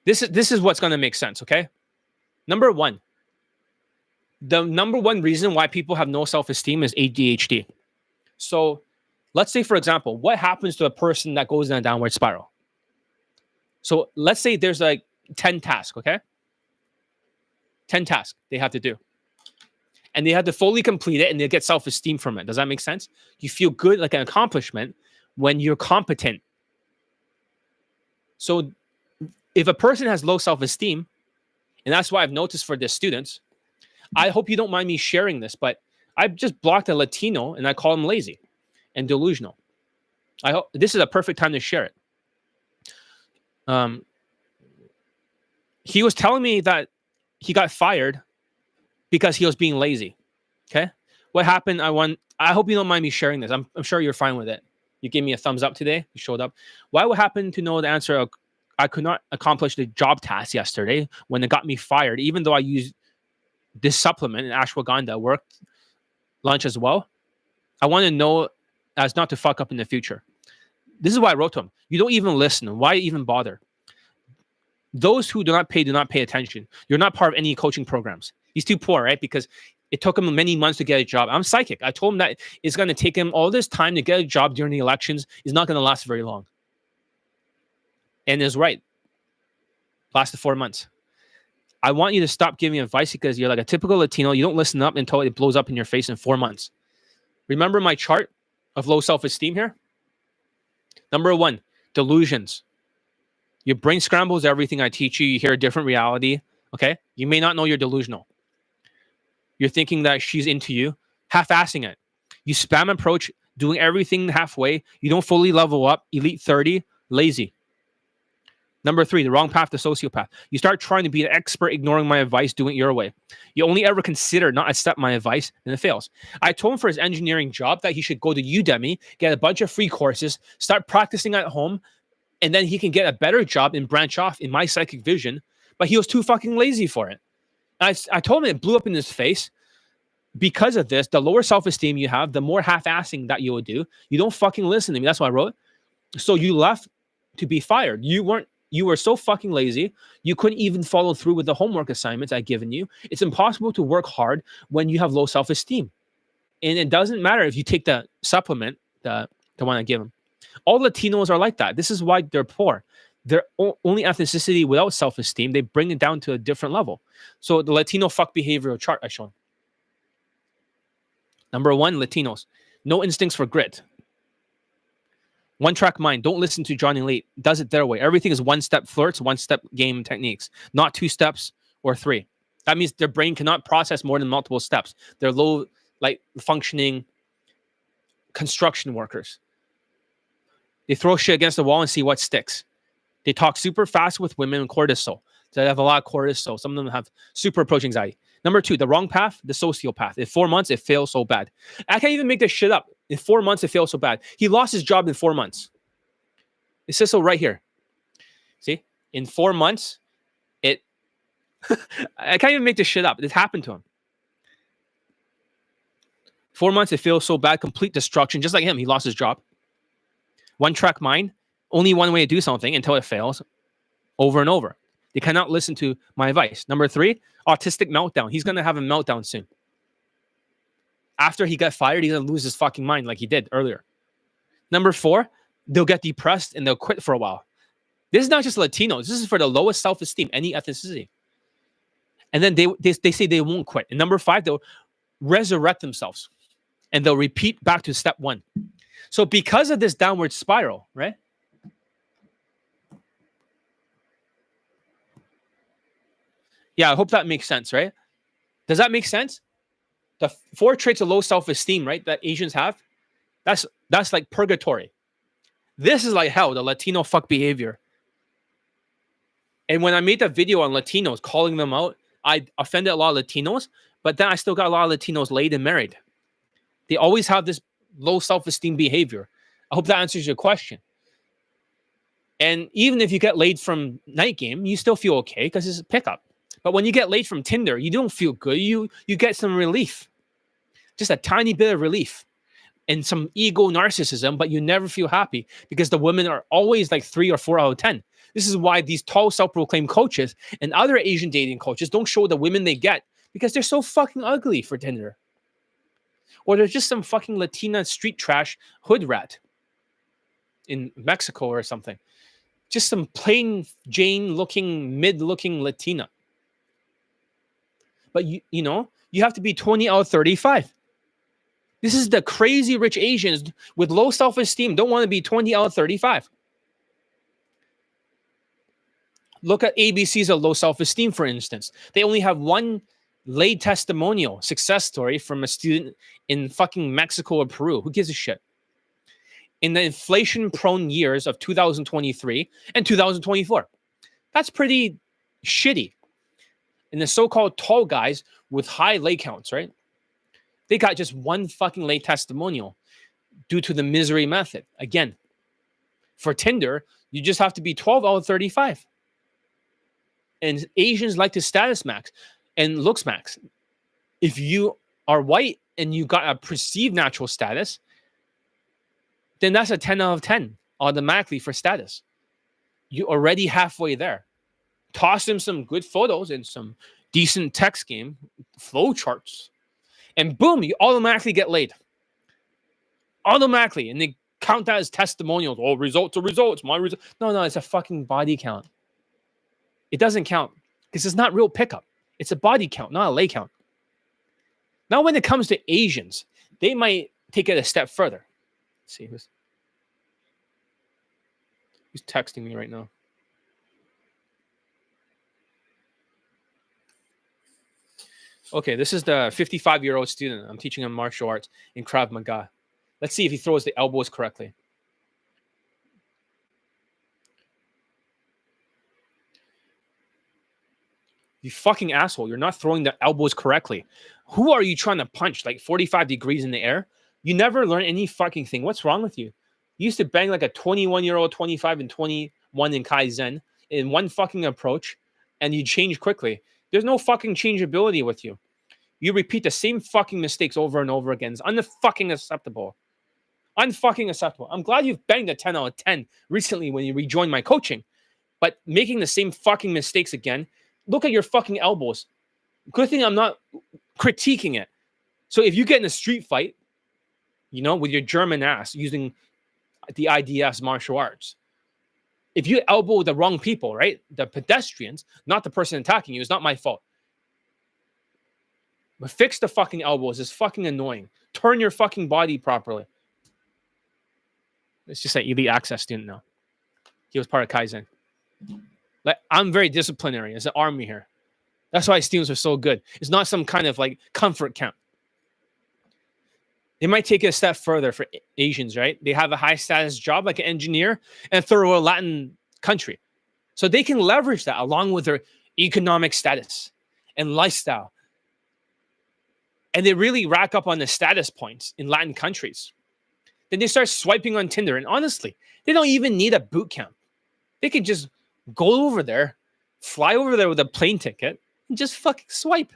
this is what's going to make sense, okay? Number 1. The number 1 reason why people have no self-esteem is ADHD. So let's say, for example, what happens to a person that goes in a downward spiral? So let's say there's like 10 tasks, okay? 10 tasks they have to do. And they have to fully complete it and they get self-esteem from it. Does that make sense? You feel good, like an accomplishment, when you're competent. So if a person has low self-esteem, and that's why I've noticed for the students, I hope you don't mind me sharing this, but I've just blocked a Latino and I call him lazy and delusional. I hope this is a perfect time to share it. He was telling me that he got fired because he was being lazy. Okay. What happened? I hope you don't mind me sharing this. I'm sure you're fine with it. You gave me a thumbs up today. You showed up. Why would happen to know the answer? I could not accomplish the job task yesterday when it got me fired, even though I used this supplement and ashwagandha worked lunch as well. I want to know as not to fuck up in the future. This is why I wrote to him. You don't even listen. Why even bother? Those who do not pay attention. You're not part of any coaching programs. He's too poor, right? Because it took him many months to get a job. I'm psychic. I told him that it's going to take him all this time to get a job during the elections. It's not going to last very long. And is right. Lasted 4 months. I want you to stop giving advice because you're like a typical Latino. You don't listen up until it blows up in your face in 4 months. Remember my chart of low self-esteem here? Number 1, delusions. Your brain scrambles everything I teach you. You hear a different reality. Okay? You may not know you're delusional. You're thinking that she's into you, half-assing it. You spam approach, doing everything halfway. You don't fully level up. Elite 30, lazy. Number 3, the wrong path to sociopath. You start trying to be an expert, ignoring my advice, doing it your way. You only ever consider not accept my advice, and it fails. I told him for his engineering job that he should go to Udemy, get a bunch of free courses, start practicing at home, and then he can get a better job and branch off in my psychic vision. But he was too fucking lazy for it. I told him it blew up in his face. Because of this, the lower self-esteem you have, the more half-assing that you will do. You don't fucking listen to me. That's what I wrote. So you left to be fired. You were so fucking lazy, you couldn't even follow through with the homework assignments I've given you. It's impossible to work hard when you have low self-esteem. And it doesn't matter if you take the supplement, the one I give them. All Latinos are like that. This is why they're poor. Their only ethnicity without self-esteem, they bring it down to a different level. So the Latino fuck behavioral chart I shown. Number 1, Latinos. No instincts for grit. One-track mind. Don't listen to Johnny Late. Does it their way. Everything is one-step flirts, one-step game techniques. Not 2 steps or 3. That means their brain cannot process more than multiple steps. They're low, like, functioning construction workers. They throw shit against the wall and see what sticks. They talk super fast with women and cortisol. So they have a lot of cortisol. Some of them have super approach anxiety. Number 2, the wrong path, the sociopath. In 4 months, it fails so bad. I can't even make this shit up. In 4 months, it fails so bad. He lost his job in 4 months. It says so right here. See? In 4 months, it... I can't even make this shit up. It happened to him. 4 months, it feels so bad. Complete destruction. Just like him, he lost his job. One-track mind. Only one way to do something until it fails. Over and over. They cannot listen to my advice. Number 3, autistic meltdown. He's going to have a meltdown soon. After he got fired, he's going to lose his fucking mind like he did earlier. Number 4, they'll get depressed and they'll quit for a while. This is not just Latinos. This is for the lowest self-esteem, any ethnicity. And then they say they won't quit. And number 5, they'll resurrect themselves. And they'll repeat back to step 1. So because of this downward spiral, right? Yeah, I hope that makes sense, right? Does that make sense? The 4 traits of low self-esteem, right, that Asians have, that's like purgatory. This is like hell, the Latino fuck behavior. And when I made that video on Latinos, calling them out, I offended a lot of Latinos, but then I still got a lot of Latinos laid and married. They always have this low self-esteem behavior. I hope that answers your question. And even if you get laid from night game, you still feel okay because it's a pickup. But when you get laid from Tinder, you don't feel good. You get some relief. Just a tiny bit of relief. And some ego narcissism, but you never feel happy because the women are always like 3 or 4 out of 10. This is why these tall self-proclaimed coaches and other Asian dating coaches don't show the women they get because they're so fucking ugly for Tinder. Or they're just some fucking Latina street trash hood rat in Mexico or something. Just some plain Jane looking, mid-looking Latina. But you know, you have to be 20 out of 35. This is the crazy rich Asians with low self-esteem don't want to be 20 out of 35. Look at ABCs of low self-esteem, for instance. They only have one laid testimonial success story from a student in fucking Mexico or Peru. Who gives a shit? In the inflation-prone years of 2023 and 2024. That's pretty shitty. And the so-called tall guys with high lay counts, right? They got just one fucking lay testimonial due to the misery method. Again, for Tinder, you just have to be 12 out of 35. And Asians like to status max and looks max. If you are white and you got a perceived natural status, then that's a 10 out of 10 automatically for status. You're already halfway there. Toss them some good photos and some decent text game, flow charts, and boom, you automatically get laid. Automatically. And they count that as testimonials. Oh, results are results. My result. No, it's a fucking body count. It doesn't count because it's not real pickup. It's a body count, not a lay count. Now, when it comes to Asians, they might take it a step further. Let's see who's texting me right now. Okay, this is the 55-year-old student. I'm teaching him martial arts in Krav Maga. Let's see if he throws the elbows correctly. You fucking asshole. You're not throwing the elbows correctly. Who are you trying to punch? Like 45 degrees in the air? You never learn any fucking thing. What's wrong with you? You used to bang like a 21-year-old, 25 and 21 in Kaizen in one fucking approach, and you change quickly. There's no fucking changeability with you. You repeat the same fucking mistakes over and over again. It's unfucking acceptable. Unfucking acceptable. I'm glad you've banged a 10 out of 10 recently when you rejoined my coaching. But making the same fucking mistakes again, look at your fucking elbows. Good thing I'm not critiquing it. So if you get in a street fight, you know, with your German ass using the IDF's martial arts, if you elbow the wrong people, right? The pedestrians, not the person attacking you, it's not my fault. But fix the fucking elbows. It's fucking annoying. Turn your fucking body properly. It's just an elite access student now. He was part of Kaizen. Like, I'm very disciplinary. It's an army here. That's why students are so good. It's not some kind of like comfort camp. They might take it a step further for Asians, right? They have a high status job like an engineer in a third world Latin country. So they can leverage that along with their economic status and lifestyle. And they really rack up on the status points in Latin countries. Then they start swiping on Tinder. And honestly, they don't even need a boot camp. They could just go over there, fly over there with a plane ticket, and just fucking swipe.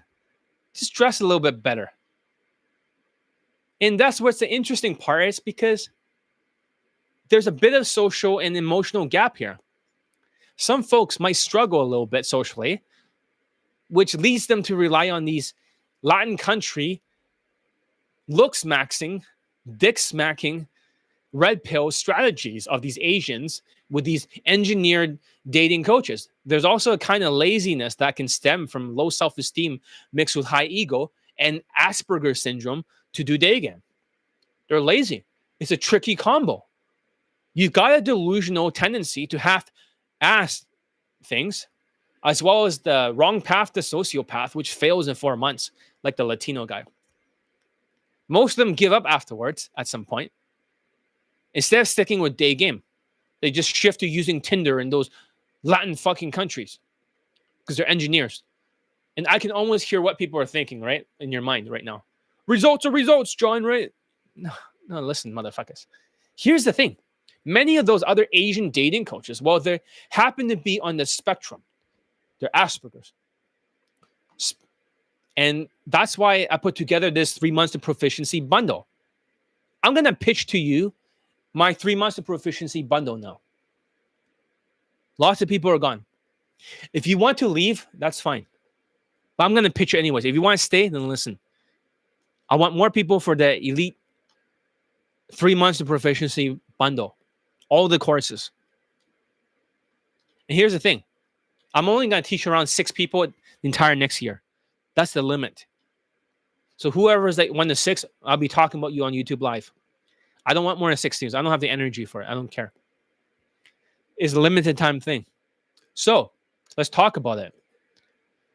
Just dress a little bit better. And that's what's the interesting part is because there's a bit of social and emotional gap here. Some folks might struggle a little bit socially, which leads them to rely on these Latin country looks maxing, dick smacking, red pill strategies of these Asians with these engineered dating coaches. There's also a kind of laziness that can stem from low self-esteem mixed with high ego and Aspergers syndrome to do dating. They're lazy. It's a tricky combo. You've got a delusional tendency to half-ass things, as well as the wrong path to sociopath, which fails in 4 months, like the Latino guy. Most of them give up afterwards at some point. Instead of sticking with day game, they just shift to using Tinder in those Latin fucking countries because they're engineers. And I can almost hear what people are thinking, right? In your mind right now. Results are results, John, right? No, listen, motherfuckers. Here's the thing. Many of those other Asian dating coaches, well, they happen to be on the spectrum. They're Aspergers. And that's why I put together this 3 months to proficiency bundle. I'm going to pitch to you my 3 months to proficiency bundle now. Lots of people are gone. If you want to leave, that's fine. But I'm going to pitch it anyways. If you want to stay, then listen. I want more people for the elite 3 months to proficiency bundle. All the courses. And here's the thing. I'm only going to teach around 6 people the entire next year. That's the limit. So whoever is like 1 to 6, I'll be talking about you on YouTube Live. I don't want more than 6 students. I don't have the energy for it. I don't care. It's a limited time thing. So let's talk about it.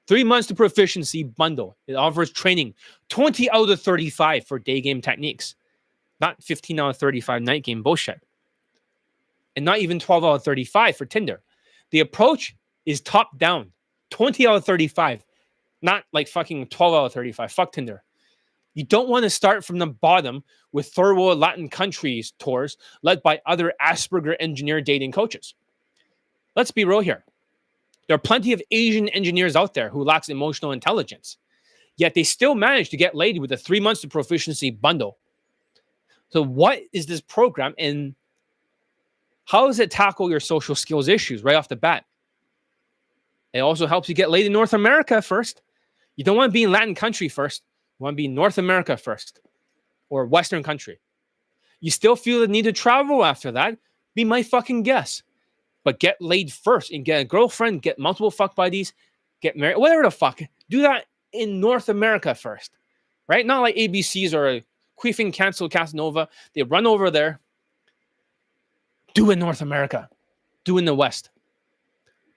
3 months to proficiency bundle. It offers training 20 out of 35 for day game techniques. Not 15 out of 35 night game bullshit. And not even 12 out of 35 for Tinder. The approach is top down. 20 out of 35. Not like fucking 12 out of 35. Fuck Tinder. You don't want to start from the bottom with third world Latin countries tours led by other Asperger engineer dating coaches. Let's be real here. There are plenty of Asian engineers out there who lacks emotional intelligence, yet they still manage to get laid with a 3 months to proficiency bundle. So what is this program and how does it tackle your social skills issues right off the bat? It also helps you get laid in North America first. You don't want to be in Latin country first. You want to be in North America first or Western country. You still feel the need to travel after that? Be my fucking guest. But get laid first and get a girlfriend, get multiple fuck buddies, get married, whatever the fuck. Do that in North America first, right? Not like ABCs or Queefing Cancel Casanova. They run over there. Do in North America. Do in the West.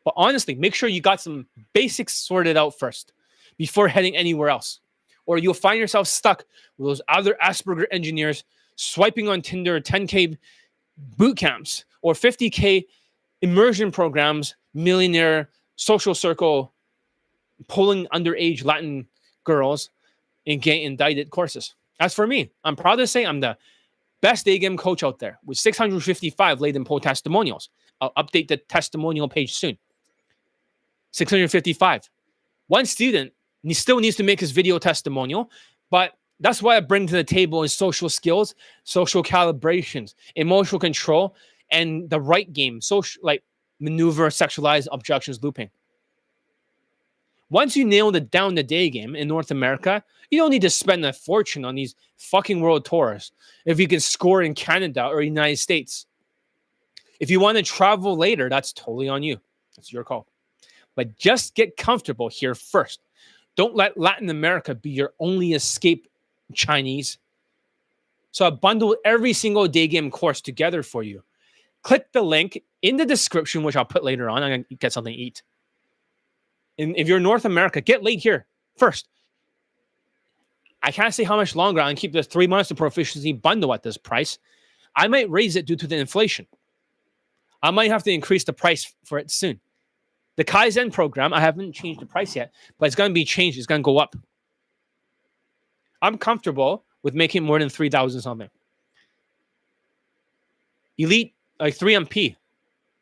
But honestly, make sure you got some basics sorted out first before heading anywhere else. Or you'll find yourself stuck with those other Asperger engineers swiping on Tinder 10K boot camps or 50K immersion programs, millionaire social circle, pulling underage Latin girls in getting indicted courses. As for me, I'm proud to say I'm the best day game coach out there with 655 laid in poll testimonials. I'll update the testimonial page soon. 655. One student still needs to make his video testimonial, but that's what I bring to the table is social skills, social calibrations, emotional control, and the right game, social like maneuver, sexualized objections, looping. Once you nail down the day game in North America, you don't need to spend a fortune on these fucking world tours if you can score in Canada or United States. If you want to travel later, that's totally on you. That's your call. But just get comfortable here first. Don't let Latin America be your only escape, Chinese. So I bundled every single day game course together for you. Click the link in the description, which I'll put later on. I'm going to get something to eat. And if you're in North America, get laid here first. I can't say how much longer I'll keep the 3 months of proficiency bundle at this price. I might raise it due to the inflation. I might have to increase the price for it soon. The Kaizen program, I haven't changed the price yet, but it's going to be changed. It's going to go up. I'm comfortable with making more than 3,000 something. Elite, like 3MP,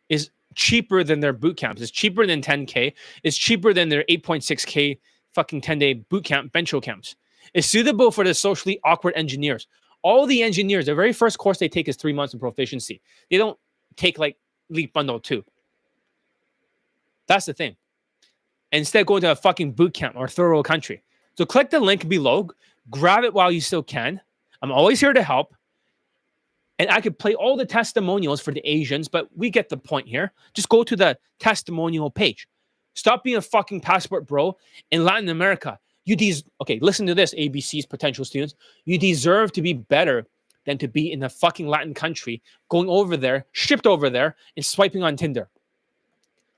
is cheaper than their boot camps. It's cheaper than 10K. It's cheaper than their 8.6K fucking 10-day boot camp, bencho camps. It's suitable for the socially awkward engineers. All the engineers, the very first course they take is 3 months of proficiency. They don't take like Elite Bundle 2. That's the thing. Instead, go to a fucking boot camp or third world country. So click the link below. Grab it while you still can. I'm always here to help. And I could play all the testimonials for the Asians, but we get the point here. Just go to the testimonial page. Stop being a fucking passport bro in Latin America. Okay, listen to this, ABC's potential students. You deserve to be better than to be in a fucking Latin country, going over there, shipped over there, and swiping on Tinder.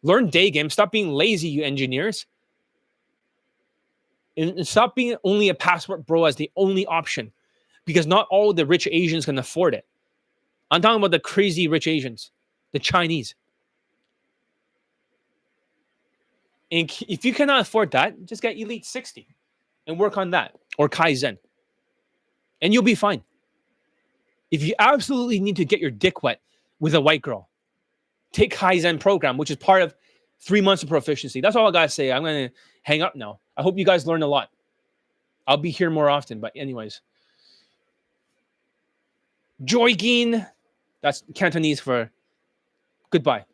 Learn day game. Stop being lazy, you engineers. And stop being only a passport bro as the only option, because not all the rich Asians can afford it. I'm talking about the crazy rich Asians, the Chinese. And if you cannot afford that, just get Elite 60 and work on that, or Kaizen. And you'll be fine. If you absolutely need to get your dick wet with a white girl, take Kaizen program, which is part of 3 months of proficiency. That's all I gotta say. I'm gonna hang up now. I hope you guys learned a lot. I'll be here more often, but anyways. Joygin. That's Cantonese for goodbye.